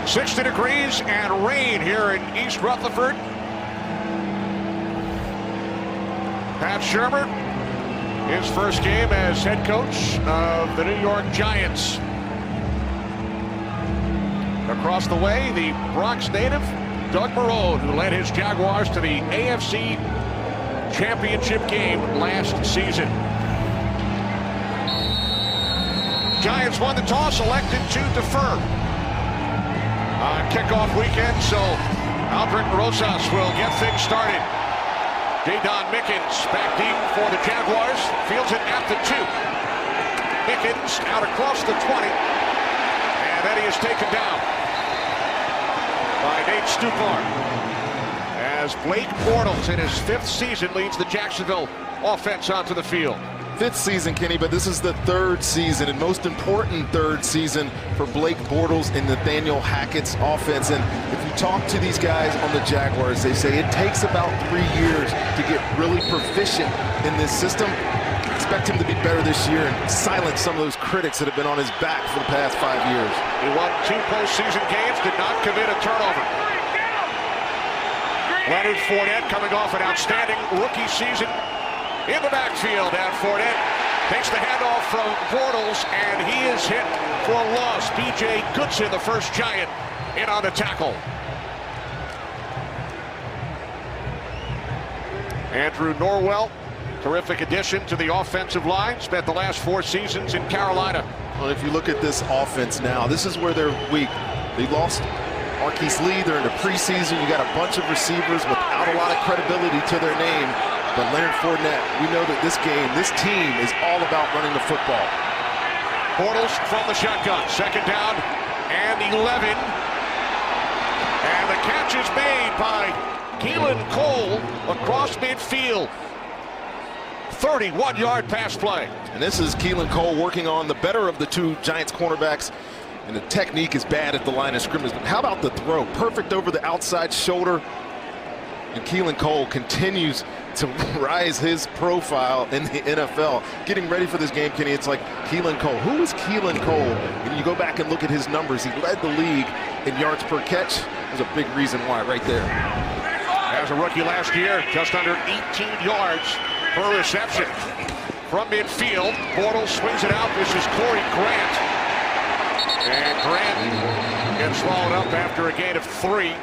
60 degrees and rain here in East Rutherford. Pat Shurmur, his first game as head coach of the New York Giants. Across the way, the Bronx native, Doug Marrone, who led his Jaguars to the AFC Championship game last season. Giants won the toss, elected to defer on kickoff weekend, so Albert Rosas will get things started. Jadon Mickens back deep for the Jaguars, fields it at the 2. Mickens out across the 20, and then he is taken down by Nate Stupar as Blake Bortles in his 5th season leads the Jacksonville offense onto the field. 5th season, Kenny, but this is the 3rd season, and most important 3rd season for Blake Bortles and Nathaniel Hackett's offense. And if you talk to these guys on the Jaguars, they say it takes about 3 years to get really proficient in this system. Expect him to be better this year and silence some of those critics that have been on his back for the past 5 years. He won 2 postseason games, did not commit a turnover. Leonard Fournette coming off an outstanding rookie season in the backfield, and Fournette takes the handoff from Bortles, and he is hit for a loss. B.J. Goodson, the first Giant, in on the tackle. Andrew Norwell, terrific addition to the offensive line, spent the last 4 seasons in Carolina. Well, if you look at this offense now, this is where they're weak. They lost Marquise Lee. They're in the preseason. You got a bunch of receivers without a lot of credibility to their name. But Leonard Fournette, we know that this team is all about running the football. Bortles from the shotgun, 2nd down and 11. And the catch is made by Keelan Cole across midfield. 31-yard pass play. And this is Keelan Cole working on the better of the 2 Giants cornerbacks. And the technique is bad at the line of scrimmage. But how about the throw? Perfect over the outside shoulder. And Keelan Cole continues to rise his profile in the NFL. Getting ready for this game, Kenny, it's like Keelan Cole. Who is Keelan Cole? And you go back and look at his numbers. He led the league in yards per catch. There's a big reason why right there. As a rookie last year, just under 18 yards per reception. From midfield, Bortles swings it out. This is Corey Grant. And Grant gets swallowed up after a gain of 3.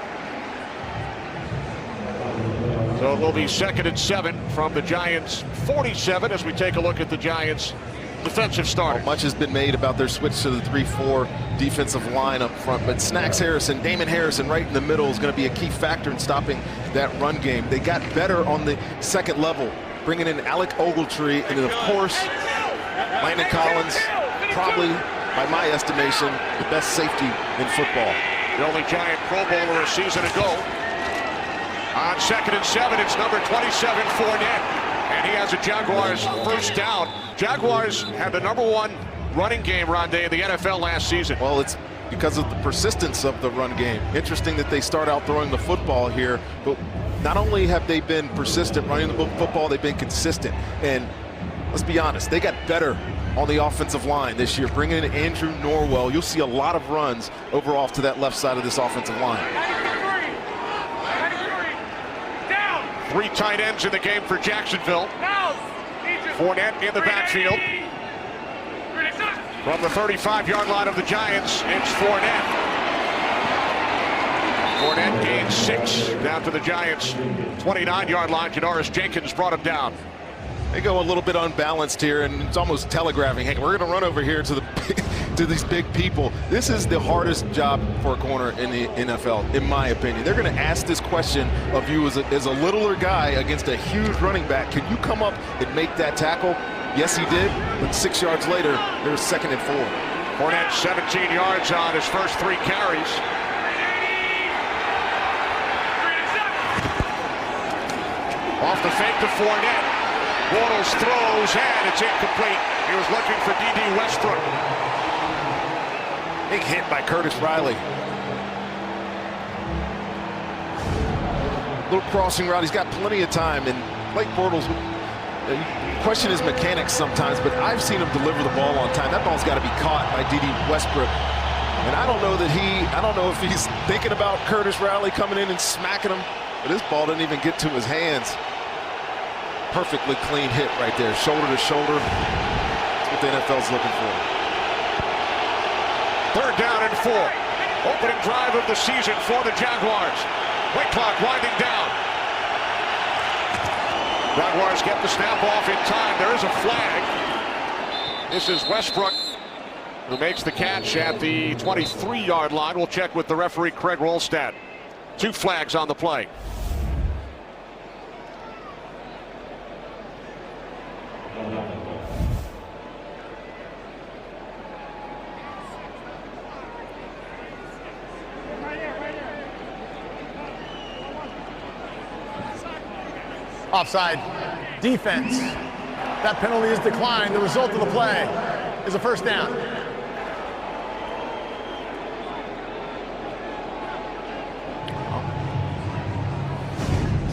So it will be 2nd and 7 from the Giants' 47 as we take a look at the Giants' defensive starter. Well, much has been made about their switch to the 3-4 defensive line up front, but Snacks Harrison, Damon Harrison right in the middle is going to be a key factor in stopping that run game. They got better on the 2nd level, bringing in Alec Ogletree, and then of course Landon Collins, probably by my estimation the best safety in football. The only Giant Pro Bowler a season ago. On 2nd and 7, it's number 27, Fournette, and he has a Jaguars first down. Jaguars had the #1 running game, Rondé, in the NFL last season. Well, it's because of the persistence of the run game. Interesting that they start out throwing the football here, but not only have they been persistent running the football, they've been consistent. And let's be honest, they got better on the offensive line this year. Bringing in Andrew Norwell, you'll see a lot of runs over off to that left side of this offensive line. 3 tight ends in the game for Jacksonville. Fournette in the backfield. From the 35-yard line of the Giants, it's Fournette. Fournette gains 6 down to the Giants' 29-yard line. Janoris Jenkins brought him down. They go a little bit unbalanced here, and it's almost telegraphing, hey, we're going to run over here to these big people. This is the hardest job for a corner in the NFL, in my opinion. They're going to ask this question of you as a littler guy against a huge running back. Can you come up and make that tackle? Yes, he did, but 6 yards later, there's 2nd and 4. Fournette 17 yards on his first 3 carries. Off the fake to Fournette. Bortles throws, and it's incomplete. He was looking for D.D. Westbrook. Big hit by Curtis Riley. Little crossing route. He's got plenty of time, and Blake Bortles, you question his mechanics sometimes, but I've seen him deliver the ball on time. That ball's got to be caught by D.D. Westbrook. And I don't know if he's thinking about Curtis Rowley coming in and smacking him, but this ball didn't even get to his hands. Perfectly clean hit right there, shoulder to shoulder. That's what the NFL's looking for. 3rd down and 4. Opening drive of the season for the Jaguars. Play clock winding down. Jaguars get the snap off in time. There is a flag. This is Westbrook, who makes the catch at the 23-yard line. We'll check with the referee, Craig Rolstad. 2 flags on the play. Offside. Defense. That penalty is declined. The result of the play is a first down.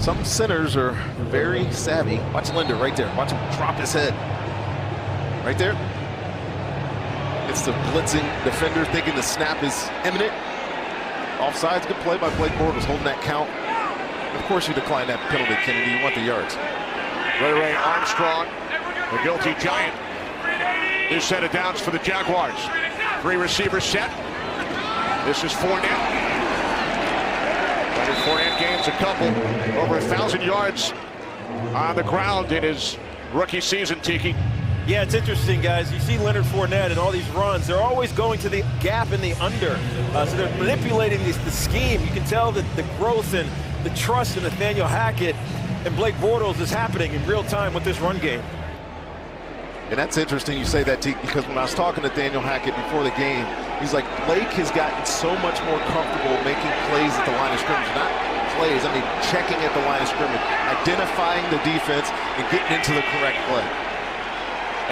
Some centers are very savvy. Watch Linder right there. Watch him drop his head. Right there. It's the blitzing defender thinking the snap is imminent. Offsides, good play by Blake Bortles holding that count. Of course you decline that penalty, Kennedy. You want the yards. Ray Armstrong, the guilty Giant. New set of downs for the Jaguars. 3 receivers set. This is Fournette. Leonard Fournette gains a couple. Over 1,000 yards on the ground in his rookie season, Tiki. Yeah, it's interesting, guys. You see Leonard Fournette and all these runs. They're always going to the gap in the under. So they're manipulating the scheme. You can tell that the growth and the trust in Nathaniel Hackett and Blake Bortles is happening in real time with this run game. And that's interesting you say that, Tiki, because when I was talking to Nathaniel Hackett before the game, he's like, Blake has gotten so much more comfortable making plays at the line of scrimmage. Not plays, I mean checking at the line of scrimmage, identifying the defense and getting into the correct play.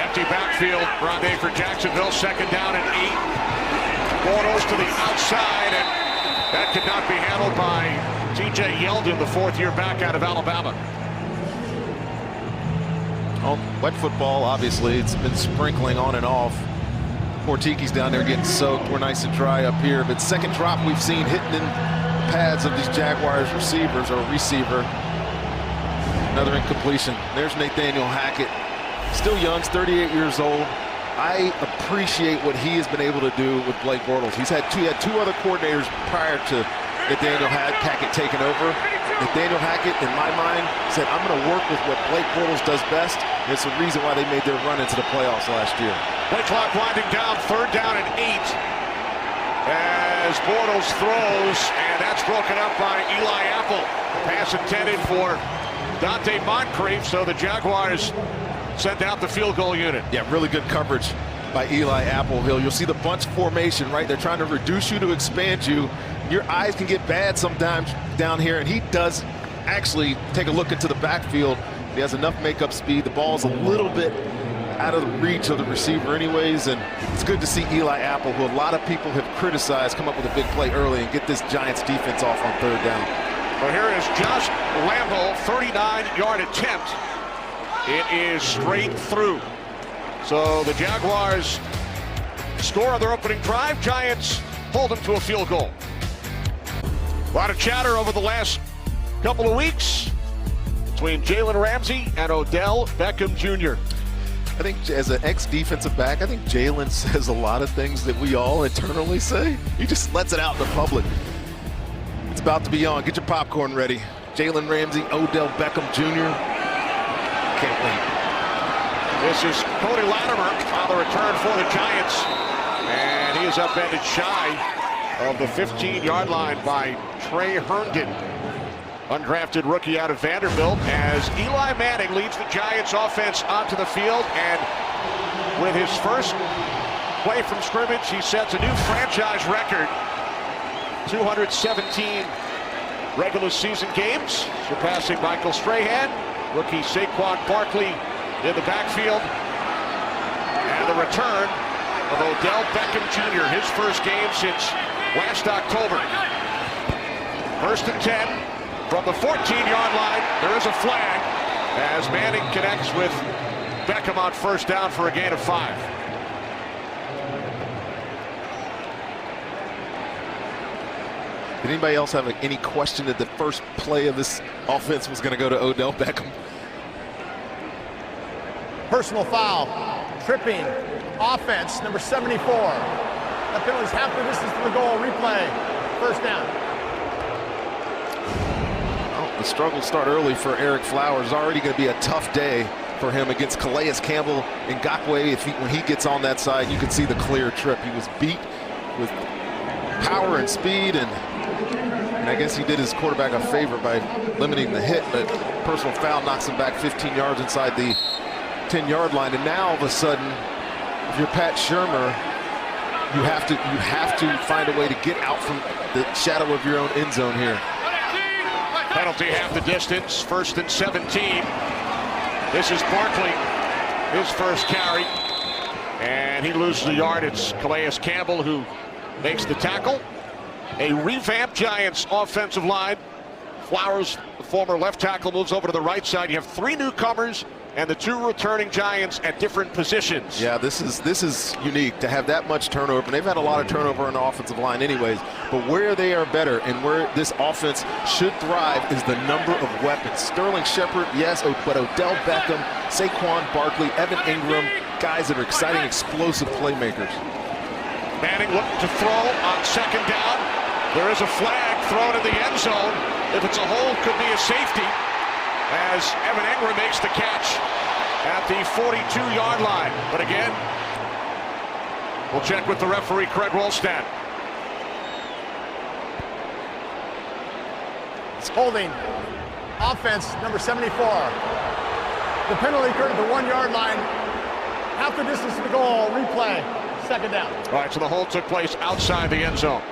Empty backfield, Rondé for Jacksonville, 2nd down and 8. Bortles to the outside, and that could not be handled by T.J. Yeldon, the 4th-year back out of Alabama. Oh, wet football, obviously. It's been sprinkling on and off. Poor Tiki's down there getting soaked. We're nice and dry up here. But second drop we've seen hitting in the pads of these Jaguars receivers or receiver. Another incompletion. There's Nathaniel Hackett. Still young, 38 years old. I appreciate what he has been able to do with Blake Bortles. He had 2 other coordinators prior to Nathaniel Hackett taking over. Nathaniel Hackett, in my mind, said, I'm going to work with what Blake Bortles does best. It's the reason why they made their run into the playoffs last year. Play clock winding down, 3rd down and 8. As Bortles throws, and that's broken up by Eli Apple. Pass intended for Dante Moncrief, so the Jaguars send out the field goal unit. Yeah, really good coverage by Eli Apple. You'll see the bunch formation, right? They're trying to reduce you to expand you. Your eyes can get bad sometimes down here, and he does actually take a look into the backfield. He has enough makeup speed. The ball's a little bit out of the reach of the receiver anyways, and it's good to see Eli Apple, who a lot of people have criticized, come up with a big play early and get this Giants defense off on 3rd down. Well, here is Josh Lambo, 39-yard attempt. It is straight through. So the Jaguars score on their opening drive. Giants hold them to a field goal. A lot of chatter over the last couple of weeks between Jalen Ramsey and Odell Beckham Jr. I think as an ex-defensive back, I think Jalen says a lot of things that we all internally say. He just lets it out in the public. It's about to be on. Get your popcorn ready. Jalen Ramsey, Odell Beckham Jr. Can't wait. This is Cody Latimer on the return for the Giants. And he is upended shy of the 15-yard line by Trey Herndon, undrafted rookie out of Vanderbilt, as Eli Manning leads the Giants offense onto the field. And with his first play from scrimmage, he sets a new franchise record. 217 regular season games, surpassing Michael Strahan. Rookie Saquon Barkley in the backfield. And the return of Odell Beckham Jr., his first game since last October. 1st and 10 from the 14-yard line. There is a flag as Manning connects with Beckham on 1st down for a gain of 5. Did anybody else have any question that the first play of this offense was going to go to Odell Beckham? Personal foul, tripping, offense, number 74. That penalty's half the distance to the goal. Replay, first down. Oh, the struggles start early for Eric Flowers. It's already going to be a tough day for him against Calais Campbell and Ngakwe. When he gets on that side, you can see the clear trip. He was beat with power and speed, and I guess he did his quarterback a favor by limiting the hit, but personal foul knocks him back 15 yards inside the 10-yard line. And now all of a sudden, if you're Pat Shurmur, you have to find a way to get out from the shadow of your own end zone here. Penalty half the distance, 1st and 17. This is Barkley, his first carry, and he loses a yard. It's Calais Campbell who makes the tackle. A revamped Giants offensive line. Flowers, the former left tackle, moves over to the right side. You have 3 newcomers and the 2 returning Giants at different positions. Yeah, this is unique to have that much turnover. And they've had a lot of turnover on the offensive line anyways. But where they are better and where this offense should thrive is the number of weapons. Sterling Shepard, yes, but Odell Beckham, Saquon Barkley, Evan Ingram, guys that are exciting, explosive playmakers. Manning looking to throw on 2nd down. There is a flag thrown in the end zone. If it's a hold, could be a safety, as Evan Ingram makes the catch at the 42-yard line. But again, we'll check with the referee, Craig Rolstad. It's holding. Offense, number 74. The penalty occurred at the 1-yard line. Half the distance to the goal. Replay, 2nd down. All right, so the hold took place outside the end zone.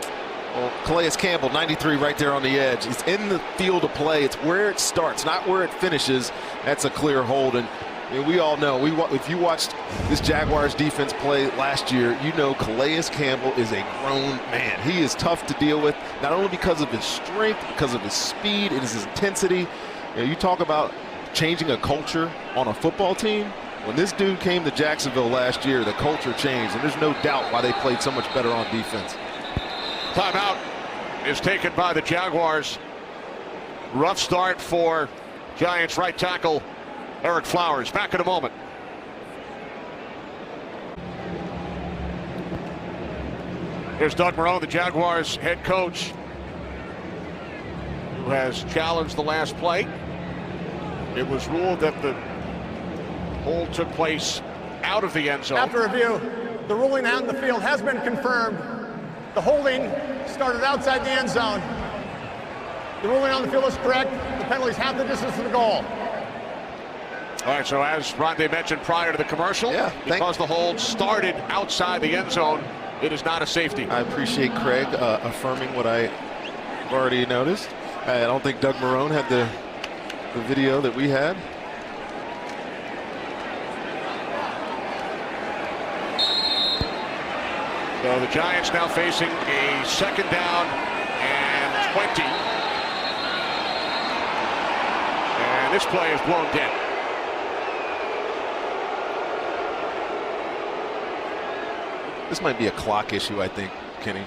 Well, Calais Campbell, 93 right there on the edge. He's in the field of play. It's where it starts, not where it finishes. That's a clear hold. And we all know, if you watched this Jaguars defense play last year, you know Calais Campbell is a grown man. He is tough to deal with, not only because of his strength, because of his speed and his intensity. You talk about changing a culture on a football team. When this dude came to Jacksonville last year, the culture changed, and there's no doubt why they played so much better on defense. Timeout is taken by the Jaguars. Rough start for Giants right tackle Eric Flowers. Back in a moment. Here's Doug Marrone, the Jaguars head coach, who has challenged the last play. It was ruled that the hold took place out of the end zone. After review, the ruling out in the field has been confirmed. The holding started outside the end zone. The ruling on the field is correct. The penalty is half the distance to the goal. All right, so as Rondé mentioned prior to the commercial, because the hold started outside the end zone, it is not a safety. I appreciate Craig affirming what I've already noticed. I don't think Doug Marrone had the video that we had. So the Giants now facing a 2nd down and 20. And this play is blown dead. This might be a clock issue, I think, Kenny.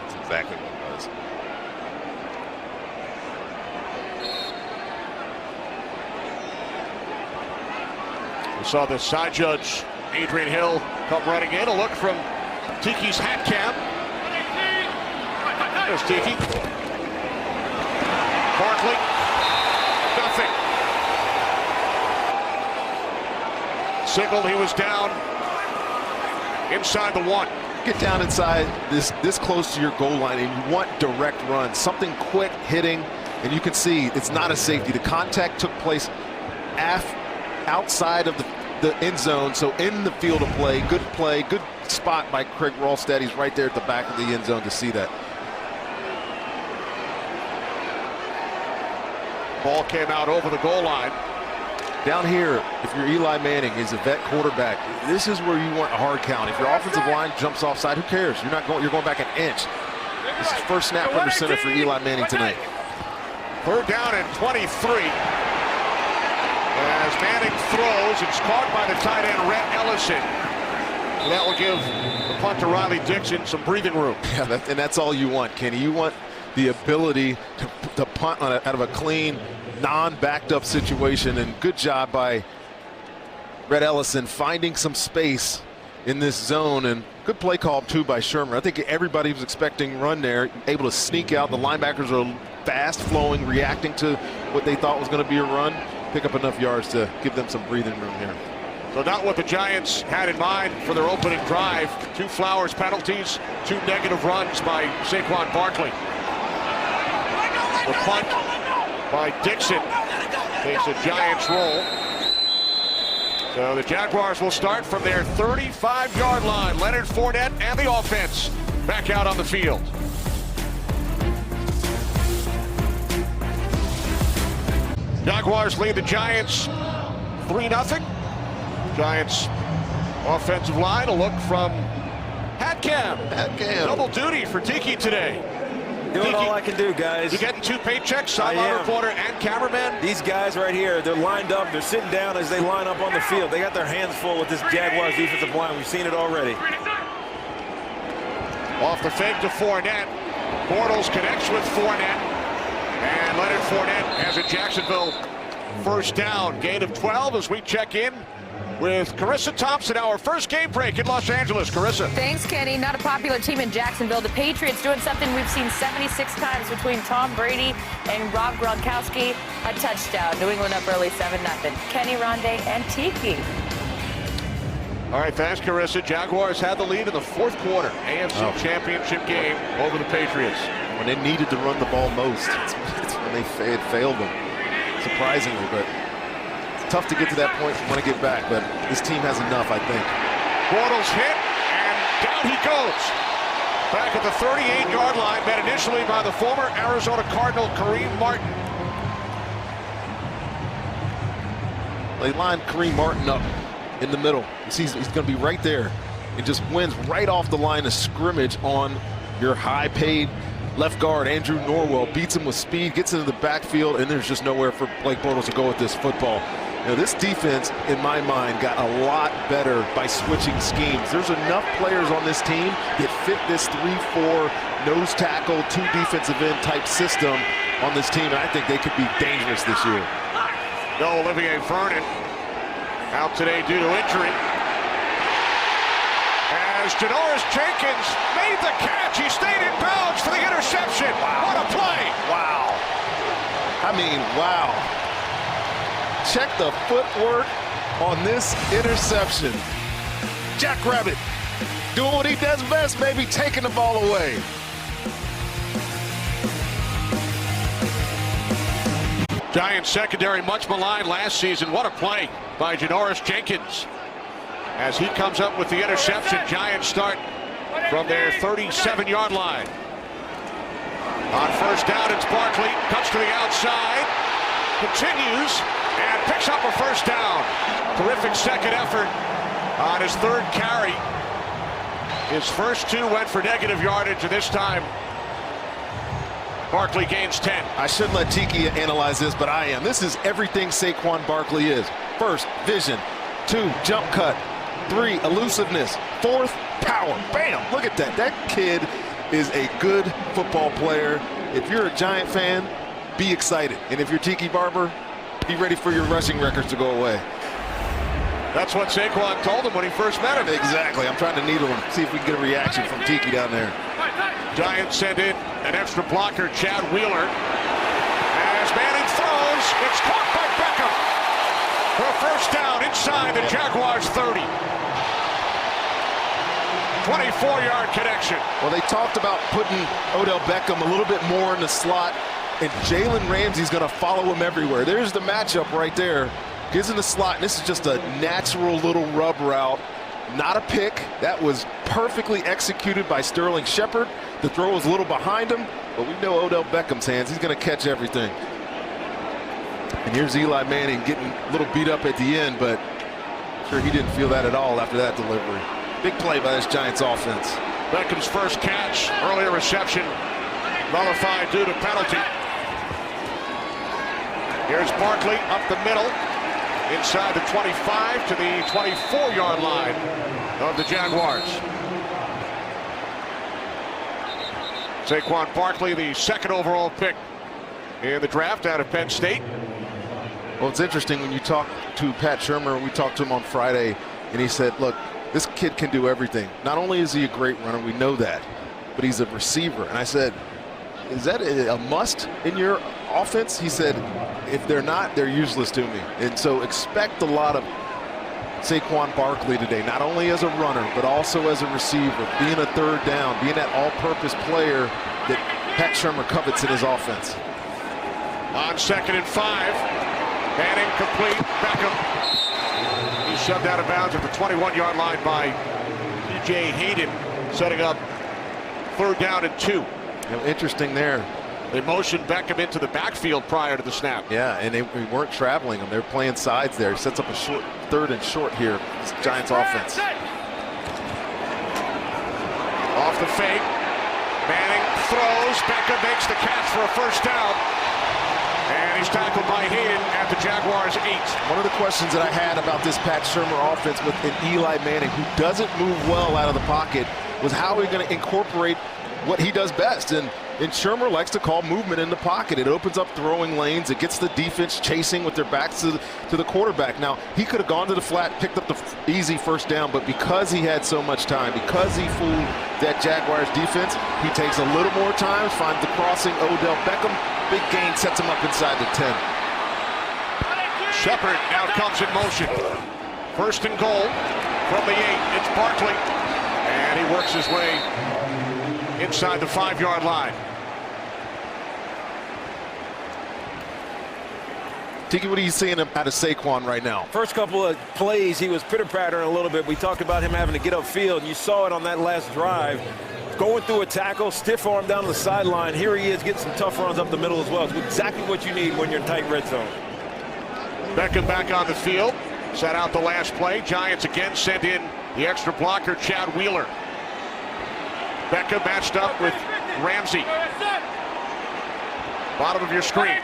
That's exactly what it was. We saw the side judge, Adrian Hill, come running in. A look from Tiki's hat cam. There's Tiki. Barkley. Nothing. Signaled he was down inside the 1. Get down inside this close to your goal line, and you want direct runs, something quick hitting, and you can see it's not a safety. The contact took place outside of the end zone, so in the field of play, good spot by Craig Rolstad. He's right there at the back of the end zone to see that. Ball came out over the goal line. Down here, if you're Eli Manning, is a vet quarterback, this is where you want a hard count. If your offensive line jumps offside, who cares? You're going back an inch. This is first snap under center for Eli Manning tonight. 3rd down and 23. As Manning throws, it's caught by the tight end, Rhett Ellison. And that will give the punt to Riley Dixon some breathing room. Yeah, and that's all you want, Kenny. You want the ability to punt out of a clean, non-backed up situation. And good job by Red Ellison finding some space in this zone, and good play call too by Sherman. I think everybody was expecting run there, able to sneak out. The linebackers are fast flowing, reacting to what they thought was going to be a run, pick up enough yards to give them some breathing room here. So not what the Giants had in mind for their opening drive. 2 Flowers penalties, 2 negative runs by Saquon Barkley. The punt by Dixon takes a Giants roll. So the Jaguars will start from their 35-yard line. Leonard Fournette and the offense back out on the field. Jaguars lead the Giants 3-0. Giants offensive line, a look from Hatcam. Double duty for Tiki today. Doing all I can do, guys. You getting 2 paychecks, sideline reporter and cameraman? These guys right here, they're lined up. They're sitting down as they line up on the field. They got their hands full with this Jaguars defensive line. We've seen it already. Off the fake to Fournette. Bortles connects with Fournette. And Leonard Fournette has a Jacksonville first down. Gain of 12 as we check in with Carissa Thompson, our first game break in Los Angeles. Carissa. Thanks, Kenny. Not a popular team in Jacksonville. The Patriots doing something we've seen 76 times between Tom Brady and Rob Gronkowski. A touchdown. New England up early 7-0. Kenny, Rondé, and Tiki. All right, thanks, Carissa. Jaguars had the lead in the 4th quarter. AFC Championship game over the Patriots. When they needed to run the ball most, it's when they failed them, surprisingly. But tough to get to that point and want to get back, but this team has enough, I think. Bortles hit, and down he goes. Back at the 38-yard line, met initially by the former Arizona Cardinal Kareem Martin. They lined Kareem Martin up in the middle. He's going to be right there. It just wins right off the line of scrimmage on your high-paid left guard. Andrew Norwell beats him with speed, gets into the backfield, and there's just nowhere for Blake Bortles to go with this football. You know, this defense, in my mind, got a lot better by switching schemes. There's enough players on this team that fit this 3-4 nose tackle, 2 defensive end type system on this team, and I think they could be dangerous this year. No Olivier Vernon out today due to injury. As Janoris Jenkins made the catch, he stayed in bounds for the interception. Wow. What a play! Wow. I mean, wow. Check the footwork on this interception. Jack Rabbit doing what he does best, baby, taking the ball away. Giants secondary much maligned last season. What a play by Janoris Jenkins. As he comes up with the interception, Giants start from their 37-yard line. On first down, it's Barkley. Cuts to the outside. Continues and picks up a first down. Terrific second effort on his 3rd carry. His first 2 went for negative yardage, and this time Barkley gains 10. I shouldn't let Tiki analyze this, but I am. This is everything Saquon Barkley is. 1st, vision. 2, jump cut. 3, elusiveness. 4th, power. Bam! Look at that. That kid is a good football player. If you're a Giant fan, be excited. And if you're Tiki Barber, be ready for your rushing records to go away. That's what Saquon told him when he first met him. Exactly. I'm trying to needle him. See if we can get a reaction from Tiki down there. Giants send in an extra blocker, Chad Wheeler. As Manning throws, it's caught by Beckham. For a first down inside the Jaguars 30. 24-yard connection. Well, they talked about putting Odell Beckham a little bit more in the slot, and Jalen Ramsey's going to follow him everywhere. There's the matchup right there. Gets in the slot, and this is just a natural little rub route. Not a pick. That was perfectly executed by Sterling Shepard. The throw was a little behind him, but we know Odell Beckham's hands. He's going to catch everything. And here's Eli Manning getting a little beat up at the end, but I'm sure he didn't feel that at all after that delivery. Big play by this Giants offense. Beckham's first catch, earlier reception, nullified due to penalty. Here's Barkley up the middle. inside the 25 to the 24-yard line of the Jaguars. Saquon Barkley, the second overall pick in the draft out of Penn State. Well, it's interesting when you talk to Pat Shurmur. We talked to him on Friday, and he said, look, this kid can do everything. Not only is he a great runner, we know that, but he's a receiver. And I said, is that a must in your offense? He said, if they're not, they're useless to me. And so expect a lot of Saquon Barkley today, not only as a runner, but also as a receiver, being a third down, being that all-purpose player that Pat Shurmur covets in his offense. On 2nd and 5, Manning complete, Beckham. He's shoved out of bounds at the 21-yard line by DJ Hayden, setting up 3rd down and 2. You know, interesting there. They motioned Beckham into the backfield prior to the snap. Yeah, and they weren't traveling him. They were playing sides there. He sets up a short 3rd and short here. This Giants offense. Off the fake. Manning throws. Beckham makes the catch for a 1st down. And he's tackled by Hayden at the Jaguars 8. One of the questions that I had about this Pat Shurmur offense with an Eli Manning, who doesn't move well out of the pocket, was how are we going to incorporate what he does best. And Shurmur likes to call movement in the pocket. It opens up throwing lanes. It gets the defense chasing with their backs to the quarterback. Now, he could have gone to the flat, picked up the easy 1st down, but because he had so much time, because he fooled that Jaguars defense, he takes a little more time, finds the crossing, Odell Beckham, big gain, sets him up inside the 10. Shepard now comes in motion. 1st and goal from the 8. It's Barkley, and he works his way inside the 5-yard line. Tiki, what are you seeing out of Saquon right now? First couple of plays, he was pitter-pattering a little bit. We talked about him having to get upfield. You saw it on that last drive. Going through a tackle, stiff arm down the sideline. Here he is getting some tough runs up the middle as well. It's exactly what you need when you're in tight red zone. Beckham back on the field. Set out the last play. Giants again send in the extra blocker, Chad Wheeler. Beckham matched up with Ramsey. Bottom of your screen.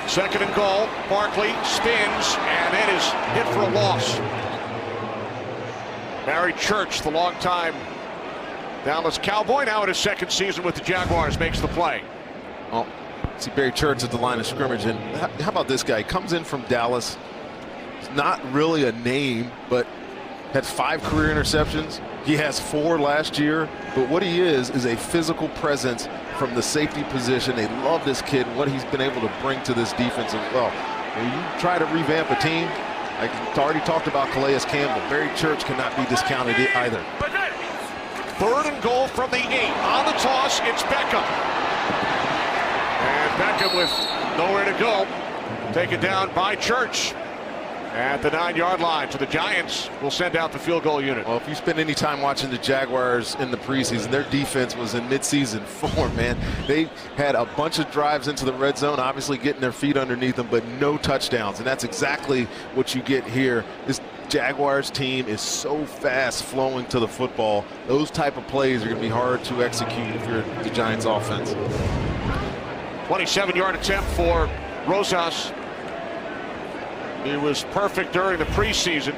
2nd and goal. Barkley spins and it is hit for a loss. Barry Church, the longtime Dallas Cowboy, now in his 2nd season with the Jaguars, makes the play. Oh, see Barry Church at the line of scrimmage. And how about this guy? He comes in from Dallas. He's not really a name, but had 5 career interceptions. He has 4 last year, but what he is a physical presence from the safety position. They love this kid, what he's been able to bring to this defense as well. When you try to revamp a team, I already talked about Calais Campbell. Barry Church cannot be discounted either. 3rd and goal from the 8. On the toss, it's Beckham. And Beckham with nowhere to go. Taken down by Church at the 9-yard line. So the Giants will send out the field goal unit. Well, if you spend any time watching the Jaguars in the preseason, their defense was in midseason form, man. They had a bunch of drives into the red zone, obviously getting their feet underneath them, but no touchdowns. And that's exactly what you get here. This Jaguars team is so fast flowing to the football. Those type of plays are going to be hard to execute if you're the Giants offense. 27-yard attempt for Rosas. He was perfect during the preseason.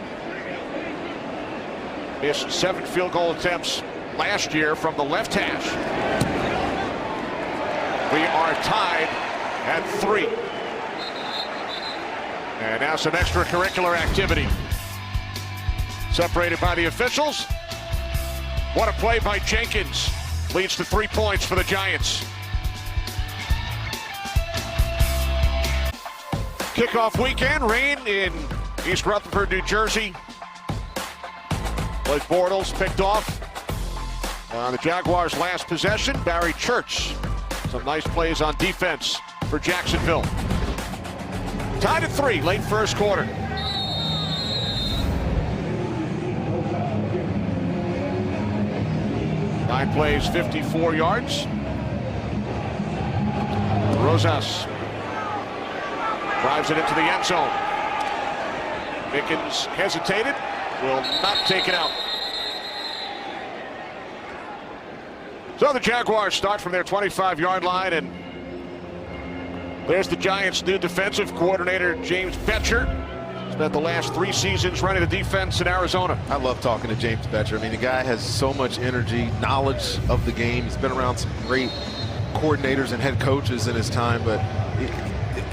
Missed 7 field goal attempts last year from the left hash. We are tied at 3. And now some extracurricular activity. Separated by the officials. What a play by Jenkins. Leads to 3 points for the Giants. Kickoff weekend, rain in East Rutherford, New Jersey. Blake Bortles picked off on the Jaguars' last possession. Barry Church. Some nice plays on defense for Jacksonville. Tied at 3, late 1st quarter. Nine plays, 54 yards. Rosas drives it into the end zone. Mickens hesitated, will not take it out. So the Jaguars start from their 25-yard line and There's the Giants' new defensive coordinator, James Betcher. Spent the last 3 seasons running the defense in Arizona. I love talking to James Betcher. I mean, the guy has so much energy, knowledge of the game. He's been around some great coordinators and head coaches in his time, but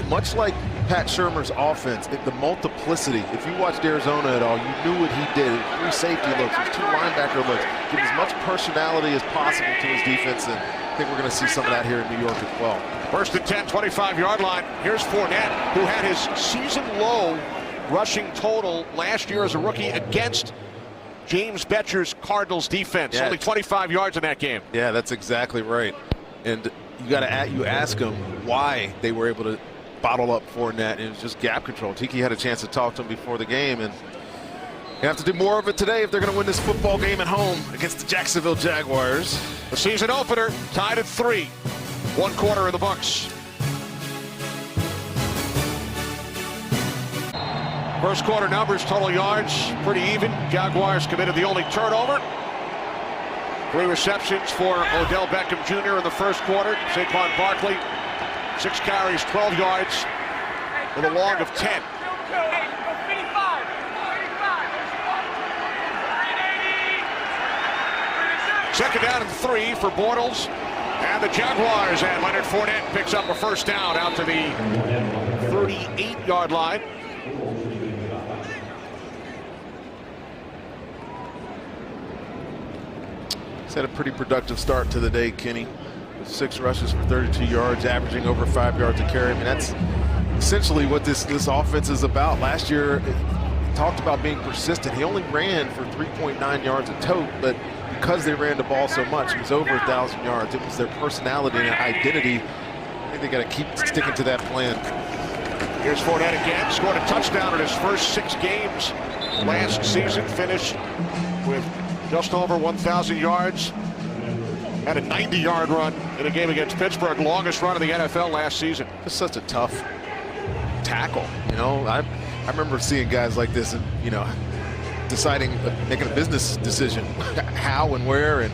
much like Pat Shermer's offense, the multiplicity. If you watched Arizona at all, you knew what he did. 3 safety looks, 2 linebacker looks. Give as much personality as possible to his defense, and I think we're going to see some of that here in New York as well. First and 10, 25-yard line. Here's Fournette, who had his season-low rushing total last year as a rookie against James Betcher's Cardinals defense. Yeah. Only 25 yards in that game. Yeah, that's exactly right. And you ask them why they were able to bottle up Fournette, and it was just gap control. Tiki had a chance to talk to him before the game, and you have to do more of it today if they're going to win this football game at home against the Jacksonville Jaguars. The season opener tied at 3. 1 quarter in the books. First quarter numbers, total yards, pretty even. Jaguars committed the only turnover. 3 receptions for Odell Beckham Jr. in the first quarter. Saquon Barkley, 6 carries, 12 yards, with a long of 10. Second down and 3 for Bortles and the Jaguars, and Leonard Fournette picks up a first down out to the 38-yard line. He's had a pretty productive start to the day, Kenny. 6 rushes for 32 yards, averaging over 5 yards a carry. I mean, that's essentially what this offense is about. Last year, it talked about being persistent. He only ran for 3.9 yards a tote, but because they ran the ball so much, it was over 1,000 yards. It was their personality and identity. I think they got to keep sticking to that plan. Here's Fournette again. Scored a touchdown in his first 6 games last season. Finished with just over 1,000 yards. Had a 90-yard run in a game against Pittsburgh, longest run of the NFL last season. Just such a tough tackle. You know, I remember seeing guys like this, and deciding, making a business decision, how and where and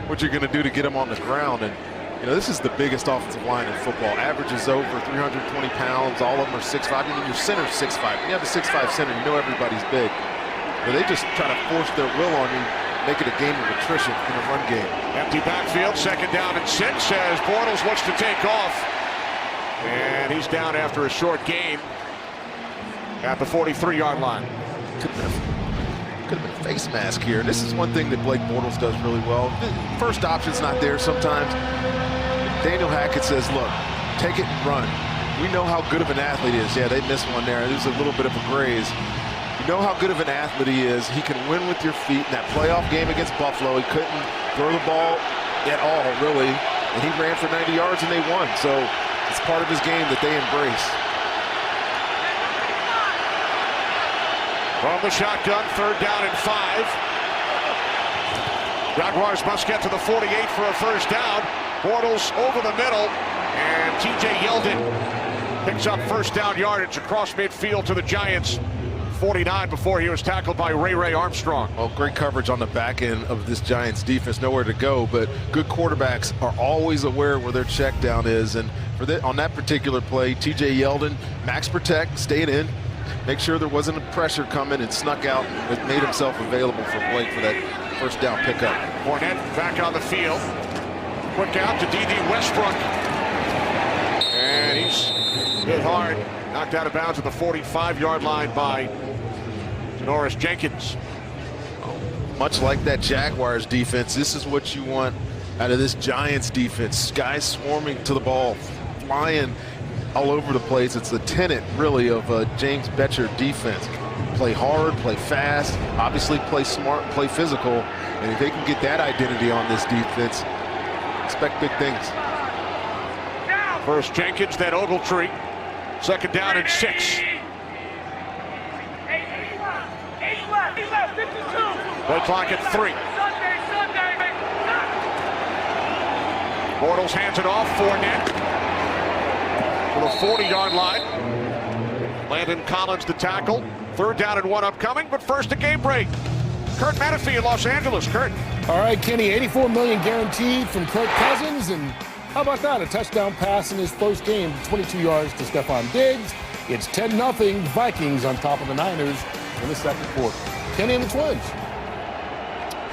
what you're going to do to get them on the ground. And this is the biggest offensive line in football. Averages over 320 pounds. All of them are 6'5". Even your center's 6'5". When you have a 6'5" center, you know everybody's big. But they just try to force their will on you, make it a game of attrition in a run game. Empty backfield, second down and 6 as Bortles looks to take off. And he's down after a short gain at the 43-yard line. Could have been a face mask here. This is one thing that Blake Bortles does really well. First option's not there sometimes. Daniel Hackett says, look, take it and run. We know how good of an athlete he is. Yeah, they missed one there. There's a little bit of a graze. You know how good of an athlete he is. He can win with your feet. In that playoff game against Buffalo, he couldn't throw the ball at all, really. And he ran for 90 yards and they won. So it's part of his game that they embrace. From the shotgun, third down and 5. Jaguars must get to the 48 for a first down. Bortles over the middle, and TJ Yeldon picks up first down yardage across midfield to the Giants. 49 before he was tackled by Ray Armstrong. Well, great coverage on the back end of this Giants defense. Nowhere to go, but good quarterbacks are always aware where their check down is. And on that particular play, TJ Yeldon, max protect, stayed in, make sure there wasn't a pressure coming, and snuck out and made himself available for Blake for that first down pickup. Fournette back on the field. Quick out to D.D. Westbrook. And he's hit hard. Knocked out of bounds at the 45-yard line by Norris Jenkins. Much like that Jaguars defense, this is what you want out of this Giants defense. Guys swarming to the ball, flying all over the place. It's the tenet, really, of a James Betcher defense. Play hard, play fast, obviously play smart, play physical. And if they can get that identity on this defense, expect big things. First Jenkins, then Ogletree. Second down and 6. Play clock at 3. Bortles hands it off. Fournette to the 40-yard line. Landon Collins the tackle. Third down and 1 upcoming, but first a game break. Kurt Menefee in Los Angeles. Kurt. All right, Kenny, $84 million guaranteed from Kirk Cousins, and How about that? A touchdown pass in his first game, 22 yards to Stephon Diggs. It's 10-0 Vikings on top of the Niners in the second quarter. Kenny and the Twins.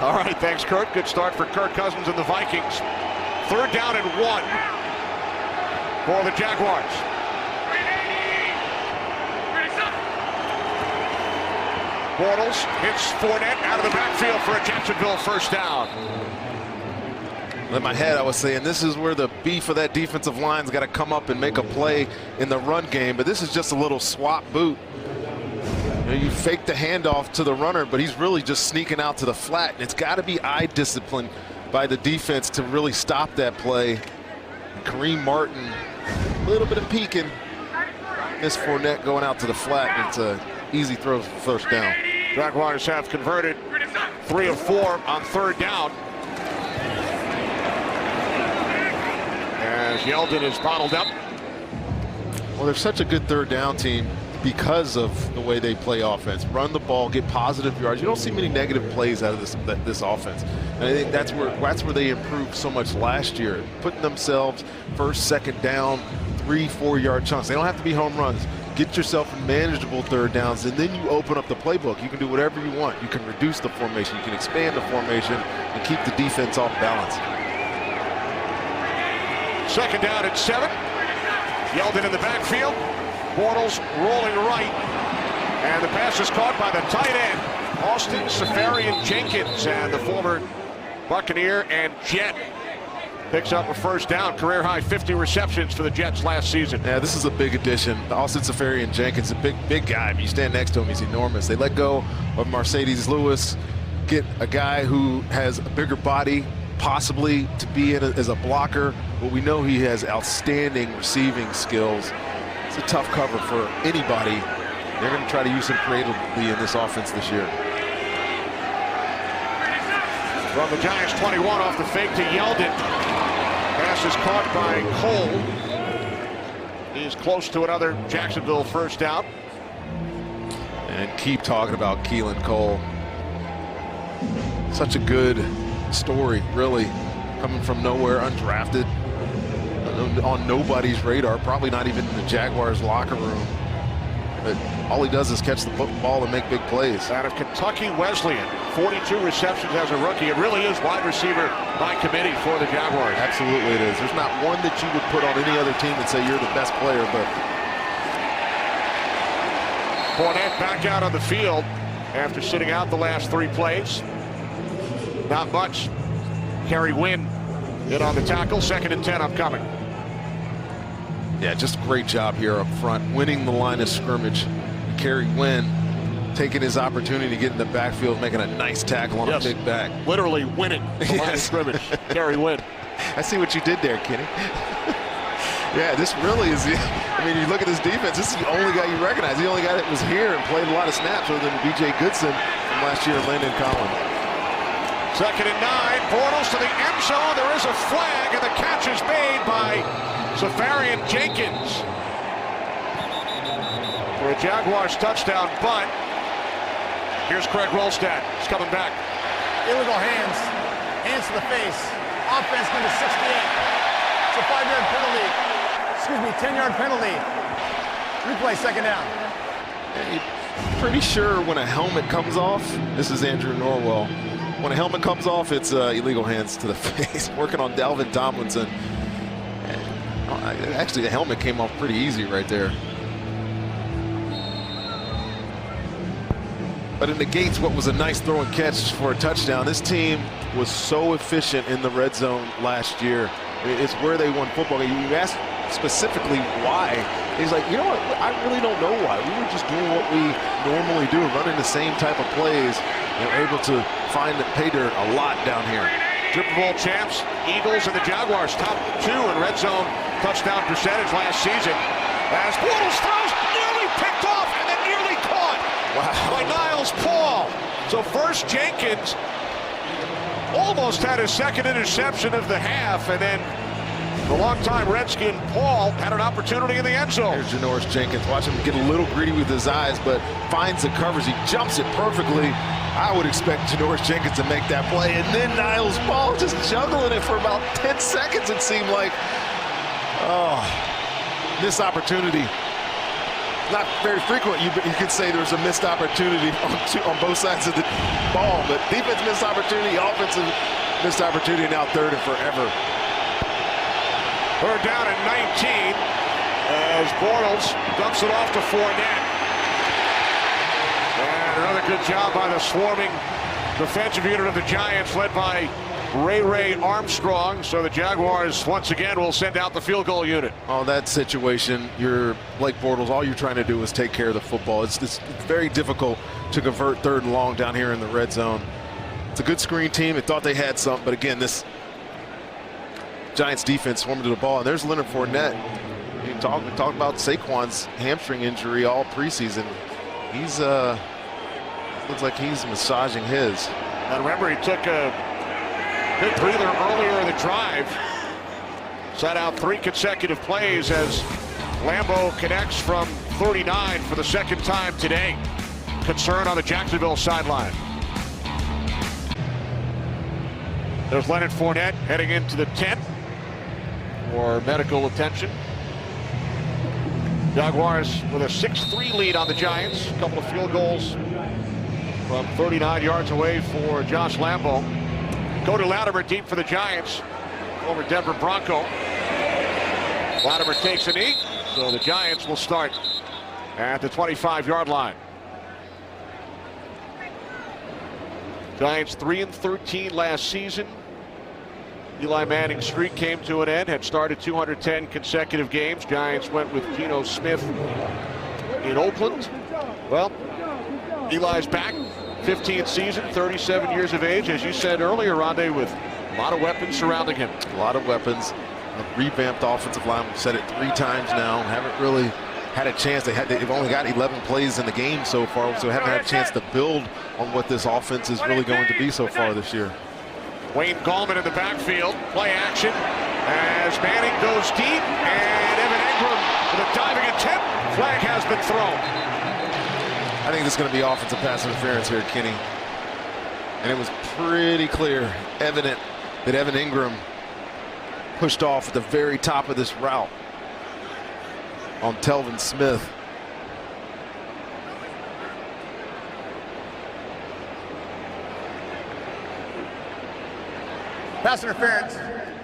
All right, thanks, Kurt. Good start for Kirk Cousins and the Vikings. 3rd down and 1 for the Jaguars. Bortles hits Fournette out of the backfield for a Jacksonville first down. In my head, I was saying this is where the beef of that defensive line's got to come up and make a play in the run game, but this is just a little swap boot. You fake the handoff to the runner, but he's really just sneaking out to the flat, and it's got to be eye discipline by the defense to really stop that play. Kareem Martin, a little bit of peeking. Miss Fournette going out to the flat, and it's an easy throw for first down. Jaguars have converted 3 of 4 on 3rd down. As Yeldon is bottled up. Well, they're such a good 3rd down team because of the way they play offense. Run the ball, get positive yards. You don't see many negative plays out of this offense. And I think that's where they improved so much last year, putting themselves 1st, 2nd down, 3-4 yard chunks. They don't have to be home runs. Get yourself manageable 3rd downs, and then you open up the playbook. You can do whatever you want. You can reduce the formation. You can expand the formation and keep the defense off balance. 2nd down and 7. Yeldon in the backfield. Bortles rolling right. And the pass is caught by the tight end, Austin Seferian-Jenkins. And the former Buccaneer and Jet picks up a first down. Career high 50 receptions for the Jets last season. Yeah, this is a big addition. Austin Seferian-Jenkins, a big guy. If you stand next to him, he's enormous. They let go of Mercedes Lewis, get a guy who has a bigger body, possibly to be in as a blocker, but we know he has outstanding receiving skills. It's a tough cover for anybody. They're going to try to use him creatively in this offense this year. From the Giants 21 off the fake to Yeldon. Pass is caught by Cole. He's close to another Jacksonville first down. And keep talking about Keelan Cole. Such a good story, really, coming from nowhere, undrafted, on nobody's radar, probably not even in the Jaguars locker room. But all he does is catch the ball and make big plays. Out of Kentucky Wesleyan, 42 receptions as a rookie. It really is wide receiver by committee for the Jaguars. Absolutely it is. There's not one that you would put on any other team and say you're the best player, but Fournette back out on the field after sitting out the last 3 plays. Not much. Kerry Wynn in on the tackle. 2nd and 10 upcoming. yeah, just great job here up front, winning the line of scrimmage. Kerry Wynn taking his opportunity to get in the backfield, making a nice tackle on a big back. Literally winning the line of scrimmage. Kerry Wynn. I see what you did there, Kenny. Yeah, this really is, I mean, you look at this defense, this is the only guy you recognize. The only guy that was here and played a lot of snaps other than B.J. Goodson from last year, Landon Collins. 2nd and 9, Bortles to the end zone. There is a flag, and the catch is made by Seferian-Jenkins for a Jaguars touchdown, but here's Craig Rolstad. He's coming back. Illegal hands. Hands to the face. Offense number 68. It's a 5-yard penalty. Excuse me, 10-yard penalty. Replay, 2nd down. Pretty sure when a helmet comes off, this is Andrew Norwell, when a helmet comes off, it's illegal hands to the face. Working on Dalvin Tomlinson. Actually, the helmet came off pretty easy right there. But it negates what was a nice throw and catch for a touchdown. This team was so efficient in the red zone last year. It's where they won football. You asked specifically why. He's like, you know what? I really don't know why. We were just doing what we normally do, running the same type of plays, and able to find the pay dirt a lot down here. Super Bowl champs, Eagles and the Jaguars, top 2 in red zone touchdown percentage last season. As Bortles throws, nearly picked off and then nearly caught by Niles Paul. So first Jenkins almost had his 2nd interception of the half, and then the longtime Redskin Paul had an opportunity in the end zone. Here's Janoris Jenkins. Watch him get a little greedy with his eyes, but finds the coverage. He jumps it perfectly. I would expect Janoris Jenkins to make that play, and then Niles Ball just juggling it for about 10 seconds, it seemed like. Oh, missed opportunity. Not very frequent, you could say there's a missed opportunity on both sides of the ball, but defense missed opportunity, offensive missed opportunity, now third and forever. Third down and 19 as Bortles dumps it off to Fournette. And another good job by the swarming defensive unit of the Giants, led by Ray Armstrong. So the Jaguars once again will send out the field goal unit. On that situation, you're like Bortles, all you're trying to do is take care of the football. It's very difficult to convert third and long down here in the red zone. It's a good screen team. They thought they had something, but again, this Giants defense swarming to the ball. And there's Leonard Fournette. We talked about Saquon's hamstring injury all preseason. He's looks like he's massaging his. And remember, he took a big breather earlier in the drive. Sat out 3 consecutive plays as Lambeau connects from 39 for the second time today. Concern on the Jacksonville sideline. There's Leonard Fournette heading into the tent for medical attention. Jaguars with a 6-3 lead on the Giants. A couple of field goals from 39 yards away for Josh Lambeau. Cody Latimer deep for the Giants over Denver Bronco. Latimer takes a knee, so the Giants will start at the 25-yard line. Giants 3-13 last season. Eli Manning's streak came to an end, had started 210 consecutive games. Giants went with Geno Smith in Oakland. Well, Eli's back, 15th season, 37 years of age, as you said earlier, Rondé, with a lot of weapons surrounding him. A lot of weapons. A revamped offensive line. We've said it 3 times now. Haven't really had a chance. They've only got 11 plays in the game so far, so haven't had a chance to build on what this offense is really going to be so far this year. Wayne Gallman in the backfield, play action as Manning goes deep, and Evan Ingram with a diving attempt. Flag has been thrown. I think this is going to be offensive pass interference here, Kenny. And it was pretty clear, evident, that Evan Ingram pushed off at the very top of this route on Telvin Smith. Pass interference,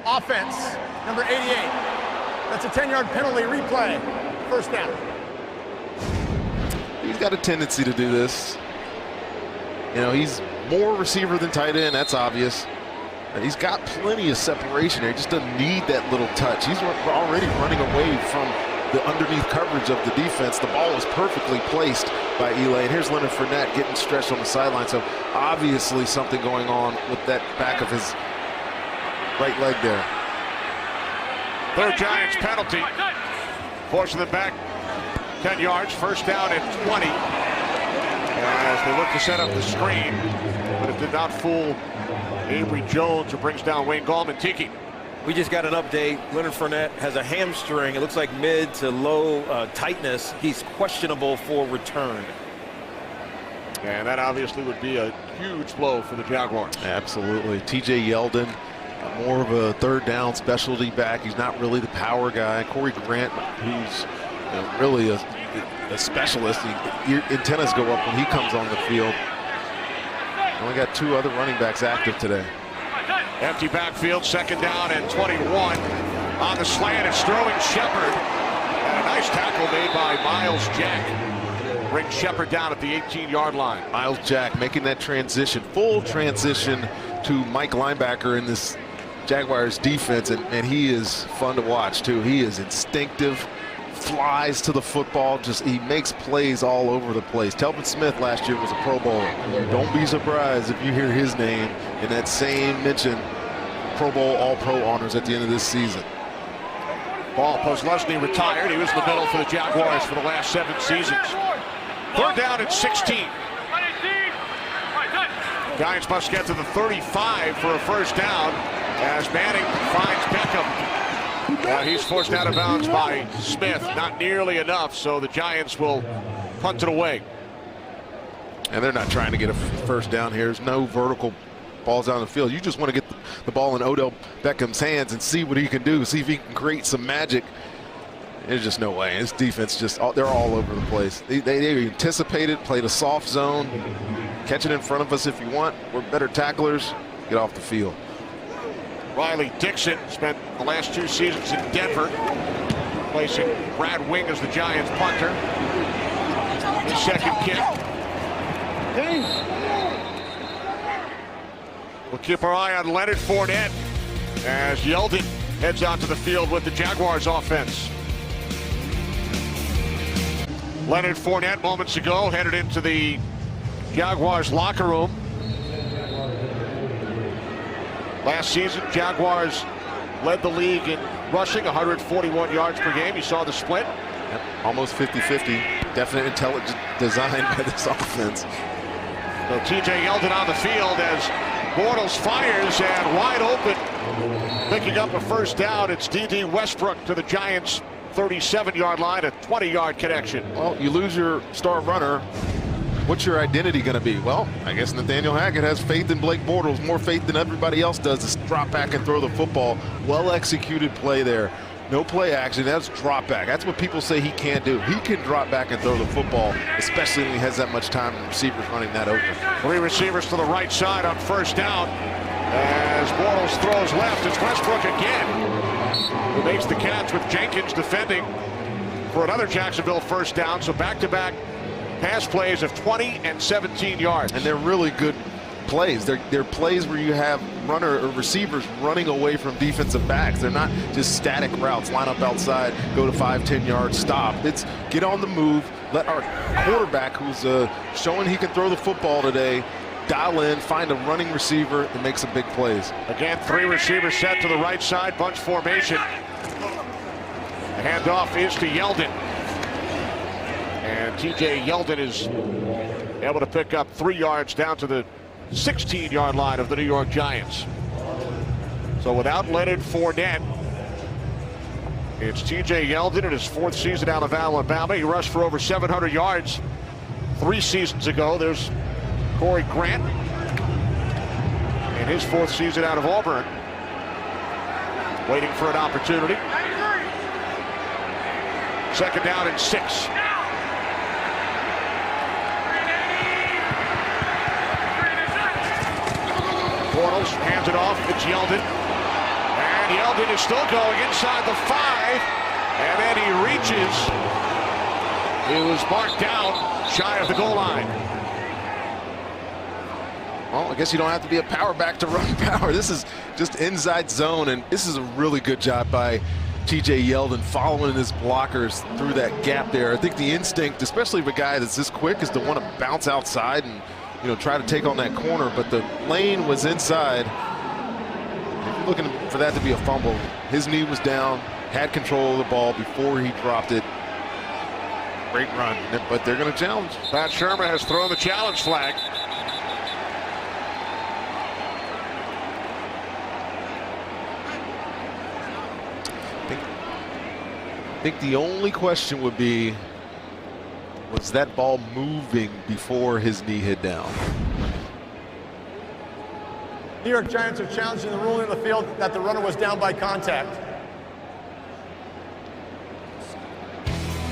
offense, number 88. That's a 10-yard penalty, replay, first down. He's got a tendency to do this. You know, he's more receiver than tight end, that's obvious. And he's got plenty of separation here. He just doesn't need that little touch. He's already running away from the underneath coverage of the defense. The ball was perfectly placed by Eli. And here's Leonard Fournette getting stretched on the sideline. So obviously something going on with that back of his right leg there. Third Giants penalty. Forcing them back 10 yards. First down at 20. As they look to set up the screen. But it did not fool Avery Jones, who brings down Wayne Gallman. Tiki. We just got an update. Leonard Fournette has a hamstring. It looks like mid to low tightness. He's questionable for return. And that obviously would be a huge blow for the Jaguars. Absolutely. TJ Yeldon, more of a third down specialty back. He's not really the power guy. Corey Grant, who's really a specialist. Antennas go up when he comes on the field. Only got 2 other running backs active today. Empty backfield, second down and 21. On the slant, it's Sterling Shepard. And a nice tackle made by Miles Jack. Brings Shepard down at the 18-yard line. Miles Jack making that transition, full transition to Mike linebacker in this Jaguars defense, and he is fun to watch too. He is instinctive, flies to the football, he makes plays all over the place. Telvin Smith last year was a Pro Bowler. Don't be surprised if you hear his name in that same mention, Pro Bowl All-Pro honors at the end of this season. Paul Posluszny retired. He was in the middle for the Jaguars for the last 7 seasons. Third down at 16. Giants must get to the 35 for a first down as Manning finds Beckham. He's forced out of bounds by Smith. Not nearly enough, so the Giants will punt it away. And they're not trying to get a first down here. There's no vertical balls down the field. You just want to get the ball in Odell Beckham's hands and see what he can do, see if he can create some magic. There's just no way. His defense they're all over the place. They anticipated, played a soft zone. Catch it in front of us if you want. We're better tacklers. Get off the field. Riley Dixon spent the last 2 seasons in Denver, placing Brad Wing as the Giants punter. His second kick. We'll keep our eye on Leonard Fournette as Yeldon heads out to the field with the Jaguars offense. Leonard Fournette moments ago headed into the Jaguars locker room. Last season, Jaguars led the league in rushing, 141 yards per game. You saw the split. Yep, almost 50-50. Definite intelligent design by this offense. So TJ Yeldon on the field as Bortles fires and wide open. Picking up a first down. It's D.D. Westbrook to the Giants' 37-yard line, a 20-yard connection. Well, you lose your star runner. What's your identity going to be? Well, I guess Nathaniel Hackett has faith in Blake Bortles, more faith than everybody else does. To drop back and throw the football. Well-executed play there. No play action. That's drop back. That's what people say he can't do. He can drop back and throw the football, especially when he has that much time and receivers running that open. 3 receivers to the right side on first down. As Bortles throws left, it's Westbrook again, who makes the catch with Jenkins defending for another Jacksonville first down. So back-to-back pass plays of 20 and 17 yards. And they're really good plays. They're plays where you have runner or receivers running away from defensive backs. They're not just static routes, line up outside, go to 5-10 yards, stop. It's get on the move, let our quarterback, who's showing he can throw the football today, dial in, find a running receiver, and make some big plays. Again, 3 receivers set to the right side, bunch formation. The handoff is to Yeldon. And TJ Yeldon is able to pick up 3 yards down to the 16-yard line of the New York Giants. So without Leonard Fournette, it's TJ Yeldon in his 4th season out of Alabama. He rushed for over 700 yards 3 seasons ago. There's Corey Grant in his 4th season out of Auburn, waiting for an opportunity. 2nd down and 6. Bortles hands it off. It's Yeldon. And Yeldon is still going inside the 5. And then he reaches. He was marked down shy of the goal line. Well, I guess you don't have to be a power back to run power. This is just inside zone, and this is a really good job by TJ Yeldon following his blockers through that gap there. I think the instinct, especially of a guy that's this quick, is to want to bounce outside and try to take on that corner, but the lane was inside. If you're looking for that to be a fumble, his knee was down, had control of the ball before he dropped it. Great run, but they're going to challenge. Pat Shermer has thrown the challenge flag. I think the only question would be, was that ball moving before his knee hit down? New York Giants are challenging the ruling on the field that the runner was down by contact.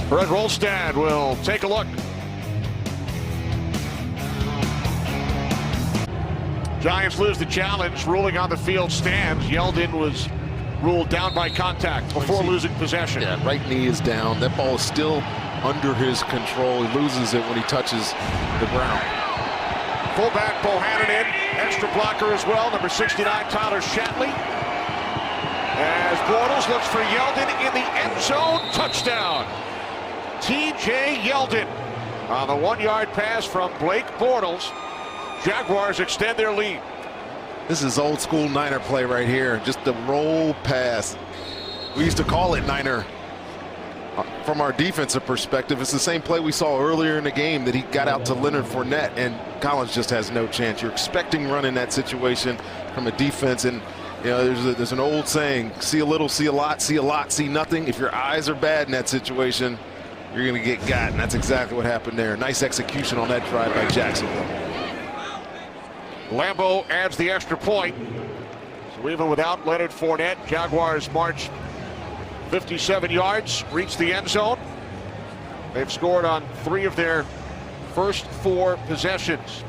Brett Rolstad will take a look. Giants lose the challenge. Ruling on the field stands. Yeldon was ruled down by contact before losing possession. Yeah, right knee is down. That ball is still under his control. He loses it when he touches the ground. Fullback Bohannon in. Extra blocker as well. Number 69, Tyler Shatley. As Bortles looks for Yeldon in the end zone. Touchdown. TJ Yeldon on the 1-yard pass from Blake Bortles. Jaguars extend their lead. This is old school Niner play right here. Just the roll pass. We used to call it Niner. From our defensive perspective, it's the same play we saw earlier in the game that he got out to Leonard Fournette, and Collins just has no chance. You're expecting run in that situation from a defense, and there's an old saying: see a little, see a lot, see nothing. If your eyes are bad in that situation, you're going to get got, and that's exactly what happened there. Nice execution on that drive by Jacksonville. Lambeau adds the extra point. So even without Leonard Fournette, Jaguars march 57 yards, reach the end zone. They've scored on 3 of their first 4 possessions.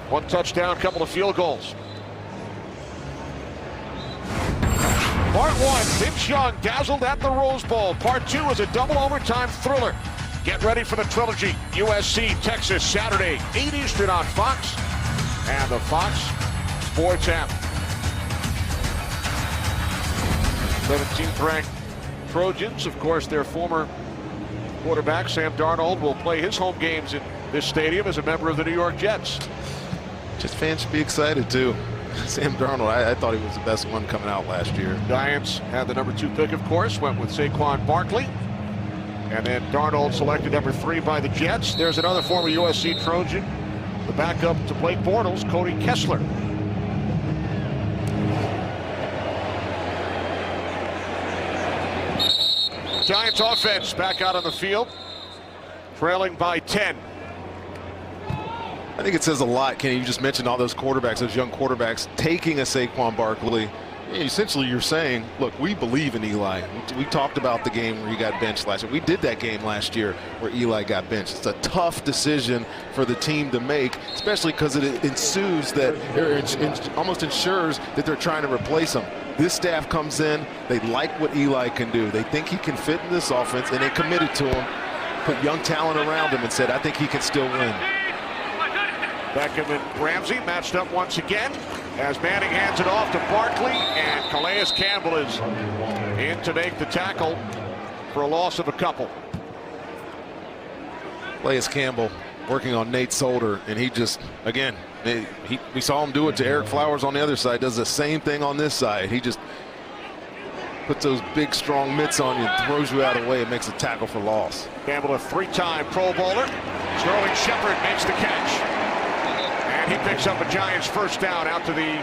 1 touchdown, couple of field goals. Part 1, Vince Young dazzled at the Rose Bowl. Part 2 is a double overtime thriller. Get ready for the trilogy. USC, Texas, Saturday, 8 Eastern on Fox and the Fox Sports app. 17th ranked Trojans, of course, their former quarterback Sam Darnold will play his home games in this stadium as a member of the New York Jets. Just fans should be excited too. Sam Darnold, I thought he was the best one coming out last year. Giants had the number 2 pick, of course, went with Saquon Barkley. And then Darnold selected number 3 by the Jets. There's another former USC Trojan, the backup to Blake Bortles, Cody Kessler. Giants offense back out on the field, trailing by 10. I think it says a lot, Kenny. You just mentioned all those quarterbacks, those young quarterbacks, taking a Saquon Barkley. Essentially, you're saying, look, we believe in Eli. We talked about the game where he got benched last year. We did that game last year where Eli got benched. It's a tough decision for the team to make, especially because it ensues that, or almost ensures that they're trying to replace him. This staff comes in, they like what Eli can do. They think he can fit in this offense, and they committed to him, put young talent around him, and said, I think he can still win. Beckham and Ramsey matched up once again as Manning hands it off to Barkley, and Calais Campbell is in to make the tackle for a loss of a couple. Calais Campbell working on Nate Solder, and he just, again, we saw him do it to Eric Flowers on the other side, does the same thing on this side. He just puts those big, strong mitts on you and throws you out of the way and makes a tackle for loss. Campbell, a 3-time Pro Bowler. Sterling Shepard makes the catch. And he picks up a Giants first down out to the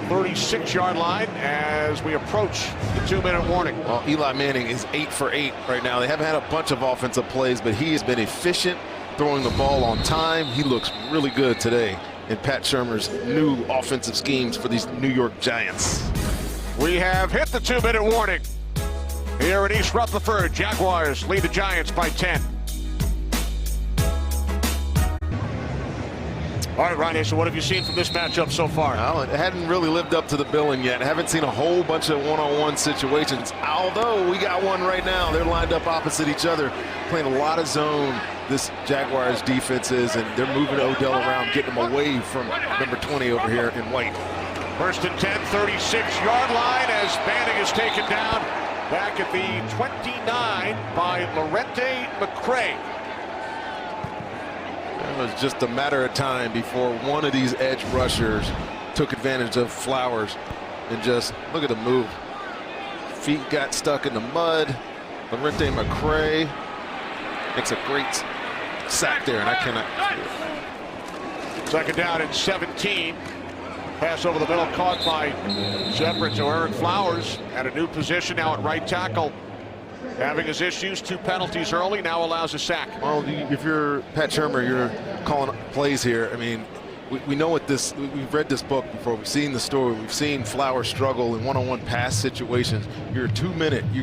36-yard line as we approach the 2-minute warning. Well, Eli Manning is 8 for 8 right now. They haven't had a bunch of offensive plays, but he has been efficient throwing the ball on time. He looks really good today in Pat Shurmur's new offensive schemes for these New York Giants. We have hit the 2-minute warning here in East Rutherford. Jaguars lead the Giants by 10. All right, Ronnie, so what have you seen from this matchup so far? Well, it hadn't really lived up to the billing yet. I haven't seen a whole bunch of one-on-one situations, although we got one right now. They're lined up opposite each other, playing a lot of zone, this Jaguars defense is, and they're moving Odell around, getting him away from number 20 over here in white. First and 10, 36-yard line as Manning is taken down back at the 29 by Lorente McCray. It was just a matter of time before one of these edge rushers took advantage of Flowers, and just look at the move. Feet got stuck in the mud. Lorente McCray makes a great sack there, and I cannot. Second down and 17. Pass over the middle caught by Shepard. So Eric Flowers at a new position now at right tackle. Having his issues, 2 penalties early, now allows a sack. Well, if you're Pat Shurmur, you're calling plays here. I mean, we know what this, we've read this book before, we've seen the story, we've seen Flowers struggle in one-on-one pass situations. You're 2-minute, you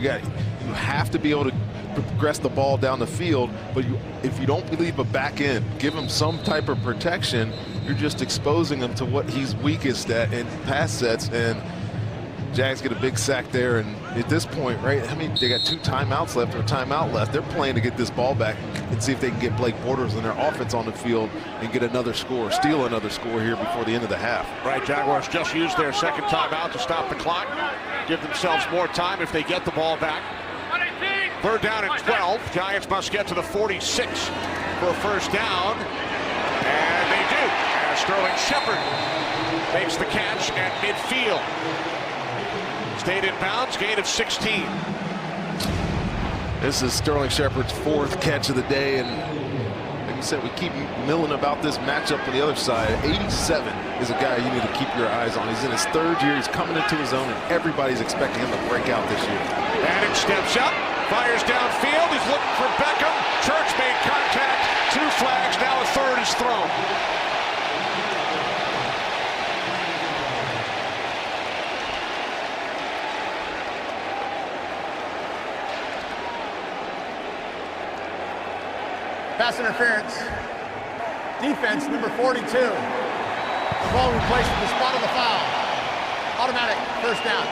have to be able to progress the ball down the field, but if you don't leave a back end, give him some type of protection, you're just exposing him to what he's weakest at in pass sets, and Jags get a big sack there. And at this point, right, I mean, they got 2 timeouts left or a timeout left. They're playing to get this ball back and see if they can get Blake Bortles and their offense on the field and get another score, steal another score here before the end of the half. Right, Jaguars just used their second timeout to stop the clock, give themselves more time if they get the ball back. Third down and 12. Giants must get to the 46 for a first down, and they do, as Sterling Shepard makes the catch at midfield. Stayed in bounds, gain of 16. This is Sterling Shepard's 4th catch of the day, and like you said, we keep milling about this matchup on the other side. 87 is a guy you need to keep your eyes on. He's in his 3rd year, he's coming into his own, and everybody's expecting him to break out this year. Manning steps up, Fires downfield. He's looking for Beckham. Church made contact. 2 flags. Now a third is thrown. Pass interference. Defense, number 42. The ball replaced at the spot of the foul. Automatic first down.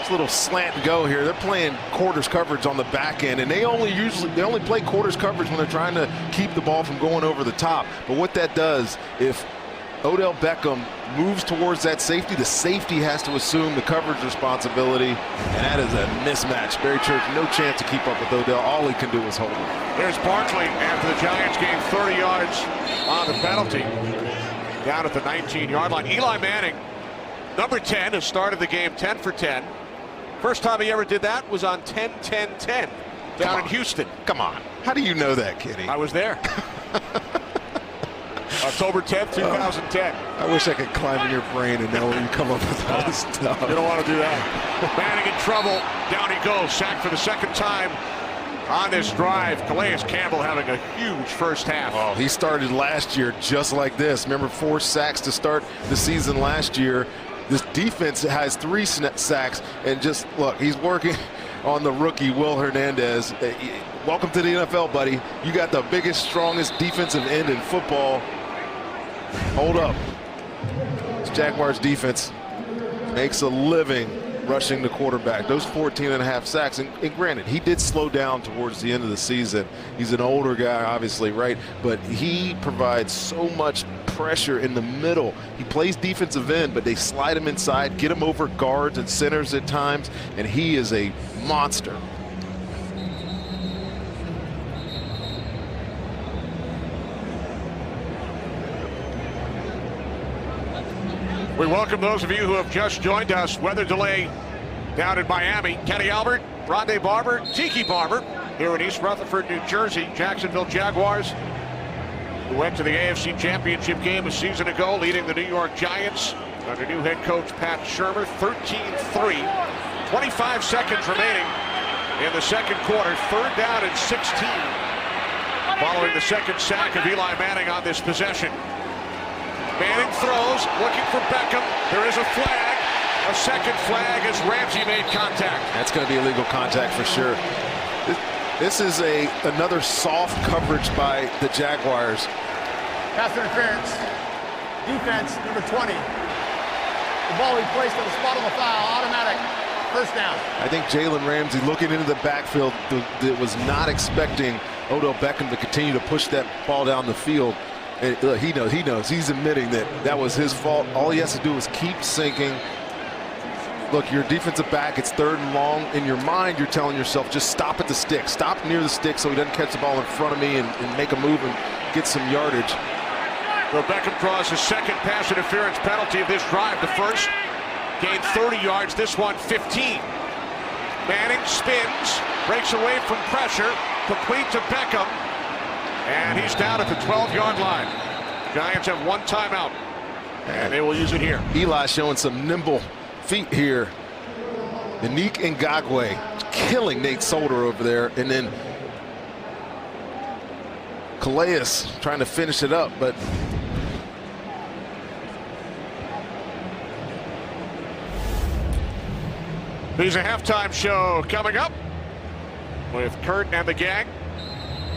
It's a little slant and go here. They're playing quarters coverage on the back end, and they only play quarters coverage when they're trying to keep the ball from going over the top. But what that does, if Odell Beckham moves towards that safety, the safety has to assume the coverage responsibility, and that is a mismatch. Barry Church, no chance to keep up with Odell. All he can do is hold him. There's Barkley after the Giants gained 30 yards on the penalty. Down at the 19-yard line. Eli Manning, number 10, has started the game 10 for 10. First time he ever did that was on 10-10-10 down in Houston. Come on. How do you know that, Kenny? I was there. October 10th, 2010. I wish I could climb in your brain and know when you come up with all this stuff. You don't want to do that. Manning in trouble. Down he goes. Sacked for the second time on this drive. Calais Campbell having a huge first half. Oh, he started last year just like this. Remember, 4 sacks to start the season last year. This defense has 3 sacks, and just look, he's working on the rookie Will Hernandez. Welcome to the NFL, buddy. You got the biggest, strongest defensive end in football. Hold up. This Jaguars defense makes a living rushing the quarterback. Those 14.5 sacks, and granted, he did slow down towards the end of the season. He's an older guy, obviously, right? But he provides so much pressure in the middle. He plays defensive end, but they slide him inside, get him over guards and centers at times, and he is a monster. We welcome those of you who have just joined us. Weather delay down in Miami. Kenny Albert, Rondé Barber, Tiki Barber here in East Rutherford, New Jersey. Jacksonville Jaguars, who went to the AFC Championship game a season ago, leading the New York Giants under new head coach Pat Shurmur. 13-3. 25 seconds remaining in the second quarter. Third down and 16. Following the second sack of Eli Manning on this possession. Manning throws, looking for Beckham. There is a flag. A second flag as Ramsey made contact. That's going to be illegal contact for sure. This is another soft coverage by the Jaguars. Pass interference. Defense, number 20. The ball replaced at the spot of the foul. Automatic first down. I think Jalen Ramsey, looking into the backfield, was not expecting Odell Beckham to continue to push that ball down the field. And look, he knows. He's admitting that was his fault. All he has to do is keep sinking. Look, your defensive back, it's 3rd and long. In your mind, you're telling yourself, just stop at the stick. Stop near the stick so he doesn't catch the ball in front of me and make a move and get some yardage. So Beckham draws his second pass interference penalty of this drive. The first gained 30 yards, this one 15. Manning spins, breaks away from pressure, complete to Beckham. And he's down at the 12-yard line. Giants have 1 timeout, and they will use it here. Eli showing some nimble feet here. Yannick Ngakoue killing Nate Solder over there, and then Calais trying to finish it up, but there's a halftime show coming up with Kurt and the gang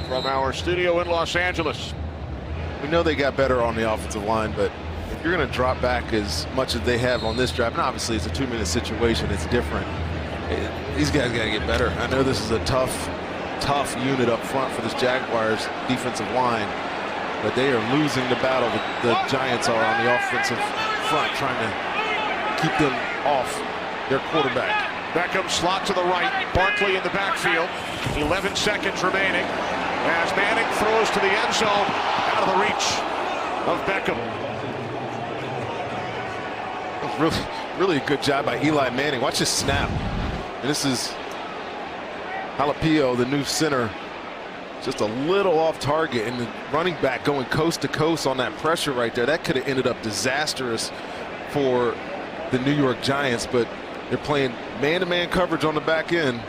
from our studio in Los Angeles. we know they got better on the offensive line, but if you're going to drop back as much as they have on this drive, and obviously it's a 2-minute situation, it's different. These guys got to get better. I know this is a tough unit up front for this Jaguars defensive line, but they are losing the battle. The Giants are on the offensive front, trying to keep them off their quarterback. Beckham slot to the right, Barkley in the backfield. 11 seconds remaining as Manning throws to the end zone, out of the reach of Beckham. That was really a good job by Eli Manning. Watch this snap. And this is Jalapeno, the new center, just a little off target, and the running back going coast to coast on that pressure right there. That could have ended up disastrous for the New York Giants, but they're playing man-to-man coverage on the back end.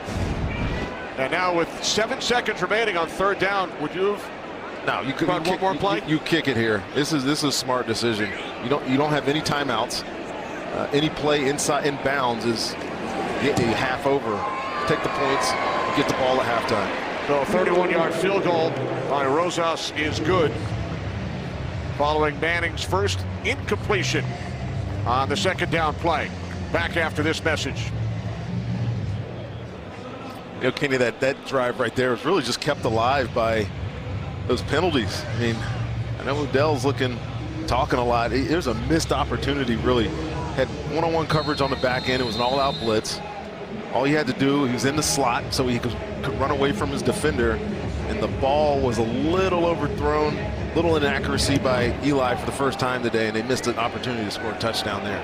And now with 7 seconds remaining on third down, would you have No, you could run one more play? You kick it here. This is a smart decision. You don't have any timeouts. Any play inside in bounds is get you half over, take the points, get the ball at halftime. So a 31-yard field goal by Rosas is good, following Manning's first incompletion on the second down play. Back after this message. You know, Kenny, that drive right there was really just kept alive by those penalties. I mean, I know Odell's talking a lot. There's a missed opportunity, really. Had one-on-one coverage on the back end. It was an all-out blitz. All he had to do, he was in the slot so he could run away from his defender, and the ball was a little overthrown, little inaccuracy by Eli for the first time today, and they missed an opportunity to score a touchdown there.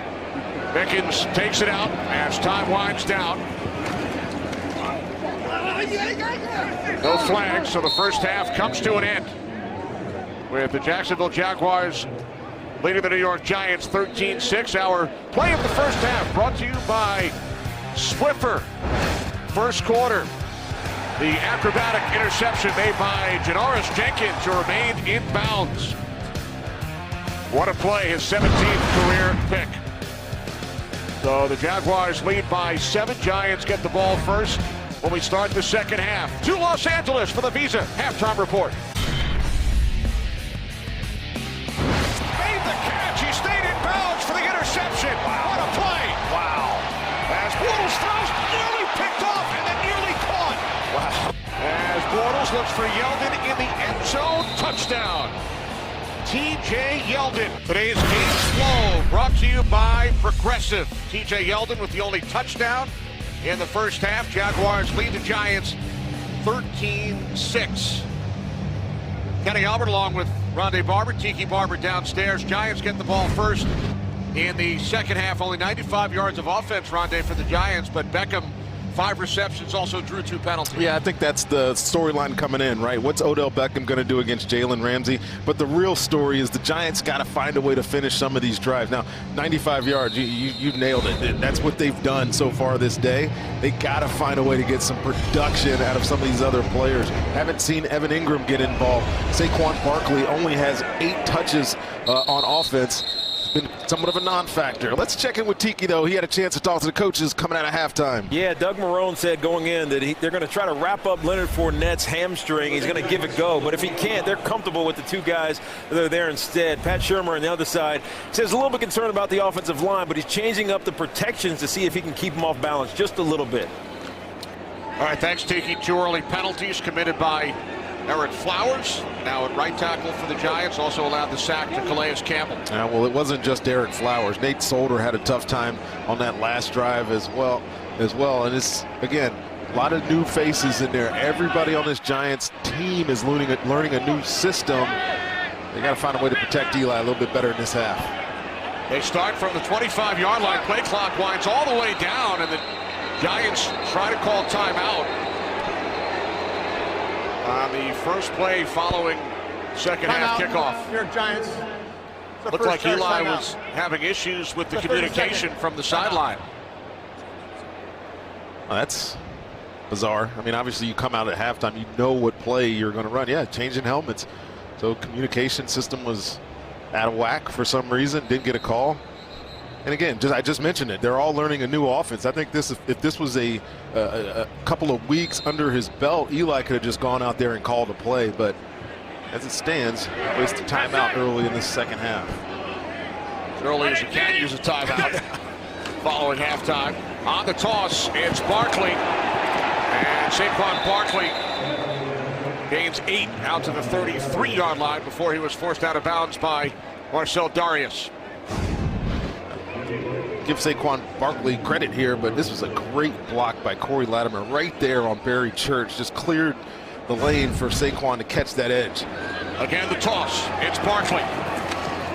Mickens takes it out as time winds down. No flags, so the first half comes to an end with the Jacksonville Jaguars leading the New York Giants 13-6. Our play of the first half brought to you by Swiffer. First quarter, the acrobatic interception made by Janoris Jenkins, who remained in bounds. What a play, his 17th career pick. So the Jaguars lead by 7. Giants get the ball first when we start the second half. To Los Angeles for the Visa halftime report. Made the catch. He stayed in bounds for the interception. Wow. What a play. Wow. As Bortles throws, nearly picked off and then nearly caught. Wow. As Bortles looks for Yeldon in the end zone. Touchdown. T.J. Yeldon. Today's game flow brought to you by Progressive. T.J. Yeldon with the only touchdown in the first half. Jaguars lead the Giants 13-6. Kenny Albert along with Rondé Barber, Tiki Barber downstairs. Giants get the ball first in the second half. Only 95 yards of offense, Rondé, for the Giants, but Beckham, 5 receptions, also drew 2 penalties. Yeah, I think that's the storyline coming in, right? What's Odell Beckham going to do against Jalen Ramsey? But the real story is the Giants got to find a way to finish some of these drives. Now, 95 yards, you nailed it. That's what they've done so far this day. They got to find a way to get some production out of some of these other players. Haven't seen Evan Ingram get involved. Saquon Barkley only has 8 touches on offense. Been somewhat of a non-factor. Let's check in with Tiki, though. He had a chance to talk to the coaches coming out of halftime. Yeah, Doug Marrone said going in that they're going to try to wrap up Leonard Fournette's hamstring. He's going to give it go, but if he can't, they're comfortable with the 2 guys that are there instead. Pat Shurmur on the other side says a little bit concerned about the offensive line, but he's changing up the protections to see if he can keep them off balance just a little bit. All right, thanks, Tiki. 2 early penalties committed by Eric Flowers, now at right tackle for the Giants, also allowed the sack to Calais Campbell. Well, it wasn't just Eric Flowers. Nate Solder had a tough time on that last drive as well. And it's, again, a lot of new faces in there. Everybody on this Giants team is learning a new system. They got to find a way to protect Eli a little bit better in this half. They start from the 25-yard line. Play clock winds all the way down, and the Giants try to call timeout on the first play following second half kickoff. New York Giants. Looked like Eli was having issues with the communication from the sideline. Well, that's bizarre. I mean, obviously you come out at halftime, you know what play you're going to run. Yeah, changing helmets. So communication system was out of whack for some reason, didn't get a call. And again, I just mentioned it. They're all learning a new offense. I think if this was a couple of weeks under his belt, Eli could have just gone out there and called a play. But as it stands, wasted a timeout early in the second half. As early as you can use a timeout following halftime. On the toss, it's Barkley. And Saquon Barkley gains 8 out to the 33-yard line before he was forced out of bounds by Marcel Darius. Give Saquon Barkley credit here, but this was a great block by Corey Latimer right there on Barry Church. Just cleared the lane for Saquon to catch that edge. Again, the toss. It's Barkley.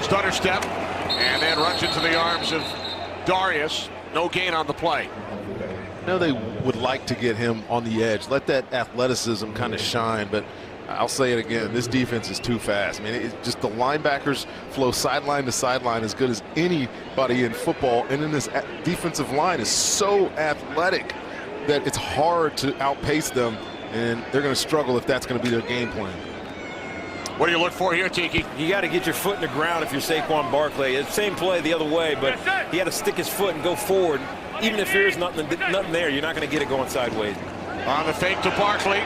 Stutter step, and then runs into the arms of Darius. No gain on the play. I know they would like to get him on the edge, let that athleticism kind of shine, but I'll say it again, this defense is too fast. I mean, it's just the linebackers flow sideline to sideline as good as anybody in football, and then this defensive line is so athletic that it's hard to outpace them and they're going to struggle if that's going to be their game plan. What do you look for here, Tiki? You got to get your foot in the ground if you're Saquon Barkley. It's the same play the other way, but he had to stick his foot and go forward. Even if there's nothing there, you're not going to get it going sideways. On the fake to Barkley.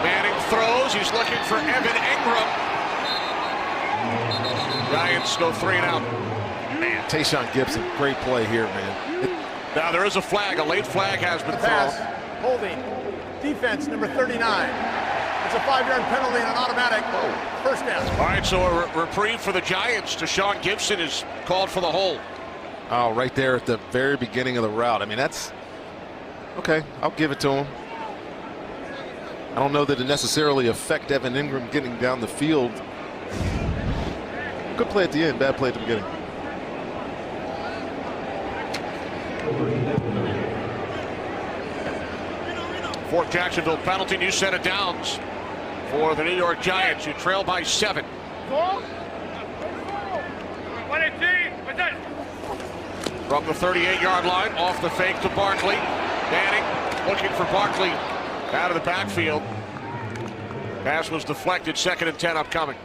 Manning throws. He's looking for Evan Ingram. Giants go 3 and out. Man, Tayshaun Gibson, great play here, man. Now there is a flag. A late flag has been Pass, thrown. holding, defense number 39. It's a 5-yard penalty and an automatic first down. All right, so a reprieve for the Giants. Tayshaun Gibson is called for the hold. Oh, right there at the very beginning of the route. I mean, that's okay. I'll give it to him. I don't know that it necessarily affect Evan Ingram getting down the field. Good play at the end, bad play at the beginning. Fourth Jacksonville penalty, new set of downs for the New York Giants, who trail by 7. From the 38-yard line, off the fake to Barkley. Manning looking for Barkley out of the backfield. Pass was deflected, 2nd and 10 upcoming.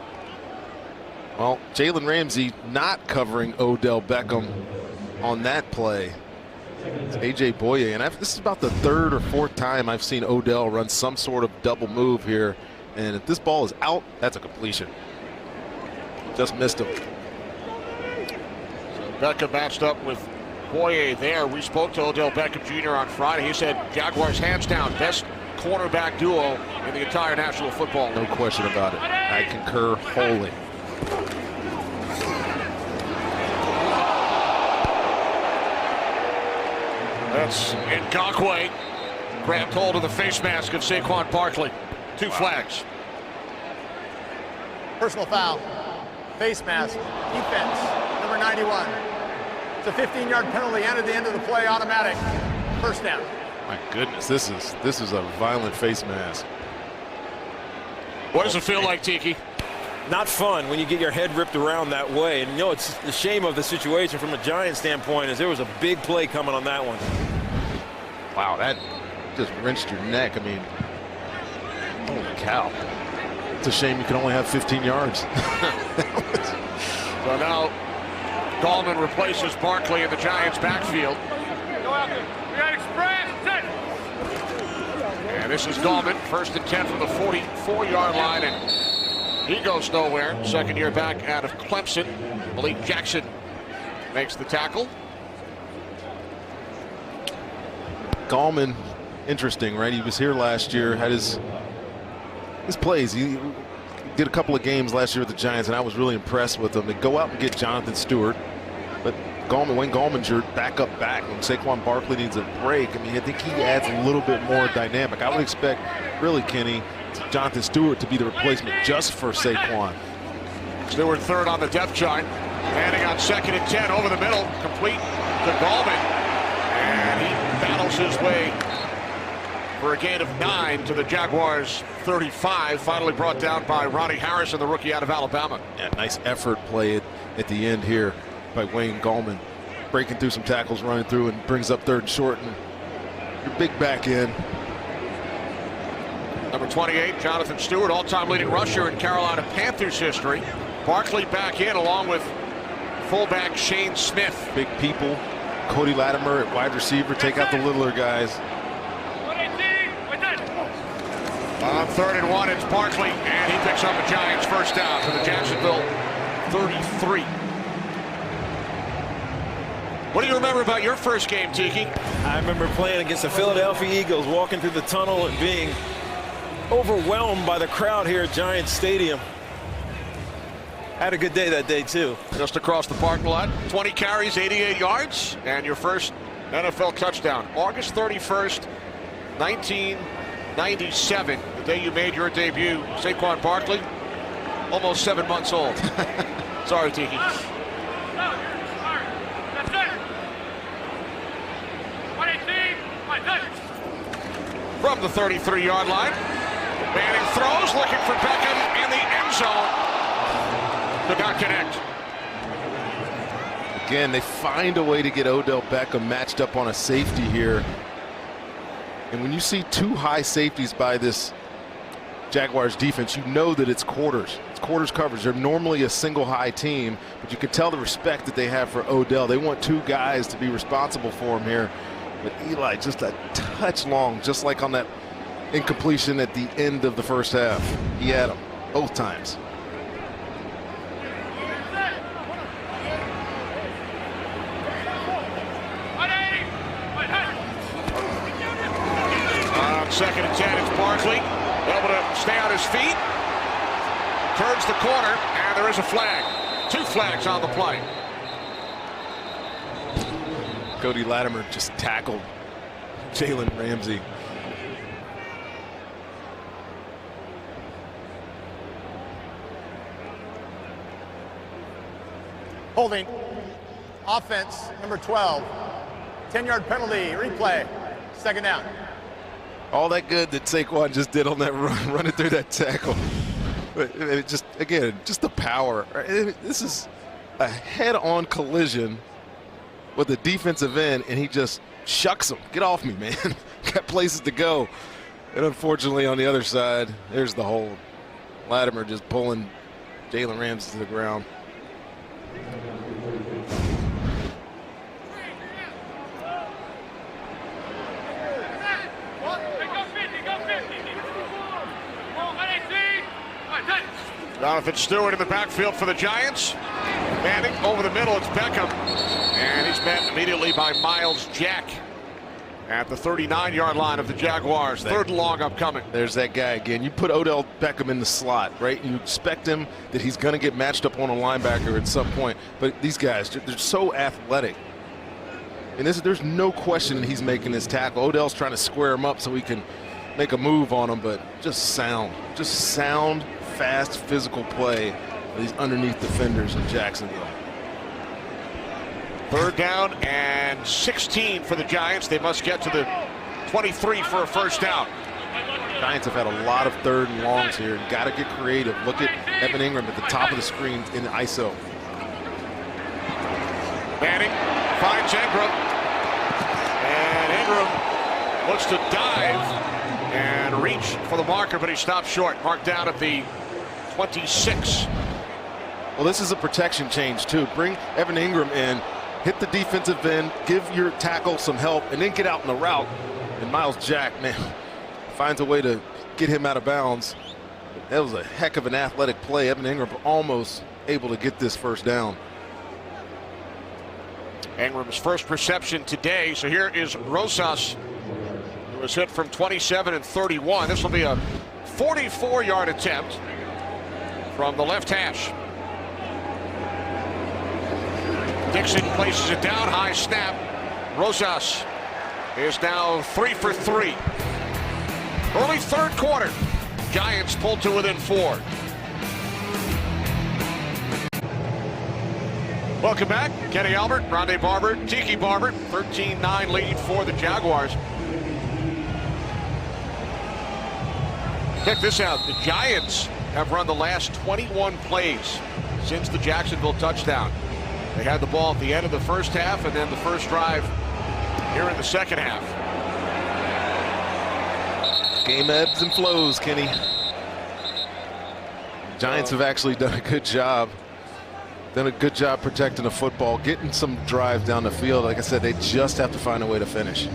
Well, Jalen Ramsey not covering Odell Beckham on that play. It's A.J. Boye, and this is about the 3rd or 4th time I've seen Odell run some sort of double move here. And if this ball is out, that's a completion. Just missed him. So Beckham matched up with Boye there. We spoke to Odell Beckham Jr. on Friday. He said Jaguars hands down best cornerback duo in the entire National Football League. No question about it. I concur wholly. That's Ngakoue. Grabbed hold of the face mask of Saquon Barkley. 2 flags. Personal foul, face mask, defense number 91. It's a 15-yard penalty and at the end of the play, automatic first down. My goodness, this is a violent face mask. What does it feel like, Tiki? Not fun when you get your head ripped around that way. And you know, it's the shame of the situation from a Giants standpoint is there was a big play coming on that one. Wow, that just wrenched your neck. I mean, holy cow. It's a shame you can only have 15 yards. So now Gallman replaces Barkley in the Giants backfield. And this is Gallman, 1st and 10 from the 44-yard line, and he goes nowhere. 2nd year back out of Clemson. Malik Jackson makes the tackle. Gallman, interesting, right? He was here last year, had his plays. He did a couple of games last year with the Giants, and I was really impressed with him. They go out and get Jonathan Stewart, but Wayne Gallman's your backup back. When Saquon Barkley needs a break, I mean, I think he adds a little bit more dynamic. I would expect, really, Kenny, Jonathan Stewart to be the replacement just for Saquon. Stewart 3rd on the depth chart. Manning on 2nd and 10 over the middle, complete to Gallman. And he battles his way for a gain of 9 to the Jaguars 35. Finally brought down by Ronnie Harrison, the rookie out of Alabama. Yeah, nice effort play at the end here by Wayne Gallman. Breaking through some tackles, running through, and brings up 3rd and short. And your big back end. Number 28, Jonathan Stewart, all-time leading rusher in Carolina Panthers history. Barkley back in along with fullback Shane Smith. Big people. Cody Latimer at wide receiver. Take out the littler guys. On 3rd and 1, it's Barkley, and he picks up a Giants first down to the Jacksonville 33. What do you remember about your first game, Tiki? I remember playing against the Philadelphia Eagles, walking through the tunnel and being overwhelmed by the crowd here at Giants Stadium. Had a good day that day, too. Just across the parking lot, 20 carries, 88 yards, and your first NFL touchdown. August 31st, 1997, the day you made your debut. Saquon Barkley, almost 7 months old. Sorry, Tiki. From the 33-yard line, Manning throws, looking for Beckham in the end zone. Did not connect. Again, they find a way to get Odell Beckham matched up on a safety here. And when you see 2 high safeties by this Jaguars defense, you know that it's quarters. It's quarters coverage. They're normally a single high team, but you can tell the respect that they have for Odell. They want 2 guys to be responsible for him here. But Eli just a touch long, just like on that incompletion at the end of the first half. He had them both times. Second and 10, it's Barkley, able to stay on his feet, turns the corner, and there is a flag. 2 flags on the play. Cody Latimer just tackled Jalen Ramsey. Holding. Offense, number 12. 10-yard penalty, replay. Second down. All that good that Saquon just did on that run, running through that tackle. But it just, again, just the power. This is a head-on collision with the defensive end, and he just shucks him. Get off me, man. Got places to go. And unfortunately, on the other side, there's the hold. Latimer just pulling Jalen Ramsey to the ground. Jonathan Stewart in the backfield for the Giants. Manning over the middle, it's Beckham. And he's met immediately by Miles Jack at the 39-yard line of the Jaguars. 3rd and long upcoming. There's that guy again. You put Odell Beckham in the slot, right? You expect him that he's going to get matched up on a linebacker at some point. But these guys, they're so athletic. And there's no question he's making this tackle. Odell's trying to square him up so he can make a move on him, but just sound, fast, physical play for these underneath defenders in Jacksonville. 3rd down and 16 for the Giants. They must get to the 23 for a first down. Giants have had a lot of 3rd and longs here and got to get creative. Look at Evan Ingram at the top of the screen in the ISO. Manning finds Ingram. And Ingram looks to dive and reach for the marker, but he stopped short. Marked down at the 26. Well, this is a protection change, too. Bring Evan Ingram in, hit the defensive end, give your tackle some help, and then get out in the route. And Miles Jack, man, finds a way to get him out of bounds. That was a heck of an athletic play. Evan Ingram almost able to get this first down. Ingram's first reception today. So here is Rosas, who was hit from 27 and 31. This will be a 44-yard attempt from the left hash. Dixon places it down, high snap. Rosas is now 3 for 3. Early 3rd quarter. Giants pulled to within 4. Welcome back. Kenny Albert, Rondé Barber, Tiki Barber. 13-9 lead for the Jaguars. Check this out. The Giants have run the last 21 plays since the Jacksonville touchdown. They had the ball at the end of the first half and then the first drive here in the second half. Game ebbs and flows, Kenny. Giants have actually done a good job. Protecting the football, getting some drive down the field. Like I said, they just have to find a way to finish.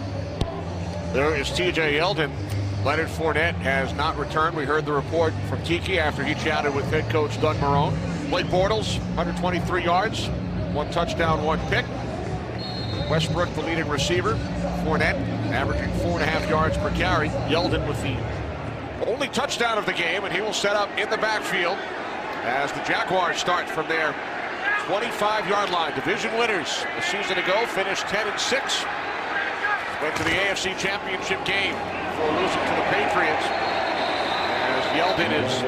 There is T.J. Yeldon. Leonard Fournette has not returned. We heard the report from Tiki after he chatted with head coach Doug Marrone. Blake Bortles, 123 yards, 1 touchdown, 1 pick. Westbrook, the leading receiver. Fournette averaging 4.5 yards per carry. Yeldon with the only touchdown of the game, and he will set up in the backfield as the Jaguars start from their 25-yard line. Division winners a season ago finished 10-6. Went to the AFC Championship game before losing to the Patriots. As Yeldon is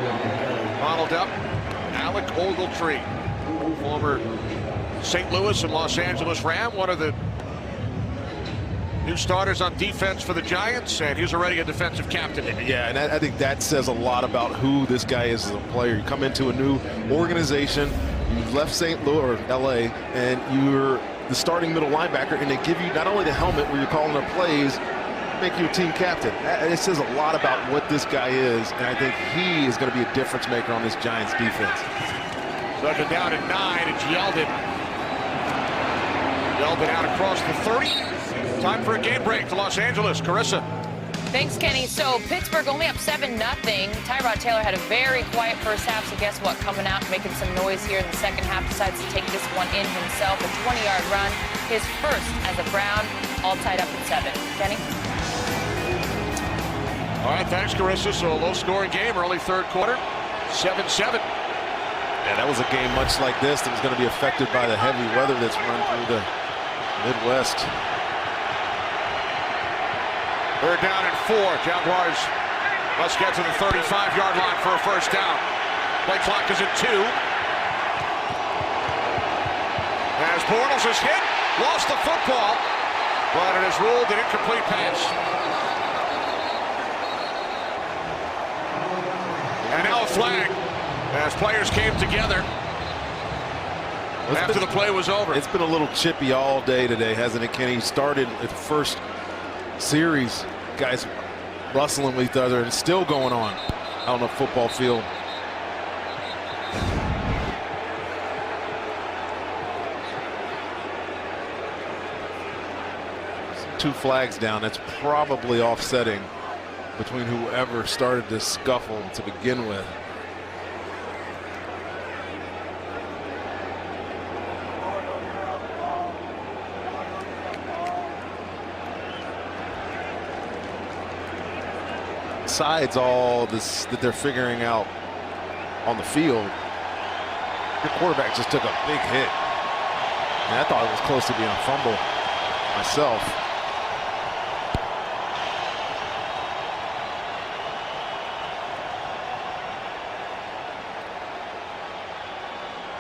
modeled up, Alec Ogletree, former St. Louis and Los Angeles Ram, one of the new starters on defense for the Giants, and he's already a defensive captain. Yeah, and I think that says a lot about who this guy is as a player. You come into a new organization, you left St. Louis or LA, and you're the starting middle linebacker, and they give you not only the helmet where you're calling their plays, make you a team captain. It says a lot about what this guy is, and I think he is going to be a difference maker on this Giants defense. Second down at 9. It's Yeldon. Yeldon out across the 30. Time for a game break to Los Angeles. Carissa. Thanks, Kenny. So Pittsburgh only up 7-0. Tyrod Taylor had a very quiet first half, so guess what? Coming out, making some noise here in the second half, decides to take this one in himself. A 20-yard run, his first as a Brown, all tied up at 7. Kenny? All right, thanks, Carissa. So a low-scoring game, early third quarter, 7-7. Yeah, that was a game much like this that was going to be affected by the heavy weather that's run through the Midwest. Third down and 4. Jaguars must get to the 35-yard line for a first down. Play clock is at 2. As Bortles is hit, lost the football, but it is ruled an incomplete pass. And now a flag as players came together after the play was over. It's been a little chippy all day today, hasn't it, Kenny? Started at the first series, guys wrestling with each other, and it's still going on out on the football field. Two flags down. That's probably offsetting between whoever started this scuffle to begin with. Besides all this that they're figuring out on the field, the quarterback just took a big hit. And I thought it was close to being a fumble myself.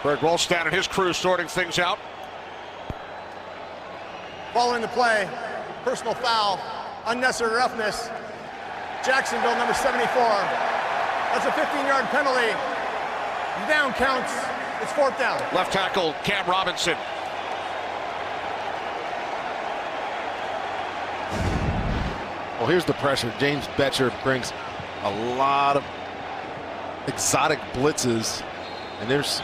Greg Wolstad and his crew sorting things out. Following the play, personal foul, unnecessary roughness. Jacksonville, number 74. That's a 15-yard penalty. The down counts. It's fourth down. Left tackle Cam Robinson. Well, here's the pressure. James Betcher brings a lot of exotic blitzes, and there's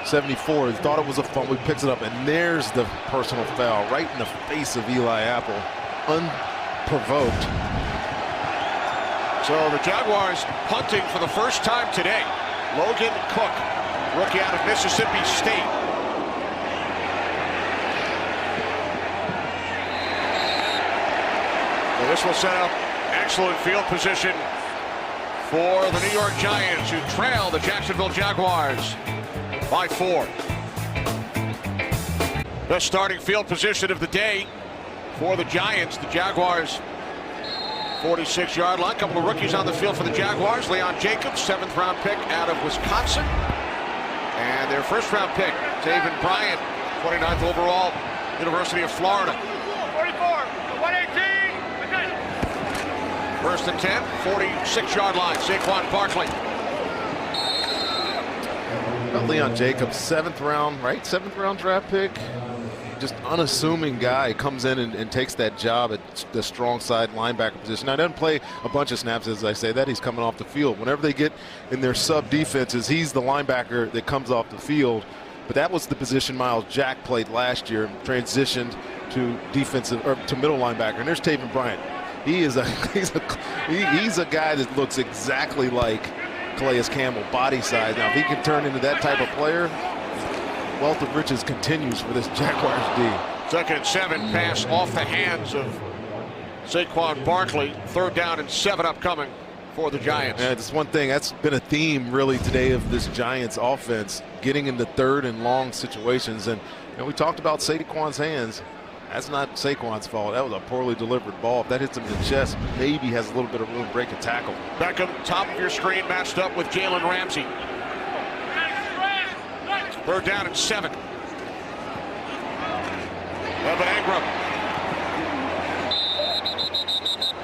74. He thought it was a fumble. He picks it up, and there's the personal foul right in the face of Eli Apple, unprovoked. So the Jaguars punting for the first time today. Logan Cook, rookie out of Mississippi State. Well, this will set up excellent field position for the New York Giants, who trail the Jacksonville Jaguars by 4. Best starting field position of the day for the Giants. The Jaguars 46-yard line. A couple of rookies on the field for the Jaguars. Leon Jacobs, 7th-round pick out of Wisconsin. And their first-round pick, Taven Bryant, 29th overall, University of Florida. 44, 118. First and 10, 46-yard line, Saquon Barkley. Leon Jacobs, 7th round, right? 7th round draft pick. Just unassuming guy, comes in and takes that job at the strong side linebacker position. Now, he doesn't play a bunch of snaps, as I say that. He's coming off the field. Whenever they get in their sub defenses, he's the linebacker that comes off the field. But that was the position Miles Jack played last year, transitioned to defensive or to middle linebacker. And there's Taven Bryant. He is he's a guy that looks exactly like Calais Campbell, body size. Now, if he can turn into that type of player, wealth of riches continues for this Jaguars D. Second and 7, pass off the hands of Saquon Barkley. 3rd down and 7 upcoming for the Giants. Yeah, it's one thing that's been a theme really today of this Giants offense, getting into 3rd and long situations. And we talked about Saquon's hands. That's not Saquon's fault. That was a poorly delivered ball. If that hits him in the chest, maybe has a little bit of room to break a tackle. Beckham, top of your screen, matched up with Jalen Ramsey. 3rd down and 7. Evan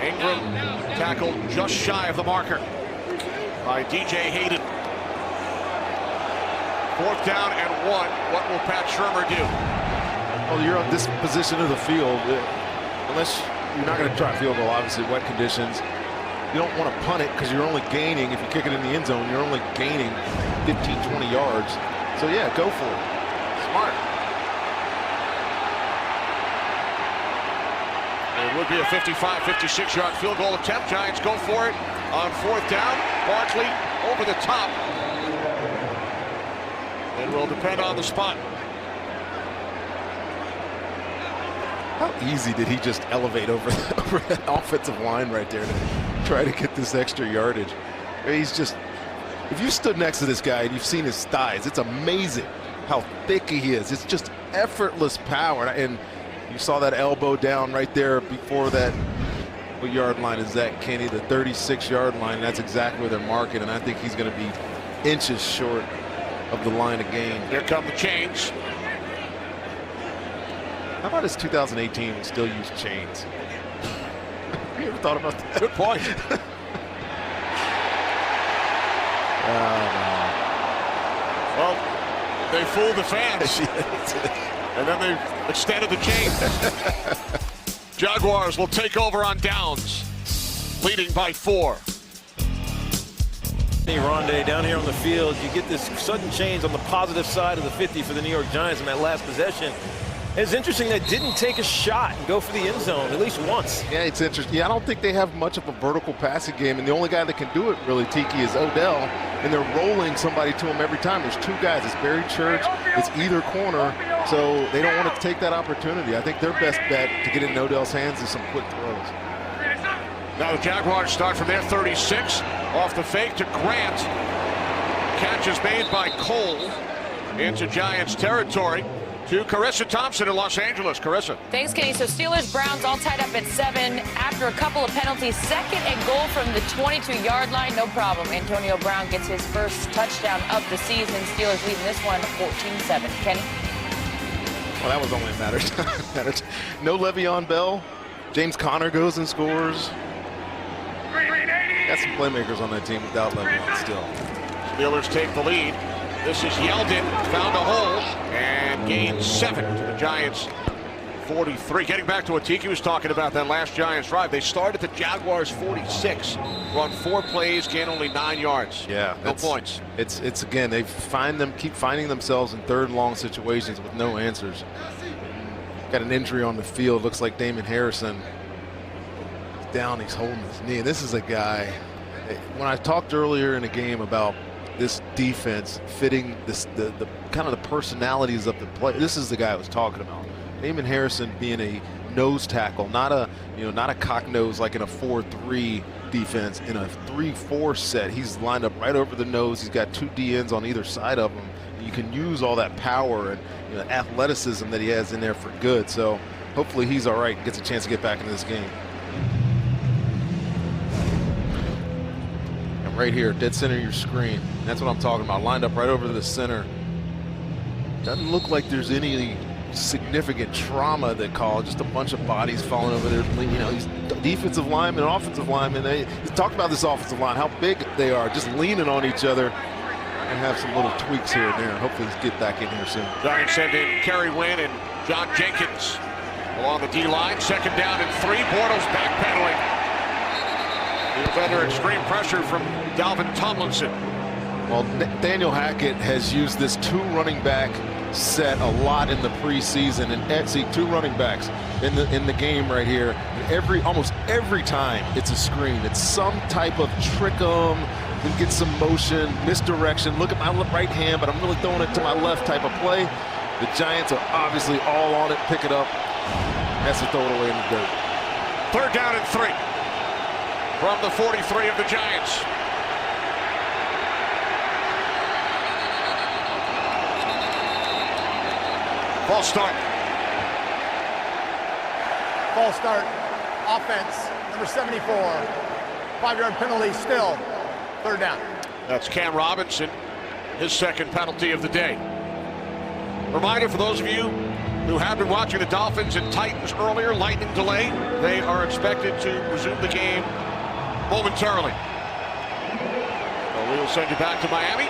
Ingram tackled just shy of the marker by DJ Hayden. 4th down and 1. What will Pat Shurmur do? Well, you're on this position of the field. Unless you're not going to try a field goal, obviously, wet conditions. You don't want to punt it because you're only gaining, if you kick it in the end zone, you're only gaining 15, 20 yards. So, yeah, go for it. Smart. It would be a 55, 56-yard field goal attempt. Giants go for it on 4th down. Barkley over the top. It will depend on the spot. How easy did he just elevate over that offensive line right there to try to get this extra yardage? He's just, if you stood next to this guy and you've seen his thighs, it's amazing how thick he is. It's just effortless power. And you saw that elbow down right there before that. What yard line is that, Kenny? The 36-yard line. That's exactly where they're marking, and I think he's going to be inches short of the line of game. Here come the chains. How about his 2018 we still use chains? You ever thought about that? Good point. Well, they fooled the fans. And then they extended the chain. Jaguars will take over on downs, leading by 4. Rondé down here on the field. You get this sudden change on the positive side of the 50 for the New York Giants in that last possession. It's interesting they didn't take a shot and go for the end zone at least once. Yeah, it's interesting. Yeah, I don't think they have much of a vertical passing game, and the only guy that can do it really, Tiki, is Odell, and they're rolling somebody to him every time. There's 2 guys. It's Barry Church. It's either corner, so they don't want to take that opportunity. I think their best bet to get in Odell's hands is some quick throws. Now the Jaguars start from their 36. Off the fake to Grant. Catch is made by Cole into Giants territory. To Carissa Thompson in Los Angeles. Carissa. Thanks, Kenny. So Steelers, Browns all tied up at 7 after a couple of penalties. 2nd and goal from the 22-yard line. No problem. Antonio Brown gets his first touchdown of the season. Steelers leading this one 14-7. Kenny? Well, that was only a matter of time. No Le'Veon Bell. James Conner goes and scores. Got some playmakers on that team without Le'Veon still. Steelers take the lead. This is Yeldon, found a hole, and gains 7 to the Giants 43. Getting back to what Tiki was talking about, that last Giants drive, they start at the Jaguars 46, run 4 plays, gain only 9 yards. Yeah, no points. It's again, they keep finding themselves in 3rd and long situations with no answers. Got an injury on the field. Looks like Damon Harrison is down. He's holding his knee. And this is a guy. When I talked earlier in the game about this defense fitting the kind of the personalities of the play, this is the guy I was talking about. Damon Harrison being a nose tackle, not a cock nose like in a 4-3 defense. In a 3-4 set, he's lined up right over the nose. He's got 2 DNs on either side of him. You can use all that power and athleticism that he has in there for good. So hopefully he's all right and gets a chance to get back into this game. And right here, dead center of your screen. That's what I'm talking about. Lined up right over to the center. Doesn't look like there's any significant trauma that caused, just a bunch of bodies falling over there. These defensive linemen and offensive linemen, they talked about this offensive line, how big they are, just leaning on each other, and have some little tweaks here and there. Hopefully he's get back in here soon. Giants send in Kerry Wynn and John Jenkins along the D-line. 2nd down and 3. Bortles backpedaling. Under extreme pressure from Dalvin Tomlinson. Well, Daniel Hackett has used this 2 running back set a lot in the preseason, and see 2 running backs in the game right here. Almost every time it's a screen. It's some type of trick 'em, and get some motion, misdirection. Look at my right hand, but I'm really throwing it to my left type of play. The Giants are obviously all on it. Pick it up. Has to throw it away in the dirt. 3rd down and 3 from the 43 of the Giants. False start. False start. Offense, number 74. 5-yard penalty still. 3rd down. That's Cam Robinson, his 2nd penalty of the day. Reminder for those of you who have been watching the Dolphins and Titans earlier, lightning delay. They are expected to resume the game momentarily. So we will send you back to Miami.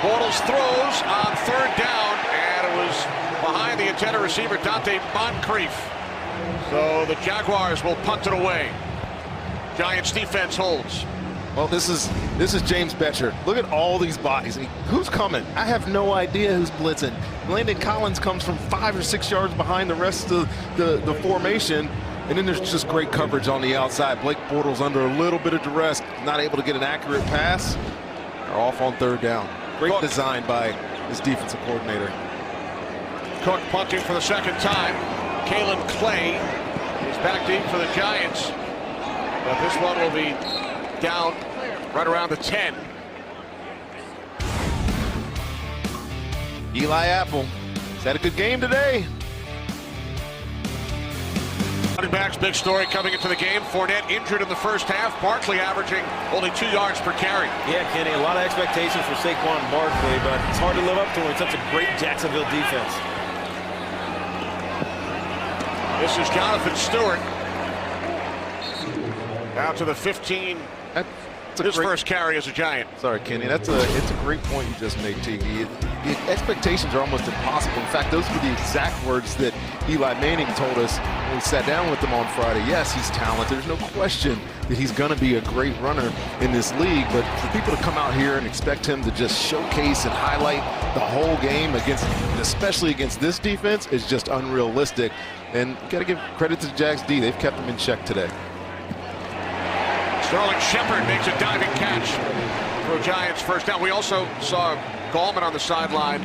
Bortles throws on 3rd down, and it was behind the intended receiver, Dante Moncrief. So the Jaguars will punt it away. Giants defense holds. Well, this is James Betcher. Look at all these bodies. I mean, who's coming? I have no idea who's blitzing. Landon Collins comes from 5 or 6 yards behind the rest of the formation. And then there's just great coverage on the outside. Blake Bortles under a little bit of duress, not able to get an accurate pass. They're off on third down. Great design by this defensive coordinator. Cook punting for the second time. Kalen Clay is back deep for the Giants. But this one will be down right around the 10. Eli Apple. He's had a good game today. Running backs, big story coming into the game. Fournette injured in the first half. Barkley averaging only 2 yards per carry. Yeah, Kenny, a lot of expectations for Saquon Barkley, but it's hard to live up to when it's such a great Jacksonville defense. This is Jonathan Stewart. Out to the 15. His first carry as a Giant. Sorry, Kenny. It's a great point you just made, Tiki. The expectations are almost impossible. In fact, those were the exact words that Eli Manning told us when we sat down with him on Friday. Yes, he's talented. There's no question that he's going to be a great runner in this league. But for people to come out here and expect him to just showcase and highlight the whole game especially against this defense, is just unrealistic. And you got to give credit to the Jags D. They've kept him in check today. Sterling Shepard makes a diving catch for a Giants first down. We also saw Gallman on the sideline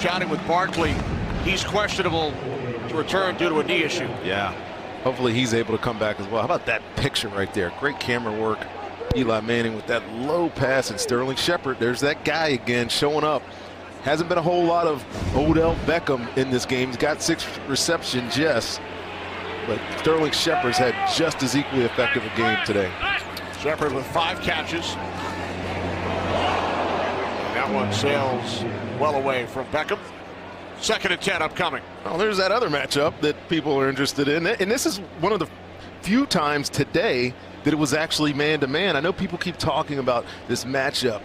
chatting with Barkley. He's questionable to return due to a knee issue. Yeah. Hopefully he's able to come back as well. How about that picture right there? Great camera work. Eli Manning with that low pass, and Sterling Shepard. There's that guy again showing up. Hasn't been a whole lot of Odell Beckham in this game. He's got 6 receptions, yes. But Sterling Shepard's had just as equally effective a game today. Shepard with 5 catches. And that one sails well away from Beckham. 2nd and 10 upcoming. Well, there's that other matchup that people are interested in. And this is one of the few times today that it was actually man-to-man. I know people keep talking about this matchup.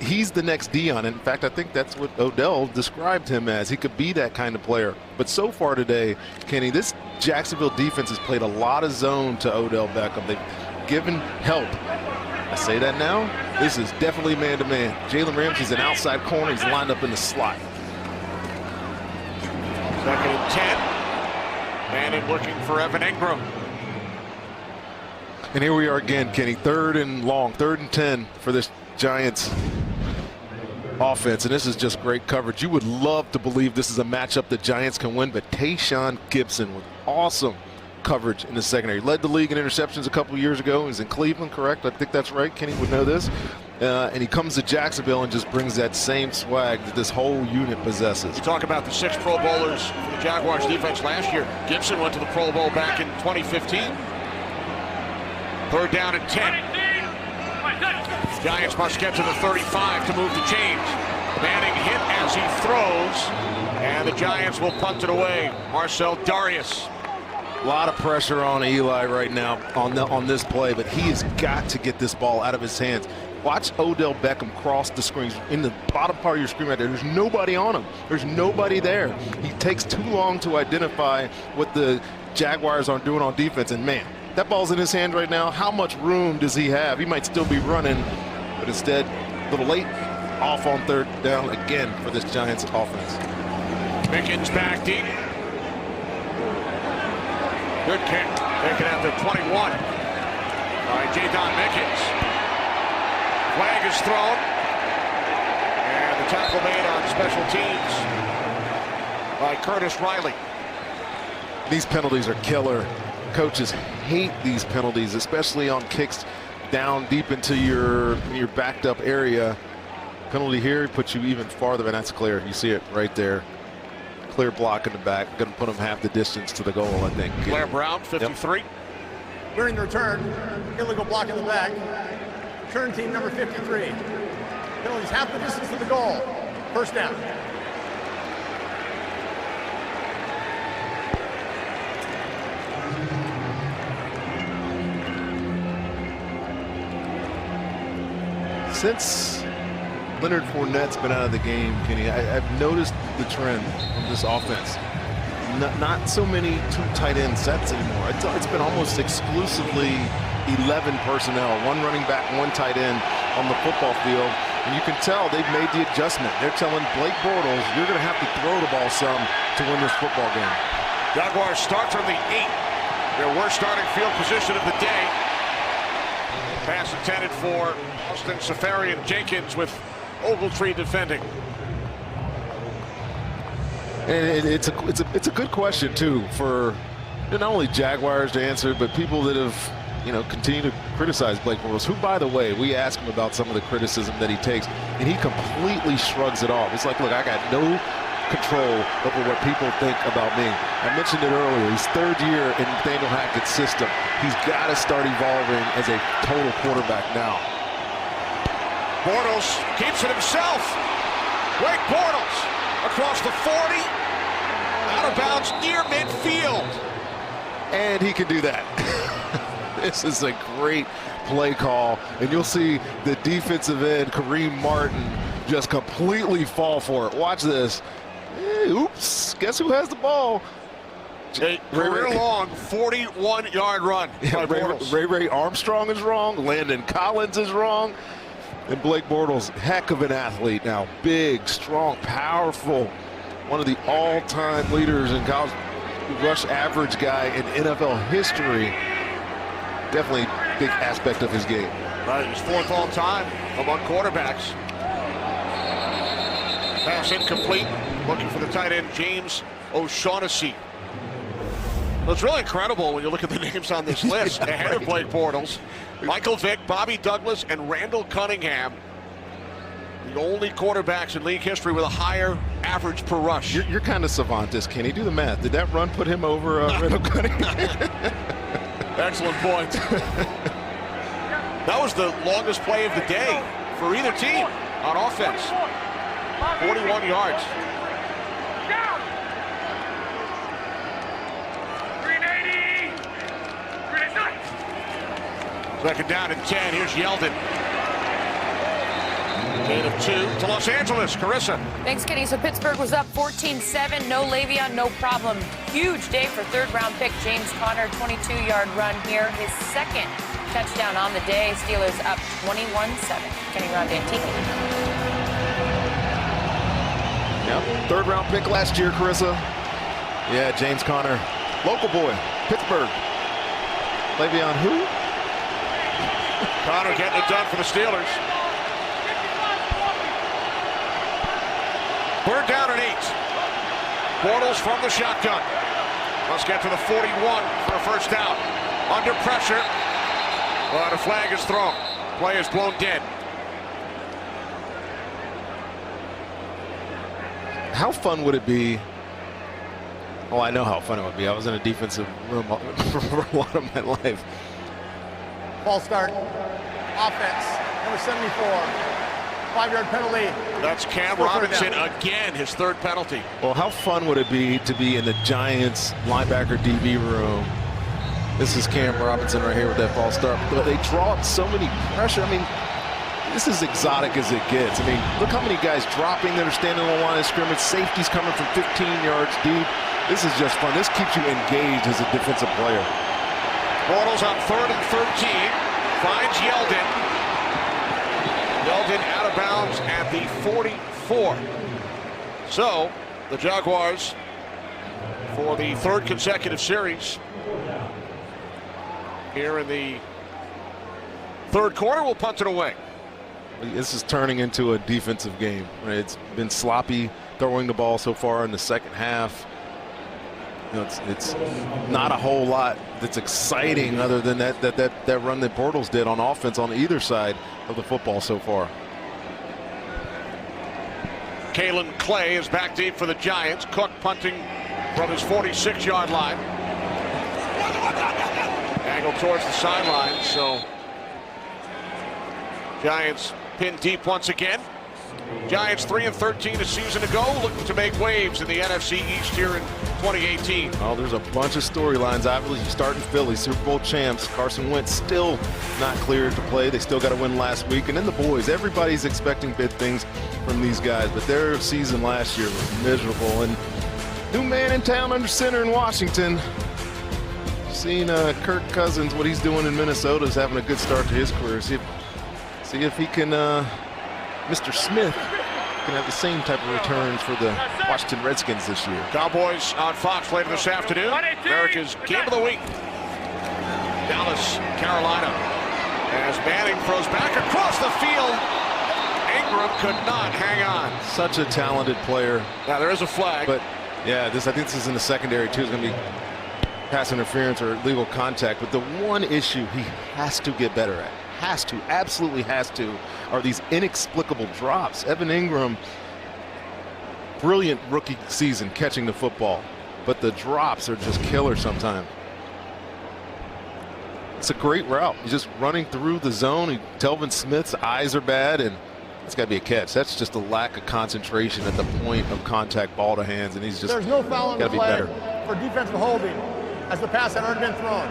He's the next Dion. In fact, I think that's what Odell described him as. He could be that kind of player. But so far today, Kenny, this Jacksonville defense has played a lot of zone to Odell Beckham. They've given help. I say that now. This is definitely man-to-man. Jalen Ramsey's an outside corner. He's lined up in the slot. 2nd and 10. Manning looking for Evan Ingram. And here we are again, Kenny. 3rd and long, 3rd and 10 for this Giants offense. And this is just great coverage. You would love to believe this is a matchup that Giants can win, but Tayshaun Gibson with awesome coverage in the secondary. Led the league in interceptions a couple years ago. He was in Cleveland, correct? I think that's right. Kenny would know this. And he comes to Jacksonville and just brings that same swag that this whole unit possesses. You talk about the 6 Pro Bowlers for the Jaguars defense last year. Gibson went to the Pro Bowl back in 2015. 3rd down and 10. Giants must get to the 35 to move the chains. Manning hit as he throws, and the Giants will punt it away. Marcel Darius. A lot of pressure on Eli right now on this play, but he has got to get this ball out of his hands. Watch Odell Beckham cross the screens in the bottom part of your screen right there. There's nobody on him. There's nobody there. He takes too long to identify what the Jaguars are doing on defense, and man, that ball's in his hand right now. How much room does he have? He might still be running, but instead, a little late, off on 3rd down again for this Giants offense. Mickens back deep. Good kick. Taken at the 21 by Jadon Mickens. Flag is thrown. And the tackle made on special teams by Curtis Riley. These penalties are killer. Coaches hate these penalties, especially on kicks down deep into your backed up area. Penalty here puts you even farther, and that's clear. You see it right there. Clear block in the back. Going to put him half the distance to the goal, I think. Blair Brown, 53. Yep. During the return, illegal block in the back. Return team number 53. Penalties half the distance to the goal. 1st down. Since Leonard Fournette's been out of the game, Kenny, I've noticed the trend on this offense. not so many two tight end sets anymore. It's been almost exclusively 11 personnel, one running back, one tight end on the football field. And you can tell they've made the adjustment. They're telling Blake Bortles, you're going to have to throw the ball some to win this football game. Jaguars start from the 8. Their worst starting field position of the day. Pass intended for Austin Safarian-Jenkins with Ogletree defending. And it's a good question too for not only Jaguars to answer, but people that have continue to criticize Blake Bortles, who, by the way, we ask him about some of the criticism that he takes, and he completely shrugs it off. It's like, look, I got no control over what people think about me. I mentioned it earlier. He's third year in Nathaniel Hackett's system. He's got to start evolving as a total quarterback now. Bortles keeps it himself. Blake Bortles across the 40, out of bounds near midfield. And he can do that. This is a great play call, and you'll see the defensive end, Kareem Martin, just completely fall for it. Watch this. Oops, guess who has the ball? A career-long 41-yard run by Bortles. Ray Armstrong is wrong. Landon Collins is wrong. And Blake Bortles, heck of an athlete now. Big, strong, powerful. One of the all-time leaders in college rush average guy in NFL history. Definitely a big aspect of his game. Right, he's 4th all time among quarterbacks. Pass incomplete. Looking for the tight end, James O'Shaughnessy. Well, it's really incredible when you look at the names on this list. Ahead of Blake Bortles, Michael Vick, Bobby Douglas, and Randall Cunningham. The only quarterbacks in league history with a higher average per rush. You're kind of savantist, Kenny. Do the math. Did that run put him over Randall Cunningham? Excellent point. That was the longest play of the day for either team on offense. 41 yards. 380. Second down and 10. Here's Yeldon. Gain of 2 to Los Angeles. Carissa. Thanks, Kenny. So Pittsburgh was up 14-7. No Le'Veon, no problem. Huge day for third-round pick James Conner. 22-yard run here. His second touchdown on the day. Steelers up 21-7. Kenny Ronde and Tiki. Yep, third-round pick last year, Carissa. Yeah, James Conner. Local boy. Pittsburgh. Le'Veon who? Conner getting it done for the Steelers. Third down and 8. Bortles from the shotgun. Must get to the 41 for a first down. Under pressure. But a flag is thrown. Play is blown dead. How fun would it be? Oh, I know how fun it would be. I was in a defensive room for a lot of my life. False start. Offense. Number 74. 5-yard penalty. That's Cam Robinson again, his third penalty. Well, how fun would it be to be in the Giants linebacker DB room? This is Cam Robinson right here with that false start. But they draw up so many pressure. I mean, this is exotic as it gets. I mean, look how many guys dropping that are standing on the line of scrimmage. Safeties coming from 15 yards deep. This is just fun. This keeps you engaged as a defensive player. Bortles on 3rd and 13. Finds Yeldon. Yeldon out of bounds at the 44. So, the Jaguars, for the 3rd consecutive series, here in the 3rd quarter, will punt it away. This is turning into a defensive game. Right? It's been sloppy throwing the ball so far in the second half. It's not a whole lot that's exciting other than that run that Bortles did on offense on either side of the football so far. Kalen Clay is back deep for the Giants. Cook punting from his 46-yard line. Angled towards the sideline, so Giants pinned deep once again. Giants 3-13 a season ago, looking to make waves in the NFC East here in 2018. Oh, there's a bunch of storylines. Obviously, starting Philly, Super Bowl champs. Carson Wentz still not cleared to play. They still got to win last week. And then the boys, everybody's expecting big things from these guys. But their season last year was miserable. And New man in town under center in Washington. Seeing Kirk Cousins, what he's doing in Minnesota, is having a good start to his career. See if he can, Mr. Smith can have the same type of returns for the Washington Redskins this year. Cowboys on Fox later this afternoon. America's Game of the Week. Dallas, Carolina. As Manning throws back across the field. Ingram could not hang on. Such a talented player. Now there is a flag. But yeah, I think this is in the secondary too. It's going to be pass interference or illegal contact. But the one issue he has to get better at, absolutely has to, are these inexplicable drops. Evan Ingram, brilliant rookie season catching the football, but the drops are just killer sometimes. It's a great route. He's just running through the zone. Telvin Smith's eyes are bad, and it's got to be a catch. That's just a lack of concentration at the point of contact, ball to hands, and he's just There's no foul on the be play better. for defensive holding, as the pass had already been thrown.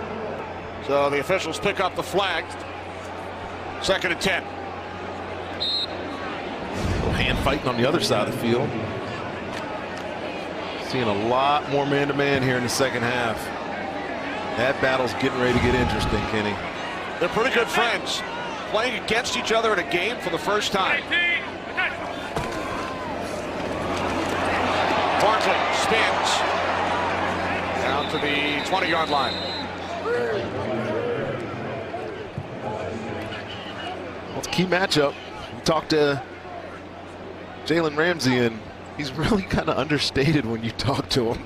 So the officials pick up the flag. 2nd and 10. Hand fighting on the other side of the field. Seeing a lot more man-to-man here in the second half. That battle's getting ready to get interesting, Kenny. They're pretty good friends, playing against each other in a game for the first time. Barkley spins down to the 20-yard line. Well, it's a key matchup. We talked to Jalen Ramsey, and he's really kind of understated when you talk to him.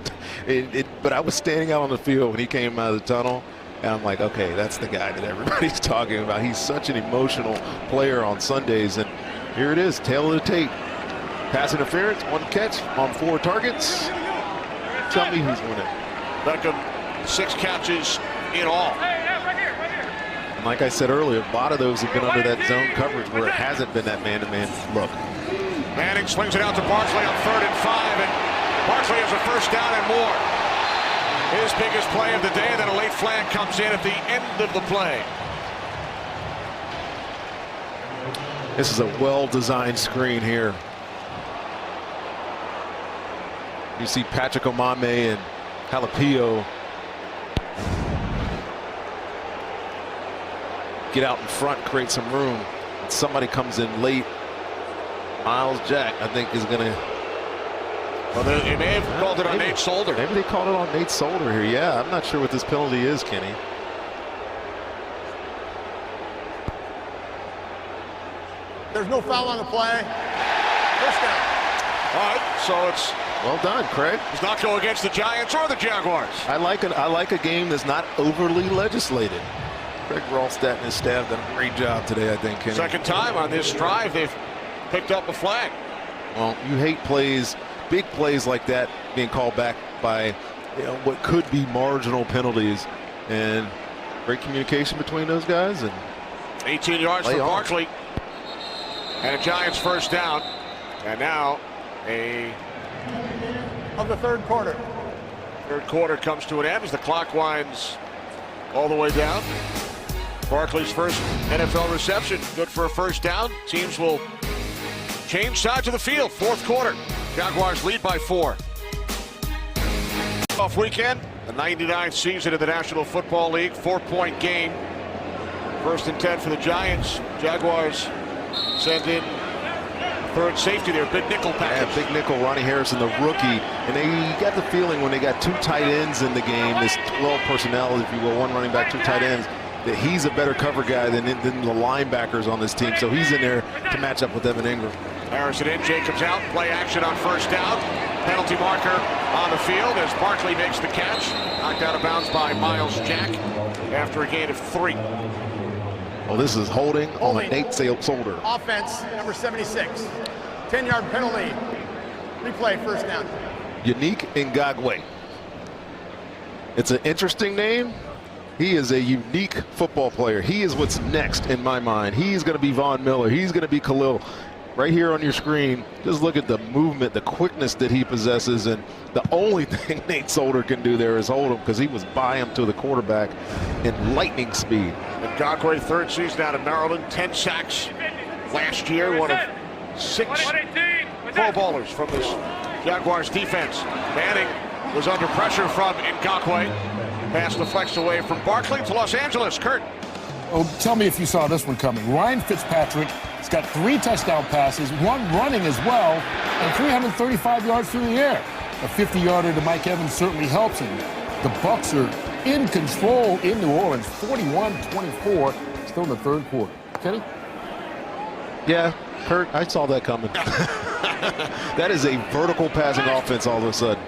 But I was standing out on the field when he came out of the tunnel, and I'm like, okay, that's the guy that everybody's talking about. He's such an emotional player on Sundays, and here it is, tail of the tape. Pass interference, 1 catch on 4 targets. Tell me who's winning. Beckham, 6 catches in all. And like I said earlier, a lot of those have been under that zone coverage where it hasn't been that man-to-man look. Manning swings it out to Barkley on 3rd and 5, and Barkley has a first down and more. His biggest play of the day, then a late flag comes in at the end of the play. This is a well-designed screen here. You see Patrick Omame and Jalapeno get out in front, create some room. And somebody comes in late. Miles Jack, I think, is going to. Well, they may have called it on Nate Solder. Maybe they called it on Nate Solder here. Yeah, I'm not sure what this penalty is, Kenny. There's no foul on the play. First down. All right, so it's well done, Craig. does not go against the Giants or the Jaguars. I like a game that's not overly legislated. Craig Ralstat and his staff done a great job today, I think, Kenny. Second time on this drive they've picked up a flag. Well, you hate plays, big plays like that being called back by what could be marginal penalties, and great communication between those guys. And 18 yards for Barkley. And a Giants first down. And now of the third quarter. Third quarter comes to an end as the clock winds all the way down. Barkley's first NFL reception, good for a first down. Teams will change sides of the field. Fourth quarter, Jaguars lead by 4. Off weekend, the 99th season of the National Football League, 4-point game. 1st and 10 for the Giants. Jaguars send in third safety there, big nickel package. Yeah, big nickel, Ronnie Harrison, the rookie. And they got the feeling when they got 2 tight ends in the game, this 12 personnel, if you will, 1 running back, 2 tight ends, that he's a better cover guy than the linebackers on this team. So he's in there to match up with Evan Ingram. Harrison in, Jacobs out, play action on first down. Penalty marker on the field as Barkley makes the catch. Knocked out of bounds by Miles Jack after a gain of 3. Well, this is holding on a Nate Solder. Offense, number 76. 10-yard penalty. Replay, first down. Unique Ngagwe. It's an interesting name. He is a unique football player. He is what's next in my mind. He's going to be Von Miller. He's going to be Khalil. Right here on your screen, just look at the movement, the quickness that he possesses, and the only thing Nate Solder can do there is hold him because he was by him to the quarterback in lightning speed. Ngakwe, third season out of Maryland, 10 sacks last year, one of 6 Pro Bowlers from this Jaguars defense. Manning was under pressure from Ngakoue. Pass deflects away from Barkley to Los Angeles. Kurt. Oh, tell me if you saw this one coming. Ryan Fitzpatrick has got 3 touchdown passes, 1 running as well, and 335 yards through the air. A 50-yarder to Mike Evans certainly helps him. The Bucs are in control in New Orleans, 41-24, still in the third quarter. Kenny? Yeah, Kurt, I saw that coming. That is a vertical passing offense all of a sudden.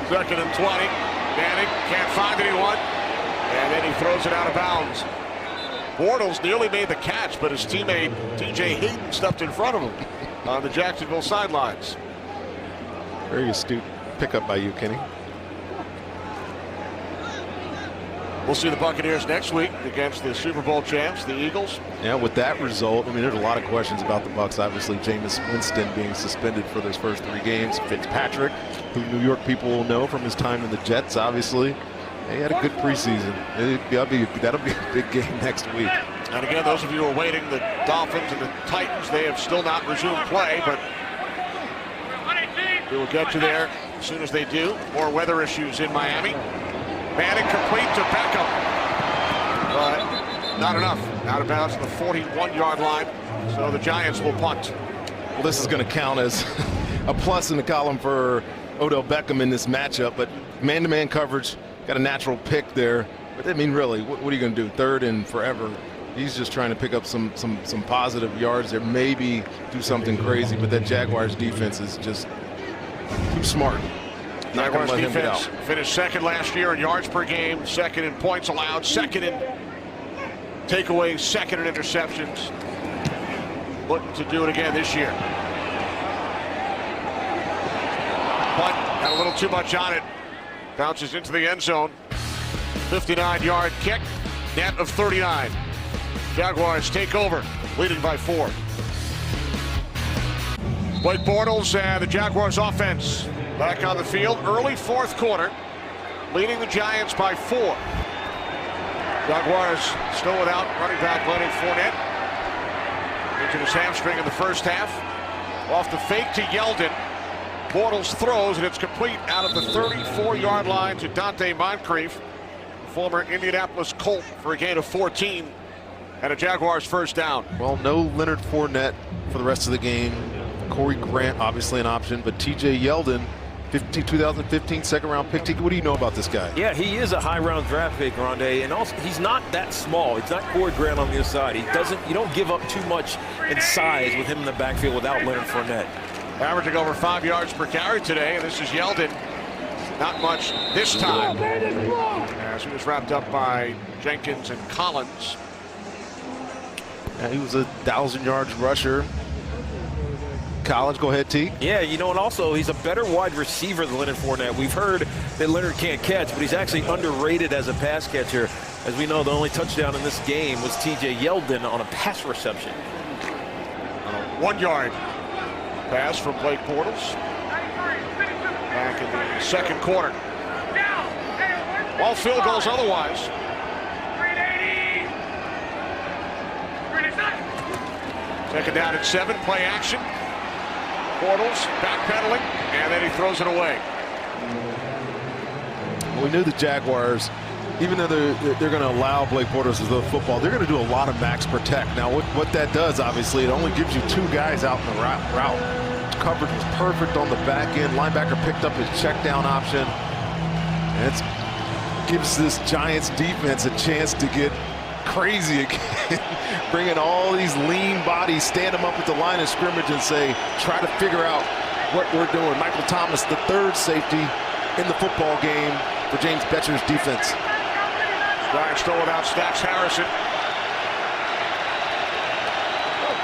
2nd and 20. Manning can't find anyone. And then he throws it out of bounds. Bortles nearly made the catch, but his teammate T.J. Hayden stepped in front of him on the Jacksonville sidelines. Very astute pickup by you, Kenny. We'll see the Buccaneers next week against the Super Bowl champs, the Eagles. Yeah, with that result, I mean, there's a lot of questions about the Bucs. Obviously, Jameis Winston being suspended for those first 3 games. Fitzpatrick, who New York people will know from his time in the Jets, obviously. He had a good preseason. That'll be a big game next week. And again, those of you who are waiting, the Dolphins and the Titans, they have still not resumed play, but we will get you there as soon as they do. More weather issues in Miami. Manning complete to Beckham, but not enough. Out of bounds at the 41-yard line, so the Giants will punt. Well, this is going to count as a plus in the column for Odell Beckham in this matchup, but man-to-man coverage, got a natural pick there. But I mean, really, what are you going to do? 3rd and forever. He's just trying to pick up some positive yards there, maybe do something crazy, but that Jaguars defense is just too smart. Not going to let him get out. Finished 2nd last year in yards per game, 2nd in points allowed, 2nd in takeaways, 2nd in interceptions. Looking to do it again this year. Punt had a little too much on it. Bounces into the end zone. 59-yard kick, net of 39. Jaguars take over, leading by 4. Blake Bortles and the Jaguars offense back on the field. Early 4th quarter, leading the Giants by 4. Jaguars still without running back Leonard Fournette. Injured his hamstring in the first half. Off the fake to Yeldon. Bortles throws, and it's complete out of the 34-yard line to Dante Moncrief, former Indianapolis Colt, for a gain of 14 and a Jaguars first down. Well, no Leonard Fournette for the rest of the game. Corey Grant, obviously an option, but T.J. Yeldon, 2015 second-round pick. What do you know about this guy? Yeah, he is a high-round draft pick, Rondé, and also he's not that small. He's not Corey Grant on the other side. You don't give up too much in size with him in the backfield without Leonard Fournette. Averaging over 5 yards per carry today, and this is Yeldon. Not much this time, as he was wrapped up by Jenkins and Collins. Yeah, he was a 1,000-yard rusher. College, go ahead, T. Yeah, you know, and also he's a better wide receiver than Leonard Fournette. We've heard that Leonard can't catch, but he's actually underrated as a pass catcher. As we know, the only touchdown in this game was T.J. Yeldon on a pass reception. 1-yard pass from Blake Bortles back in the 2nd quarter. All field goals otherwise. Second down at 7, play action. Bortles backpedaling, and then he throws it away. We knew the Jaguars, even though they're going to allow Blake Bortles to throw the football, they're going to do a lot of max protect. Now, what that does, obviously, it only gives you 2 guys out in the route. Coverage was perfect on the back end. Linebacker picked up his check down option. And it gives this Giants defense a chance to get crazy again. Bringing all these lean bodies, stand them up at the line of scrimmage and say, try to figure out what we're doing. Michael Thomas, the 3rd safety in the football game for James Betcher's defense. Giants still without Stacks Harrison.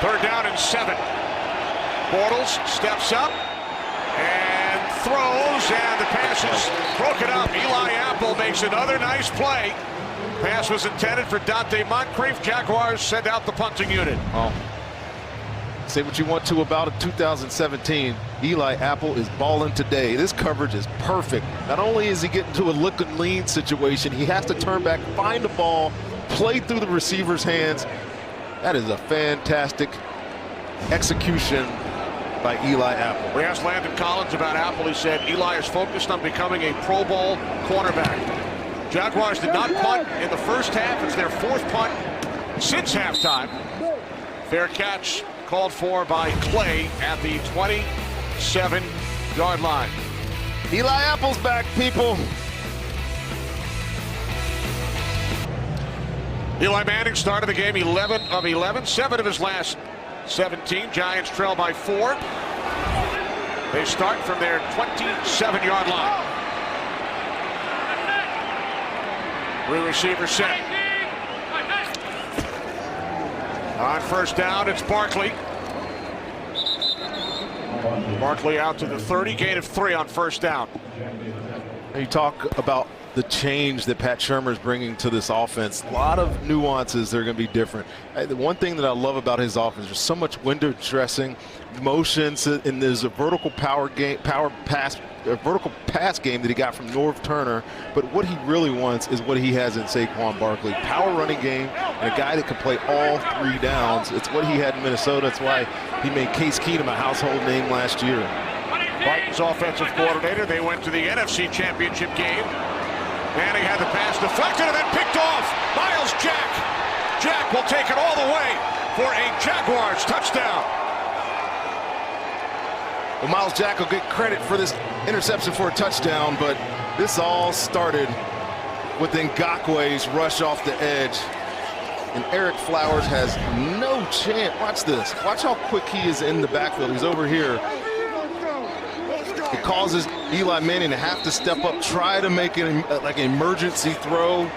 3rd down and 7. Bortles steps up and throws, and the pass is broken up. Eli Apple makes another nice play. Pass was intended for Dante Moncrief. Jaguars send out the punting unit. Oh. Say what you want to about it. 2017, Eli Apple is balling today. This coverage is perfect. Not only is he getting to a look and lean situation, he has to turn back, find the ball, play through the receiver's hands. That is a fantastic execution by Eli Apple. We asked Landon Collins about Apple. He said Eli is focused on becoming a Pro Bowl cornerback. Jaguars did not punt in the first half. It's their 4th punt since halftime. Fair catch called for by Clay at the 27-yard line. Eli Apple's back, people. Eli Manning started the game 11 of 11, 7 of his last 17. Giants trail by 4. They start from their 27-yard line. 3 receivers set. On first down, it's Barkley. Barkley out to the 30, gain of 3 on first down. You talk about the change that Pat Shurmur is bringing to this offense. A lot of nuances that are going to be different. The one thing that I love about his offense, there's so much window dressing, motions, and there's a vertical vertical pass game that he got from Norv Turner. But what he really wants is what he has in Saquon Barkley. Power running game and a guy that can play all 3 downs. It's what he had in Minnesota. That's why he made Case Keenum a household name last year. Barton's offensive coordinator. They went to the NFC Championship game. Manning had the pass deflected and then picked off. Miles Jack. Jack will take it all the way for a Jaguars touchdown. Well, Miles Jack will get credit for this interception for a touchdown, but this all started with Ngakwe's rush off the edge. And Eric Flowers has no chance. Watch this. Watch how quick he is in the backfield. He's over here. It causes Eli Manning to have to step up, try to make it like an emergency throw.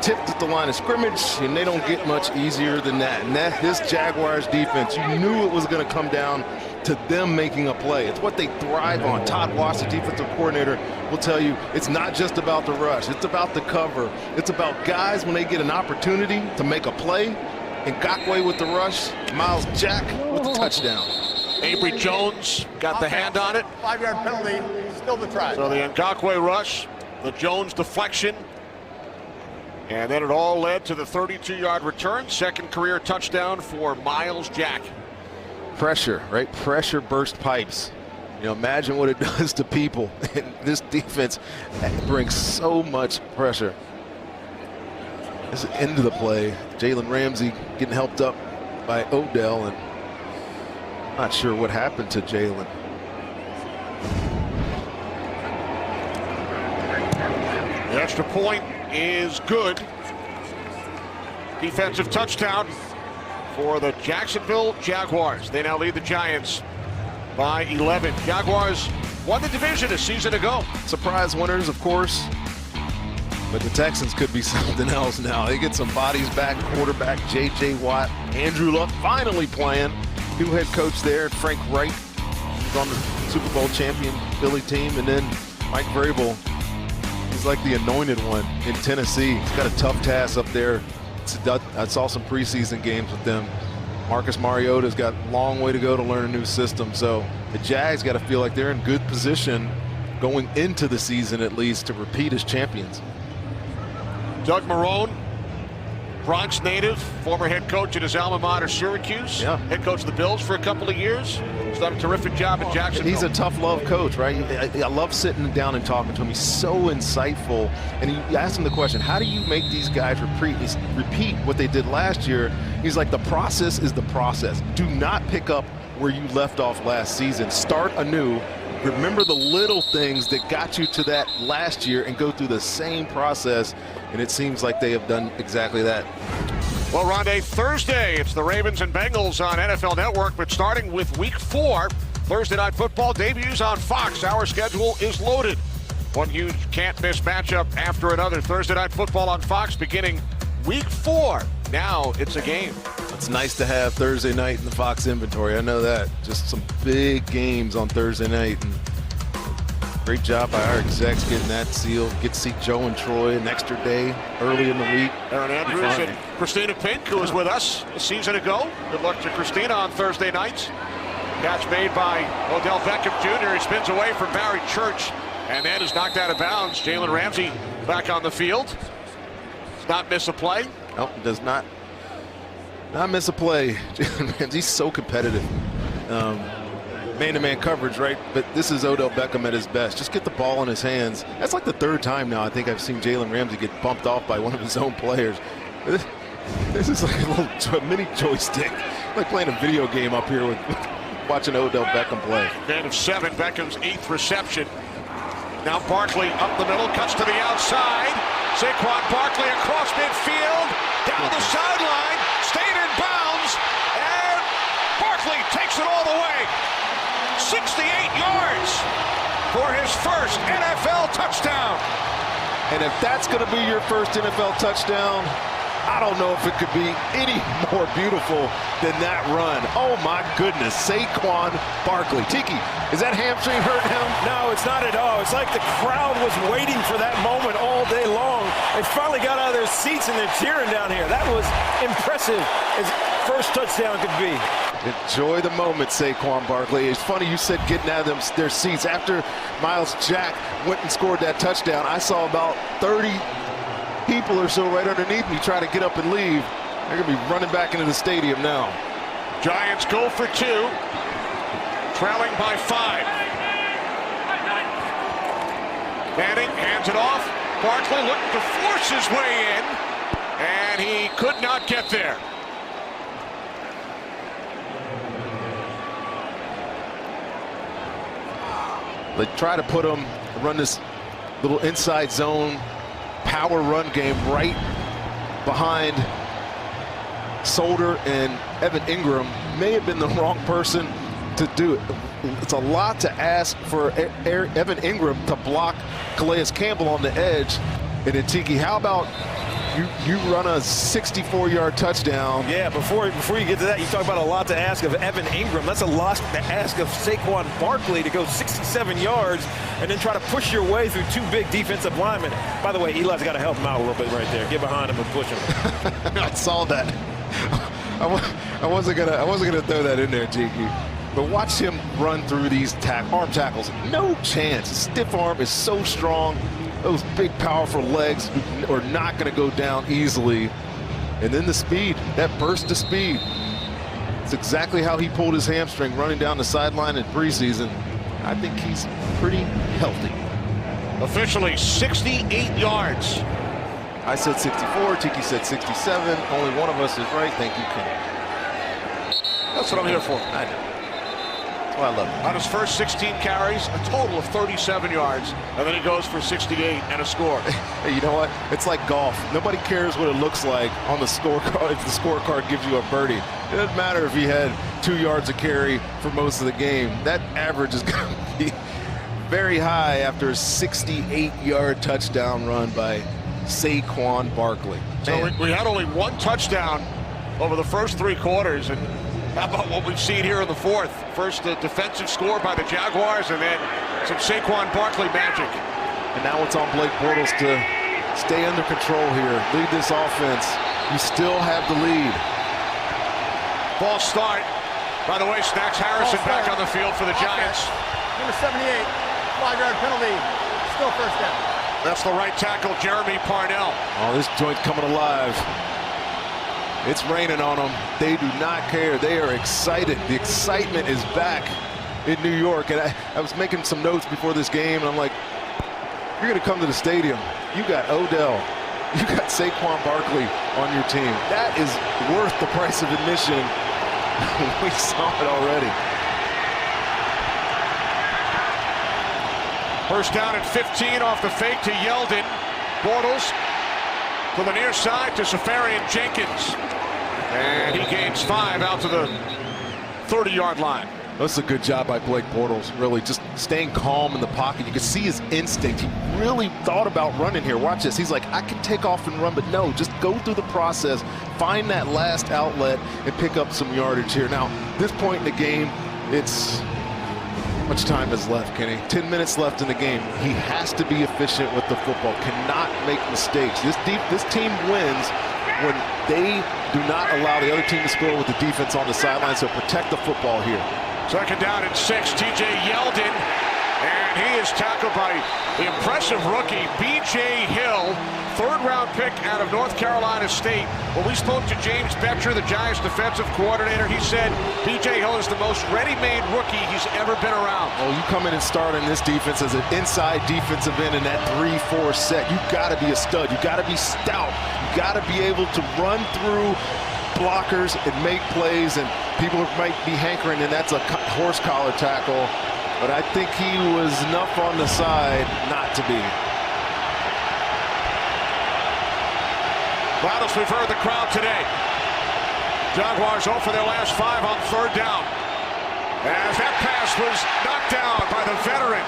Tipped at the line of scrimmage, and they don't get much easier than that. And this Jaguars defense, you knew it was going to come down to them making a play. It's what they thrive on. Todd Wash, the defensive coordinator, will tell you it's not just about the rush. It's about the cover. It's about guys when they get an opportunity to make a play. Ngakwe with the rush, Miles Jack with the touchdown. Avery Jones got the hand on it. 5-yard penalty, still the try. So the Ngakwe rush, the Jones deflection, and then it all led to the 32-yard return. 2nd career touchdown for Miles Jack. Pressure, right? Pressure burst pipes. You know, imagine what it does to people. And this defense brings so much pressure. This is the end of the play. Jalen Ramsey getting helped up by Odell, and not sure what happened to Jalen. The extra point is good. Defensive touchdown for the Jacksonville Jaguars. They now lead the Giants by 11. Jaguars won the division a season ago. Surprise winners, of course. But the Texans could be something else now. They get some bodies back. Quarterback J.J. Watt. Andrew Luck finally playing. New head coach there, Frank Reich, who's on the Super Bowl champion Philly team. And then Mike Vrabel, he's like the anointed one in Tennessee. He's got a tough task up there. I saw some preseason games with them. Marcus Mariota's got a long way to go to learn a new system. So the Jags got to feel like they're in good position going into the season, at least, to repeat as champions. Doug Marrone, Bronx native, former head coach at his alma mater, Syracuse. Yeah. Head coach of the Bills for a couple of years. He's done a terrific job in Jacksonville. He's a tough love coach, right? I love sitting down and talking to him. He's so insightful. And you ask him the question, how do you make these guys repeat what they did last year? He's like, the process is the process. Do not pick up where you left off last season. Start anew. Remember the little things that got you to that last year and go through the same process. And it seems like they have done exactly that. Well, Rondé, Thursday, it's the Ravens and Bengals on NFL Network, but starting with Week 4, Thursday Night Football debuts on Fox. Our schedule is loaded. One huge can't-miss matchup after another. Thursday Night Football on Fox beginning Week 4. Now it's a game. It's nice to have Thursday night in the Fox inventory. I know that. Just some big games on Thursday night. And great job by our execs getting that sealed. Get to see Joe and Troy an extra day early in the week. Aaron Andrews and Christina Pink, who was with us a season ago. Good luck to Christina on Thursday nights. Catch made by Odell Beckham Jr. He spins away from Barry Church and then is knocked out of bounds. Jalen Ramsey back on the field. Does not miss a play. Nope, does not miss a play. Jalen Ramsey's so competitive. man-to-man coverage, right? But this is Odell Beckham at his best. Just get the ball in his hands. That's like the third time now I think I've seen Jalen Ramsey get bumped off by one of his own players. This is like a little mini joystick. Like playing a video game up here with watching Odell Beckham play. Gain of 7, Beckham's 8th reception. Now Barkley up the middle, cuts to the outside. Saquon Barkley across midfield, down the sideline, stayed in bounds, and Barkley takes it all the way. 68 yards for his first NFL touchdown. And if that's going to be your first NFL touchdown, I don't know if it could be any more beautiful than that run. Oh my goodness, Saquon Barkley. Tiki, is that hamstring hurting him? No, it's not at all. It's like the crowd was waiting for that moment all day long. They finally got out of their seats and they're cheering down here. That was impressive as first touchdown could be. Enjoy the moment, Saquon Barkley. It's funny you said getting out of their seats. After Miles Jack went and scored that touchdown, I saw about 30 people or so right underneath me trying to get up and leave. They're going to be running back into the stadium now. Giants go for 2, trailing by 5. Manning hands it off. Barkley looking to force his way in, and he could not get there. They try to put him, run this little inside zone power run game right behind Solder, and Evan Ingram may have been the wrong person to do it. It's a lot to ask for Evan Ingram to block Calais Campbell on the edge. And then Tiki, how about you run a 64-yard touchdown? Yeah, before you get to that, you talk about a lot to ask of Evan Ingram. That's a lot to ask of Saquon Barkley to go 67 yards and then try to push your way through 2 big defensive linemen. By the way, Eli's got to help him out a little bit right there. Get behind him and push him. I saw that. I wasn't gonna throw that in there, Tiki. But watch him run through these arm tackles. No chance. His stiff arm is so strong. Those big, powerful legs are not going to go down easily. And then the speed, that burst of speed. It's exactly how he pulled his hamstring running down the sideline in preseason. I think he's pretty healthy. Officially 68 yards. I said 64, Tiki said 67. Only one of us is right. Thank you, Kenny. That's what I'm here for. I know. That's why I love him. On his first 16 carries, a total of 37 yards, and then he goes for 68 and a score. Hey, you know what? It's like golf. Nobody cares what it looks like on the scorecard if the scorecard gives you a birdie. It doesn't matter if he had 2 yards a carry for most of the game. That average is going to be very high after a 68-yard touchdown run by Saquon Barkley. So we had only 1 touchdown over the first 3 quarters, and how about what we've seen here in the 4th? First a defensive score by the Jaguars, and then some Saquon Barkley magic. And now it's on Blake Bortles to stay under control here, lead this offense. You still have the lead. False start. By the way, Snacks Harrison back on the field for the Giants. Number 78, 5-yard penalty, still first down. That's the right tackle, Jeremy Parnell. Oh, this joint coming alive. It's raining on them. They do not care. They are excited. The excitement is back in New York. And I was making some notes before this game, and I'm like, you're going to come to the stadium. You got Odell. You got Saquon Barkley on your team. That is worth the price of admission. We saw it already. First down at 15 off the fake to Yeldon. Bortles to the near side to Safarian Jenkins. And he gains 5 out to the 30-yard line. That's a good job by Blake Bortles, really just staying calm in the pocket. You can see his instinct. He really thought about running here. Watch this. He's like, I can take off and run, but no, just go through the process, find that last outlet, and pick up some yardage here. Now, this point in the game, it's how much time is left, Kenny? 10 minutes left in the game. He has to be efficient with the football, cannot make mistakes. This team wins when they do not allow the other team to score with the defense on the sideline, so protect the football here. Second down and 6, TJ Yeldon, and he is tackled by the impressive rookie B.J. Hill, third-round pick out of North Carolina State. When we spoke to James Bettcher, the Giants defensive coordinator, he said B.J. Hill is the most ready-made rookie he's ever been around. Oh, you come in and start in this defense as an inside defensive end in that 3-4 set. You got to be a stud. You got to be stout. You got to be able to run through blockers and make plays, and people might be hankering, and that's a horse collar tackle, but I think he was enough on the side not to be. Loudest we've heard the crowd today. Jaguars 0 for their last 5 on third down. As that pass was knocked down by the veteran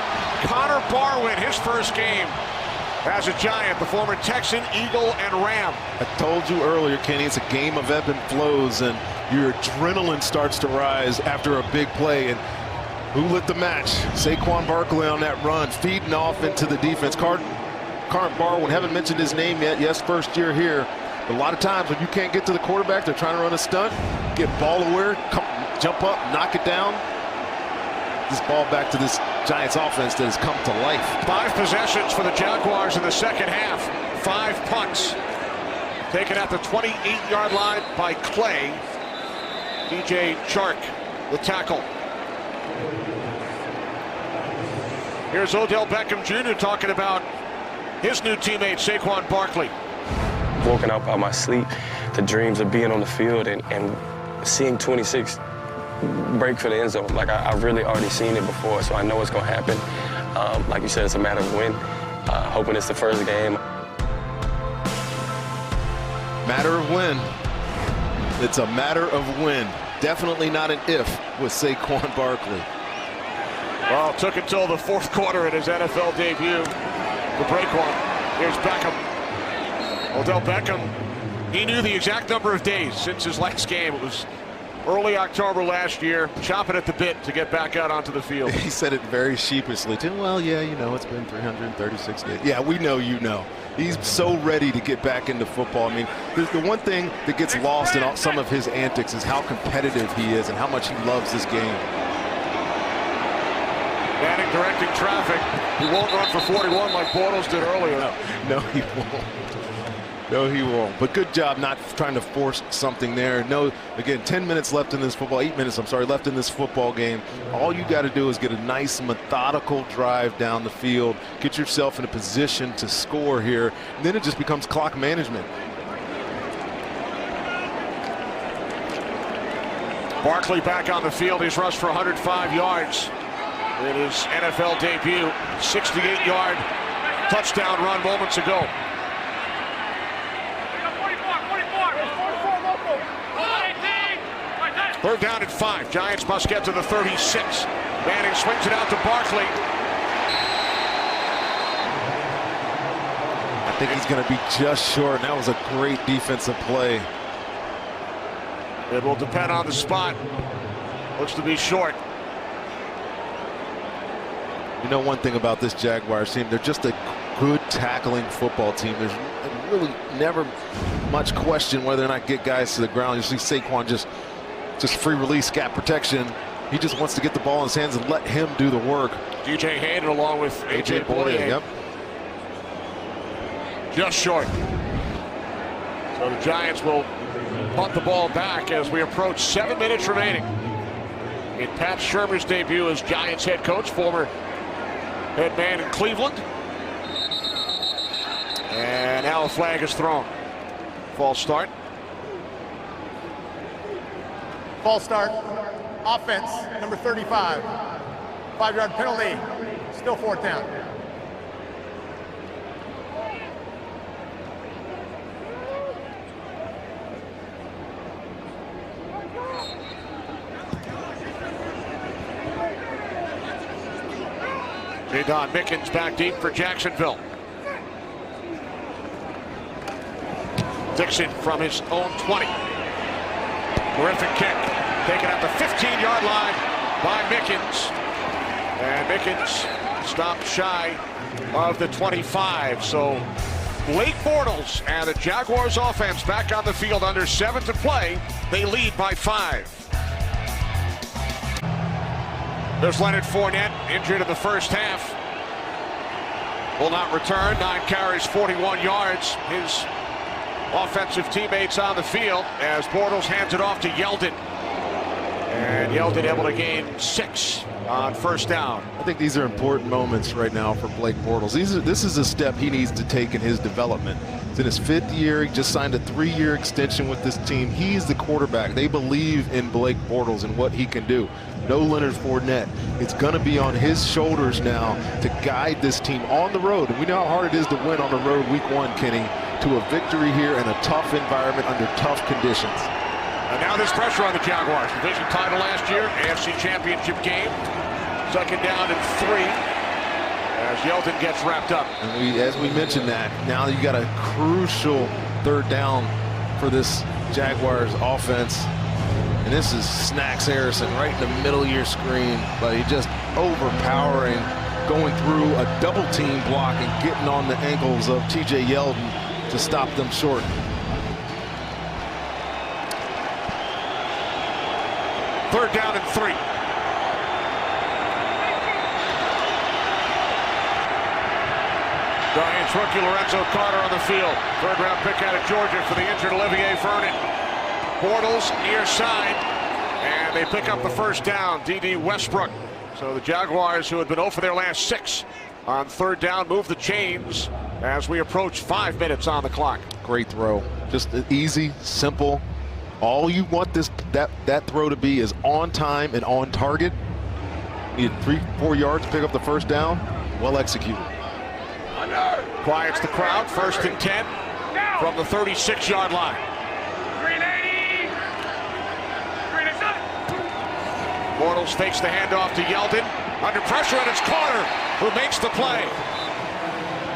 Connor Barwin, his first game as a Giant, the former Texan, Eagle, and Ram. I told you earlier, Kenny, it's a game of ebb and flows, and your adrenaline starts to rise after a big play. And who lit the match? Saquon Barkley on that run, feeding off into the defense. Connor Barwin, haven't mentioned his name yet. Yes, first year here. But a lot of times when you can't get to the quarterback, they're trying to run a stunt, get ball aware, jump up, knock it down. This ball back to this Giants offense that has come to life. 5 possessions for the Jaguars in the second half. 5 punts. Taken at the 28-yard line by Clay. DJ Chark, the tackle. Here's Odell Beckham Jr. talking about his new teammate, Saquon Barkley. Woken up out of my sleep, the dreams of being on the field and seeing 26 break for the end zone. Like, I've really already seen it before, so I know it's going to happen. Like you said, it's a matter of when. Hoping it's the first game. Matter of when. It's a matter of when. Definitely not an if with Saquon Barkley. Well, it took until the fourth quarter in his NFL debut to break one. Here's Beckham. Odell Beckham, he knew the exact number of days since his last game. It was early October last year, chopping at the bit to get back out onto the field. He said it very sheepishly, too. Well, yeah, you know, it's been 336 days. Yeah, we know you know. He's so ready to get back into football. I mean, the one thing that gets lost in some of his antics is how competitive he is and how much he loves this game. Manning directing traffic. He won't run for 41 like Bortles did earlier. No, he won't. No, he won't. But good job not trying to force something there. No, again, 10 minutes left in this football, 8 minutes, I'm sorry, left in this football game. All you got to do is get a nice methodical drive down the field, get yourself in a position to score here, and then it just becomes clock management. Barkley back on the field. He's rushed for 105 yards in his NFL debut. 68-yard touchdown run moments ago. Third down at 5. Giants must get to the 36. Manning swings it out to Barkley. I think he's going to be just short, and that was a great defensive play. It will depend on the spot. Looks to be short. You know one thing about this Jaguars team, they're just a good tackling football team. There's really never much question whether or not get guys to the ground. You see Saquon just free release, gap protection. He just wants to get the ball in his hands and let him do the work. DJ Hayden along with AJ Boye. Yep. Just short. So the Giants will punt the ball back as we approach 7 minutes remaining. In Pat Shurmur's debut as Giants head coach, former head man in Cleveland. And now a flag is thrown. False start. False start. Offense, number 35. 5-yard penalty. Still 4th down. Jadon Mickens back deep for Jacksonville. Dixon from his own 20. Terrific kick. Taken at the 15-yard line by Mickens. And Mickens stopped shy of the 25. So Blake Bortles and the Jaguars offense back on the field under 7 to play. They lead by 5. There's Leonard Fournette, injured in the first half. will not return. 9 carries, 41 yards. His offensive teammates on the field as Bortles hands it off to Yeldon. And Yeldon able to gain 6 on first down. I think these are important moments right now for Blake Bortles. This is a step he needs to take in his development. It's in his 5th year. He just signed a 3-year extension with this team. He's the quarterback. They believe in Blake Bortles and what he can do. No Leonard Fournette. It's going to be on his shoulders now to guide this team on the road. And we know how hard it is to win on the road week 1, Kenny, to a victory here in a tough environment under tough conditions. And now there's pressure on the Jaguars. Division title last year, AFC Championship game. 2nd down and 3 as Yeldon gets wrapped up. And as we mentioned that, now you got a crucial 3rd down for this Jaguars offense. And this is Snacks Harrison right in the middle of your screen, but he just overpowering, going through a double team block and getting on the ankles of TJ Yeldon to stop them short. Third down and 3. Giants rookie Lorenzo Carter on the field. 3rd-round pick out of Georgia for the injured Olivier Vernon. Bortles near side, and they pick up the first down. D.D. Westbrook. So the Jaguars, who had been 0 for their last 6 on 3rd down, move the chains as we approach 5 minutes on the clock. Great throw. Just easy, simple. All you want that throw to be is on time and on target. Need 3-4 yards to pick up the first down. Well executed. Quiets the crowd. 1st and 10 from the 36-yard line. 380. 387. Bortles fakes the handoff to Yeldon. Under pressure, and it's Carter who makes the play.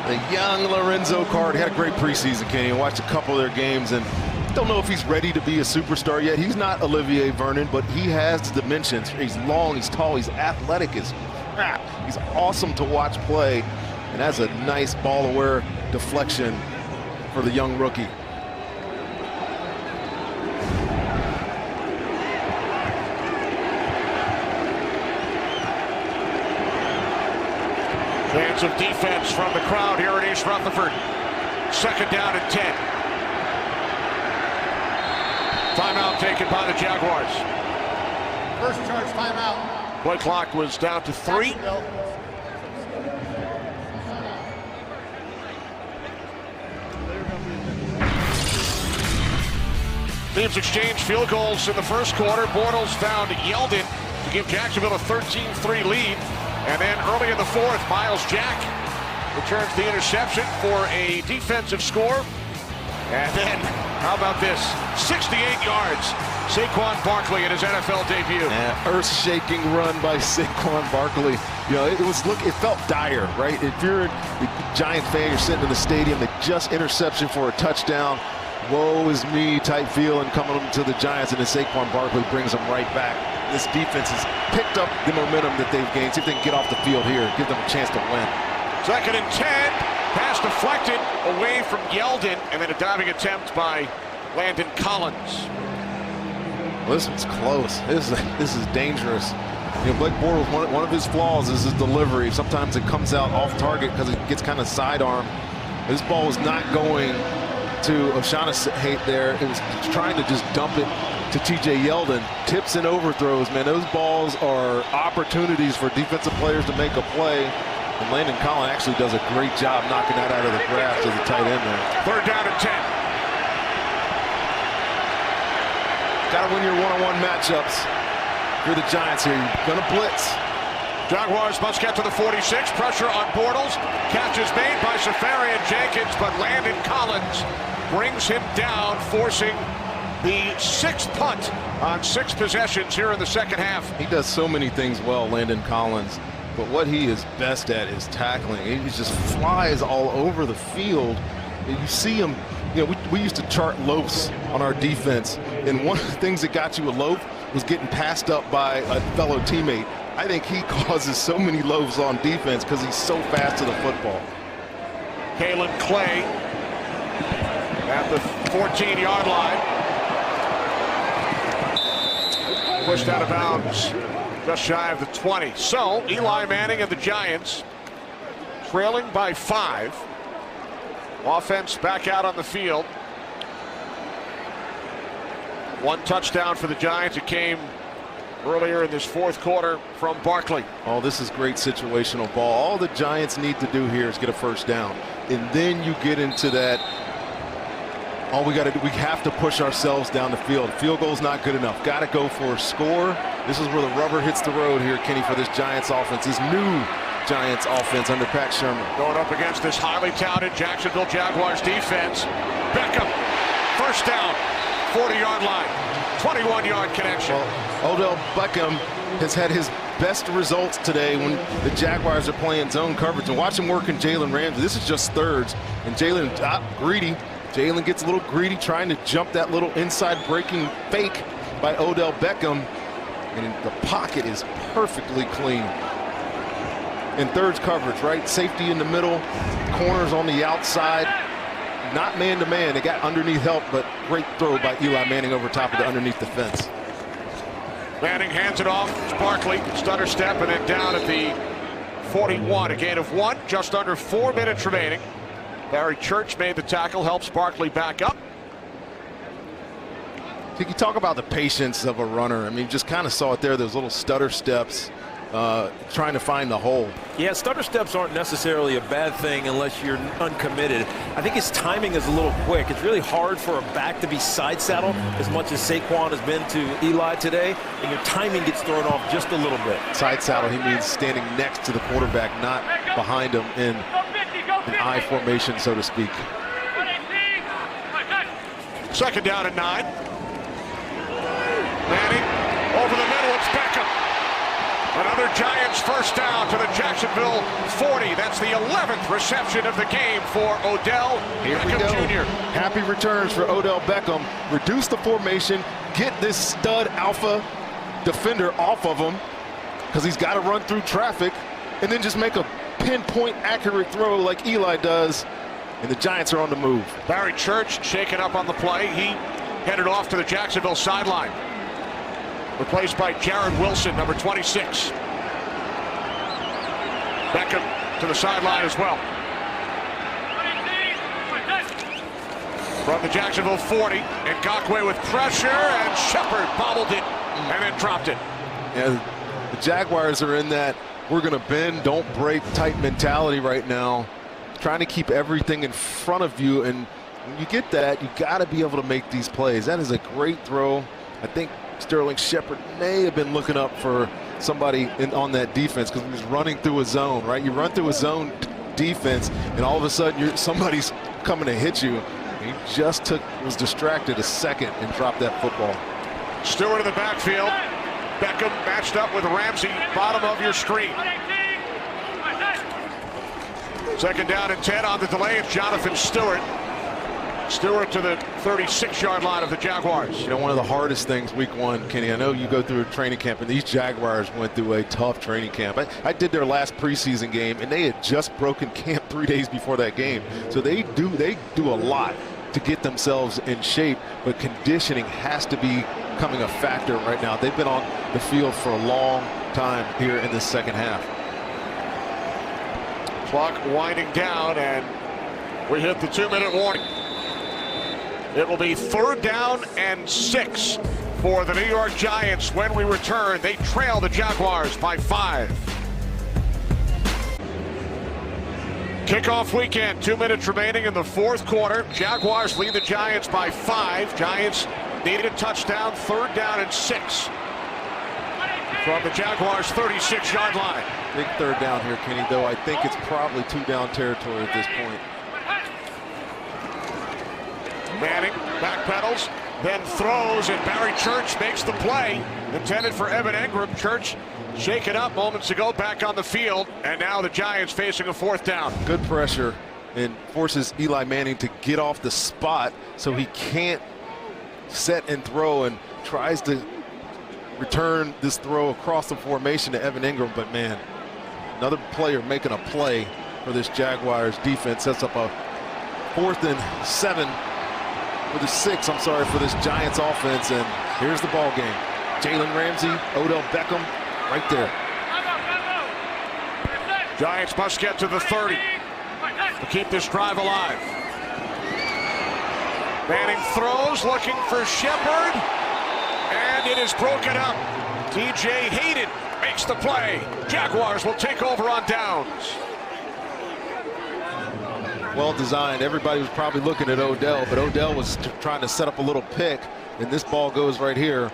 The young Lorenzo Carter had a great preseason, Kenny. I watched a couple of their games and don't know if he's ready to be a superstar yet. He's not Olivier Vernon, but he has the dimensions. He's long, he's tall, he's athletic as crap. He's awesome to watch play, and that's a nice ball-aware deflection for the young rookie. Chance of defense from the crowd here in East Rutherford. 2nd down and 10. Timeout taken by the Jaguars. First charge timeout. Play clock was down to 3. Teams exchanged field goals in the first quarter. Bortles found Yeldon to give Jacksonville a 13-3 lead. And then early in the 4th, Miles Jack returns the interception for a defensive score. And then, how about this? 68 yards. Saquon Barkley in his NFL debut. Earth-shaking run by Saquon Barkley. You know, it felt dire, right? If you're a Giant fan, you're sitting in the stadium, they just interception for a touchdown. Woe is me type feeling coming to the Giants, and then Saquon Barkley brings them right back. This defense has picked up the momentum that they've gained. See if they can get off the field here, give them a chance to win. 2nd and 10. Pass deflected away from Yeldon, and then a diving attempt by Landon Collins. Well, this one's close. This is dangerous. You know, Blake Bortles, one of his flaws is his delivery. Sometimes it comes out off target because it gets kind of sidearm. This ball was not going to O'Shaughnessy there. It was trying to just dump it to TJ Yeldon. Tips and overthrows, man. Those balls are opportunities for defensive players to make a play. And Landon Collins actually does a great job knocking that out of the grasp to the tight end there. 3rd down and 10. Got to win your one-on-one matchups. If you're the Giants here, you're going to blitz. Jaguars must get to the 46. Pressure on Bortles. Catch is made by Safarian Jenkins, but Landon Collins brings him down, forcing the 6th punt on 6 possessions here in the 2nd half. He does so many things well, Landon Collins. But what he is best at is tackling. He just flies all over the field. You see him, you know, we used to chart loafs on our defense. And one of the things that got you a loaf was getting passed up by a fellow teammate. I think he causes so many loaves on defense because he's so fast to the football. Kalen Clay at the 14-yard line. Pushed out of bounds. Just shy of the 20. So Eli Manning and the Giants trailing by 5. Offense back out on the field. 1 touchdown for the Giants. It came earlier in this fourth quarter from Barkley. Oh, this is great situational ball. All the Giants need to do here is get a first down. And then you get into that, all we got to do, we have to push ourselves down the field. Field goal's not good enough. Got to go for a score. This is where the rubber hits the road here, Kenny, for this Giants offense. This new Giants offense under Pat Shermer. Going up against this highly touted Jacksonville Jaguars defense. Beckham, first down, 40-yard line, 21-yard connection. Well, Odell Beckham has had his best results today when the Jaguars are playing zone coverage. And watch him work in Jalen Ramsey. This is just thirds. And Jalen, greedy. Jalen gets a little greedy trying to jump that little inside breaking fake by Odell Beckham. And the pocket is perfectly clean. In thirds coverage, right? Safety in the middle, corners on the outside. Not man-to-man. They got underneath help, but great throw by Eli Manning over top of the underneath defense. Manning hands it off. It's Barkley, stutter step, and then down at the 41. A gain of 1, just under 4 minutes remaining. Barry Church made the tackle, helps Barkley back up. You talk about the patience of a runner. I mean, you just kind of saw it there, those little stutter steps, trying to find the hole. Yeah, stutter steps aren't necessarily a bad thing unless you're uncommitted. I think his timing is a little quick. It's really hard for a back to be side saddle as much as Saquon has been to Eli today, and your timing gets thrown off just a little bit. Side saddle, he means standing next to the quarterback, not behind him in an I formation, so to speak. Second down and 9. Manning over the middle, it's Beckham. Another Giants first down to the Jacksonville 40. That's the 11th reception of the game for Odell Beckham Jr. Happy returns for Odell Beckham. Reduce the formation, get this stud alpha defender off of him because he's got to run through traffic, and then just make a pinpoint accurate throw like Eli does, and the Giants are on the move. Barry Church shaken up on the play. He headed off to the Jacksonville sideline. Replaced by Jared Wilson, number 26. Beckham to the sideline as well. From the Jacksonville 40, and Ngakoue with pressure, and Shepard bobbled it and then dropped it. Yeah, the Jaguars are in that we're going to bend, don't break type mentality right now, trying to keep everything in front of you. And when you get that, you got to be able to make these plays. That is a great throw. I think Sterling Shepard may have been looking up for somebody on that defense because he was running through a zone, right? You run through a zone defense, and all of a sudden somebody's coming to hit you. He just was distracted a second and dropped that football. Stewart in the backfield. Beckham matched up with Ramsey, bottom of your screen. Second down and 10 on the delay. It's Jonathan Stewart. Stewart to the 36-yard line of the Jaguars. You know, one of the hardest things week 1, Kenny, I know you go through a training camp, and these Jaguars went through a tough training camp. I did their last preseason game, and they had just broken camp 3 days before that game. So they do a lot to get themselves in shape, but conditioning has to be becoming a factor right now. They've been on the field for a long time here in the second half. Clock winding down, and we hit the 2-minute warning. It will be 3rd down and 6 for the New York Giants when we return. They trail the Jaguars by 5. Kickoff weekend, 2 minutes remaining in the fourth quarter. Jaguars lead the Giants by 5. Giants needed a touchdown, 3rd down and 6 from the Jaguars' 36-yard line. Big 3rd down here, Kenny, though I think it's probably 2-down territory at this point. Manning backpedals, then throws, and Barry Church makes the play. Intended for Evan Engram. Church shaken up moments ago, back on the field, and now the Giants facing a 4th down. Good pressure, and forces Eli Manning to get off the spot so he can't set and throw, and tries to return this throw across the formation to Evan Engram. But man, another player making a play for this Jaguars defense. Sets up a 4th and 7 for the 6, I'm sorry, for this Giants offense. And here's the ball game. Jalen Ramsey, Odell Beckham right there. Giants must get to the 30 to keep this drive alive. Manning throws, looking for Shepard, and it is broken up. DJ Hayden makes the play. Jaguars will take over on downs. Well designed. Everybody was probably looking at Odell, but Odell was trying to set up a little pick, and this ball goes right here.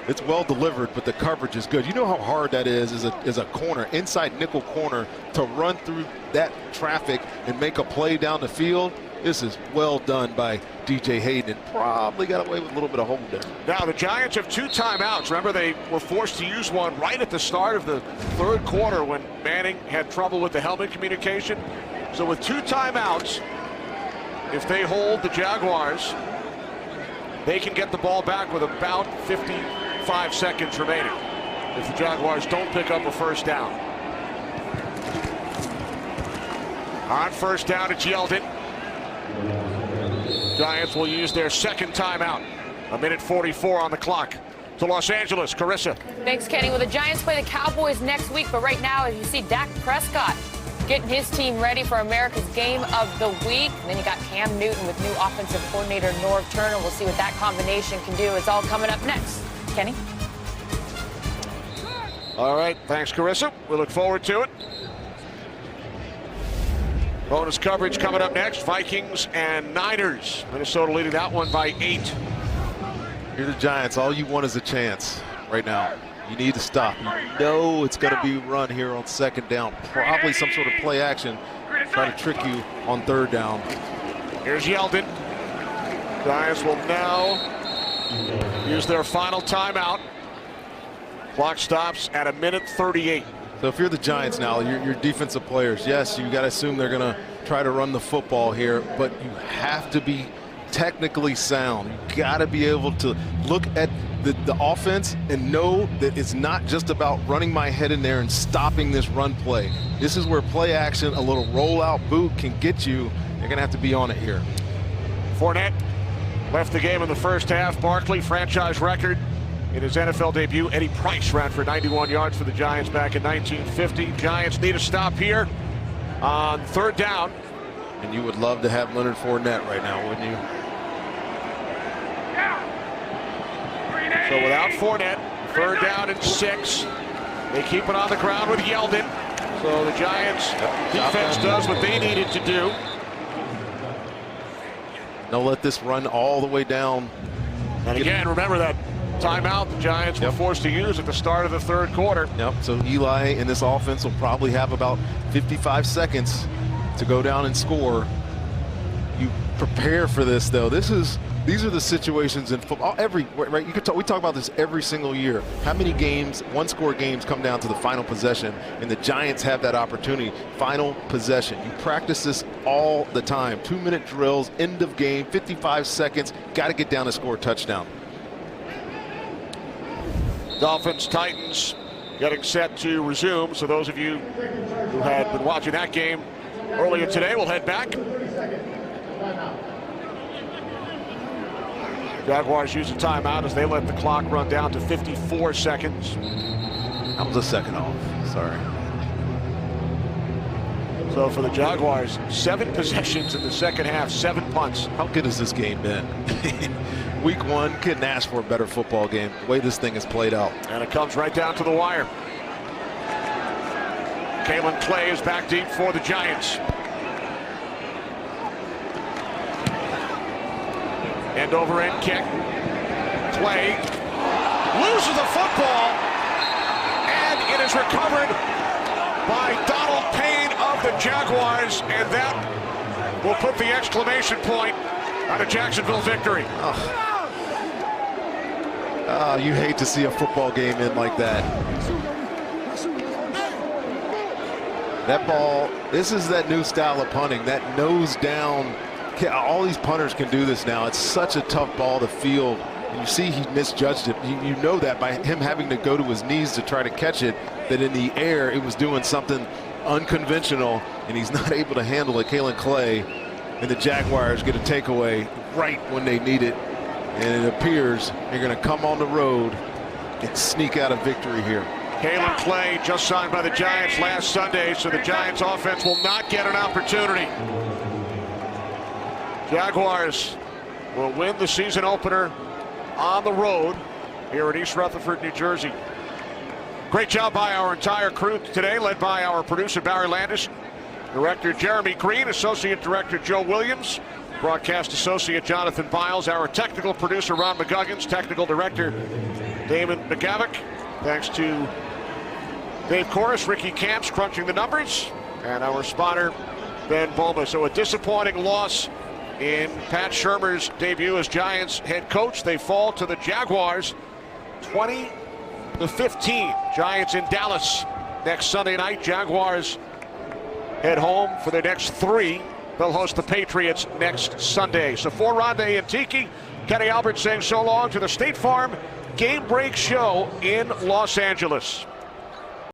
It's well delivered, but the coverage is good. You know how hard that is as a corner, inside nickel corner, to run through that traffic and make a play down the field. This is well done by DJ Hayden, and probably got away with a little bit of hold there. Now the Giants have 2 timeouts. Remember, they were forced to use one right at the start of the 3rd quarter when Manning had trouble with the helmet communication. So with 2 timeouts, if they hold the Jaguars, they can get the ball back with about 55 seconds remaining if the Jaguars don't pick up a first down. On first down, it's Yeldon. Giants will use their 2nd timeout. 1:44 on the clock. To Los Angeles, Carissa. Thanks, Kenny. Well, the Giants play the Cowboys next week, but right now, as you see, Dak Prescott getting his team ready for America's Game of the Week. And then you got Cam Newton with new offensive coordinator Norv Turner. We'll see what that combination can do. It's all coming up next. Kenny? All right, thanks, Carissa. We look forward to it. Bonus coverage coming up next. Vikings and Niners. Minnesota leading that one by 8. You're the Giants. All you want is a chance right now. You need to stop. You know it's going to be run here on 2nd down. Probably some sort of play action. Try to trick you on 3rd down. Here's Yeldon. Giants will now use their final timeout. Clock stops at 1:38. So if you're the Giants now, your defensive players, yes, you got to assume they're going to try to run the football here, but you have to be technically sound. You got to be able to look at the offense and know that it's not just about running my head in there and stopping this run play. This is where play action, a little rollout boot can get you. You're going to have to be on it here. Fournette left the game in the first half. Barkley, franchise record in his NFL debut. Eddie Price ran for 91 yards for the Giants back in 1950. Giants need a stop here on 3rd down. And you would love to have Leonard Fournette right now, wouldn't you? So without Fournette, 3rd down and 6. They keep it on the ground with Yeldon. So the Giants defense does what they needed to do. Don't let this run all the way down. And again, remember that timeout the Giants were forced to use at the start of the 3rd quarter. Yep, so Eli in this offense will probably have about 55 seconds to go down and score. You prepare for this, though. These are the situations in football. Right? We talk about this every single year. How many games, 1-score games, come down to the final possession, and the Giants have that opportunity. Final possession. You practice this all the time. 2-minute drills, end of game, 55 seconds. Got to get down and score a touchdown. Dolphins, Titans getting set to resume. So those of you who had been watching that game earlier today will head back. Jaguars use a timeout as they let the clock run down to 54 seconds. That was a second off. Sorry. So for the Jaguars, 7 possessions in the second half, 7 punts. How good has this game been? Week 1, couldn't ask for a better football game. The way this thing has played out. And it comes right down to the wire. Kalen Clay is back deep for the Giants. End over end kick. Clay loses the football, and it is recovered by Donald Payne of the Jaguars, and that will put the exclamation point on a Jacksonville victory. You hate to see a football game end like that. That ball, this is that new style of punting, that nose down. All these punters can do this now. It's such a tough ball to field. And you see he misjudged it. You know that by him having to go to his knees to try to catch it, that in the air it was doing something unconventional, and he's not able to handle it. Kalen Clay and the Jaguars get a takeaway right when they need it. And it appears they're going to come on the road and sneak out a victory here. Kalen Clay just signed by the Giants last Sunday, so the Giants offense will not get an opportunity. Jaguars will win the season opener on the road here in East Rutherford, New Jersey. Great job by our entire crew today, led by our producer Barry Landis, director Jeremy Green, associate director Joe Williams, broadcast associate Jonathan Biles, our technical producer Ron McGuggins, technical director Damon McGavick. Thanks to Dave Corris, Ricky Camps crunching the numbers, and our spotter Ben Bulma. So a disappointing loss in Pat Shurmur's debut as Giants head coach. They fall to the Jaguars 20-15. Giants in Dallas next Sunday night. Jaguars head home for their next 3. They'll host the Patriots next Sunday. So for Rondé and Tiki, Kenny Albert saying so long to the State Farm Game Break Show in Los Angeles.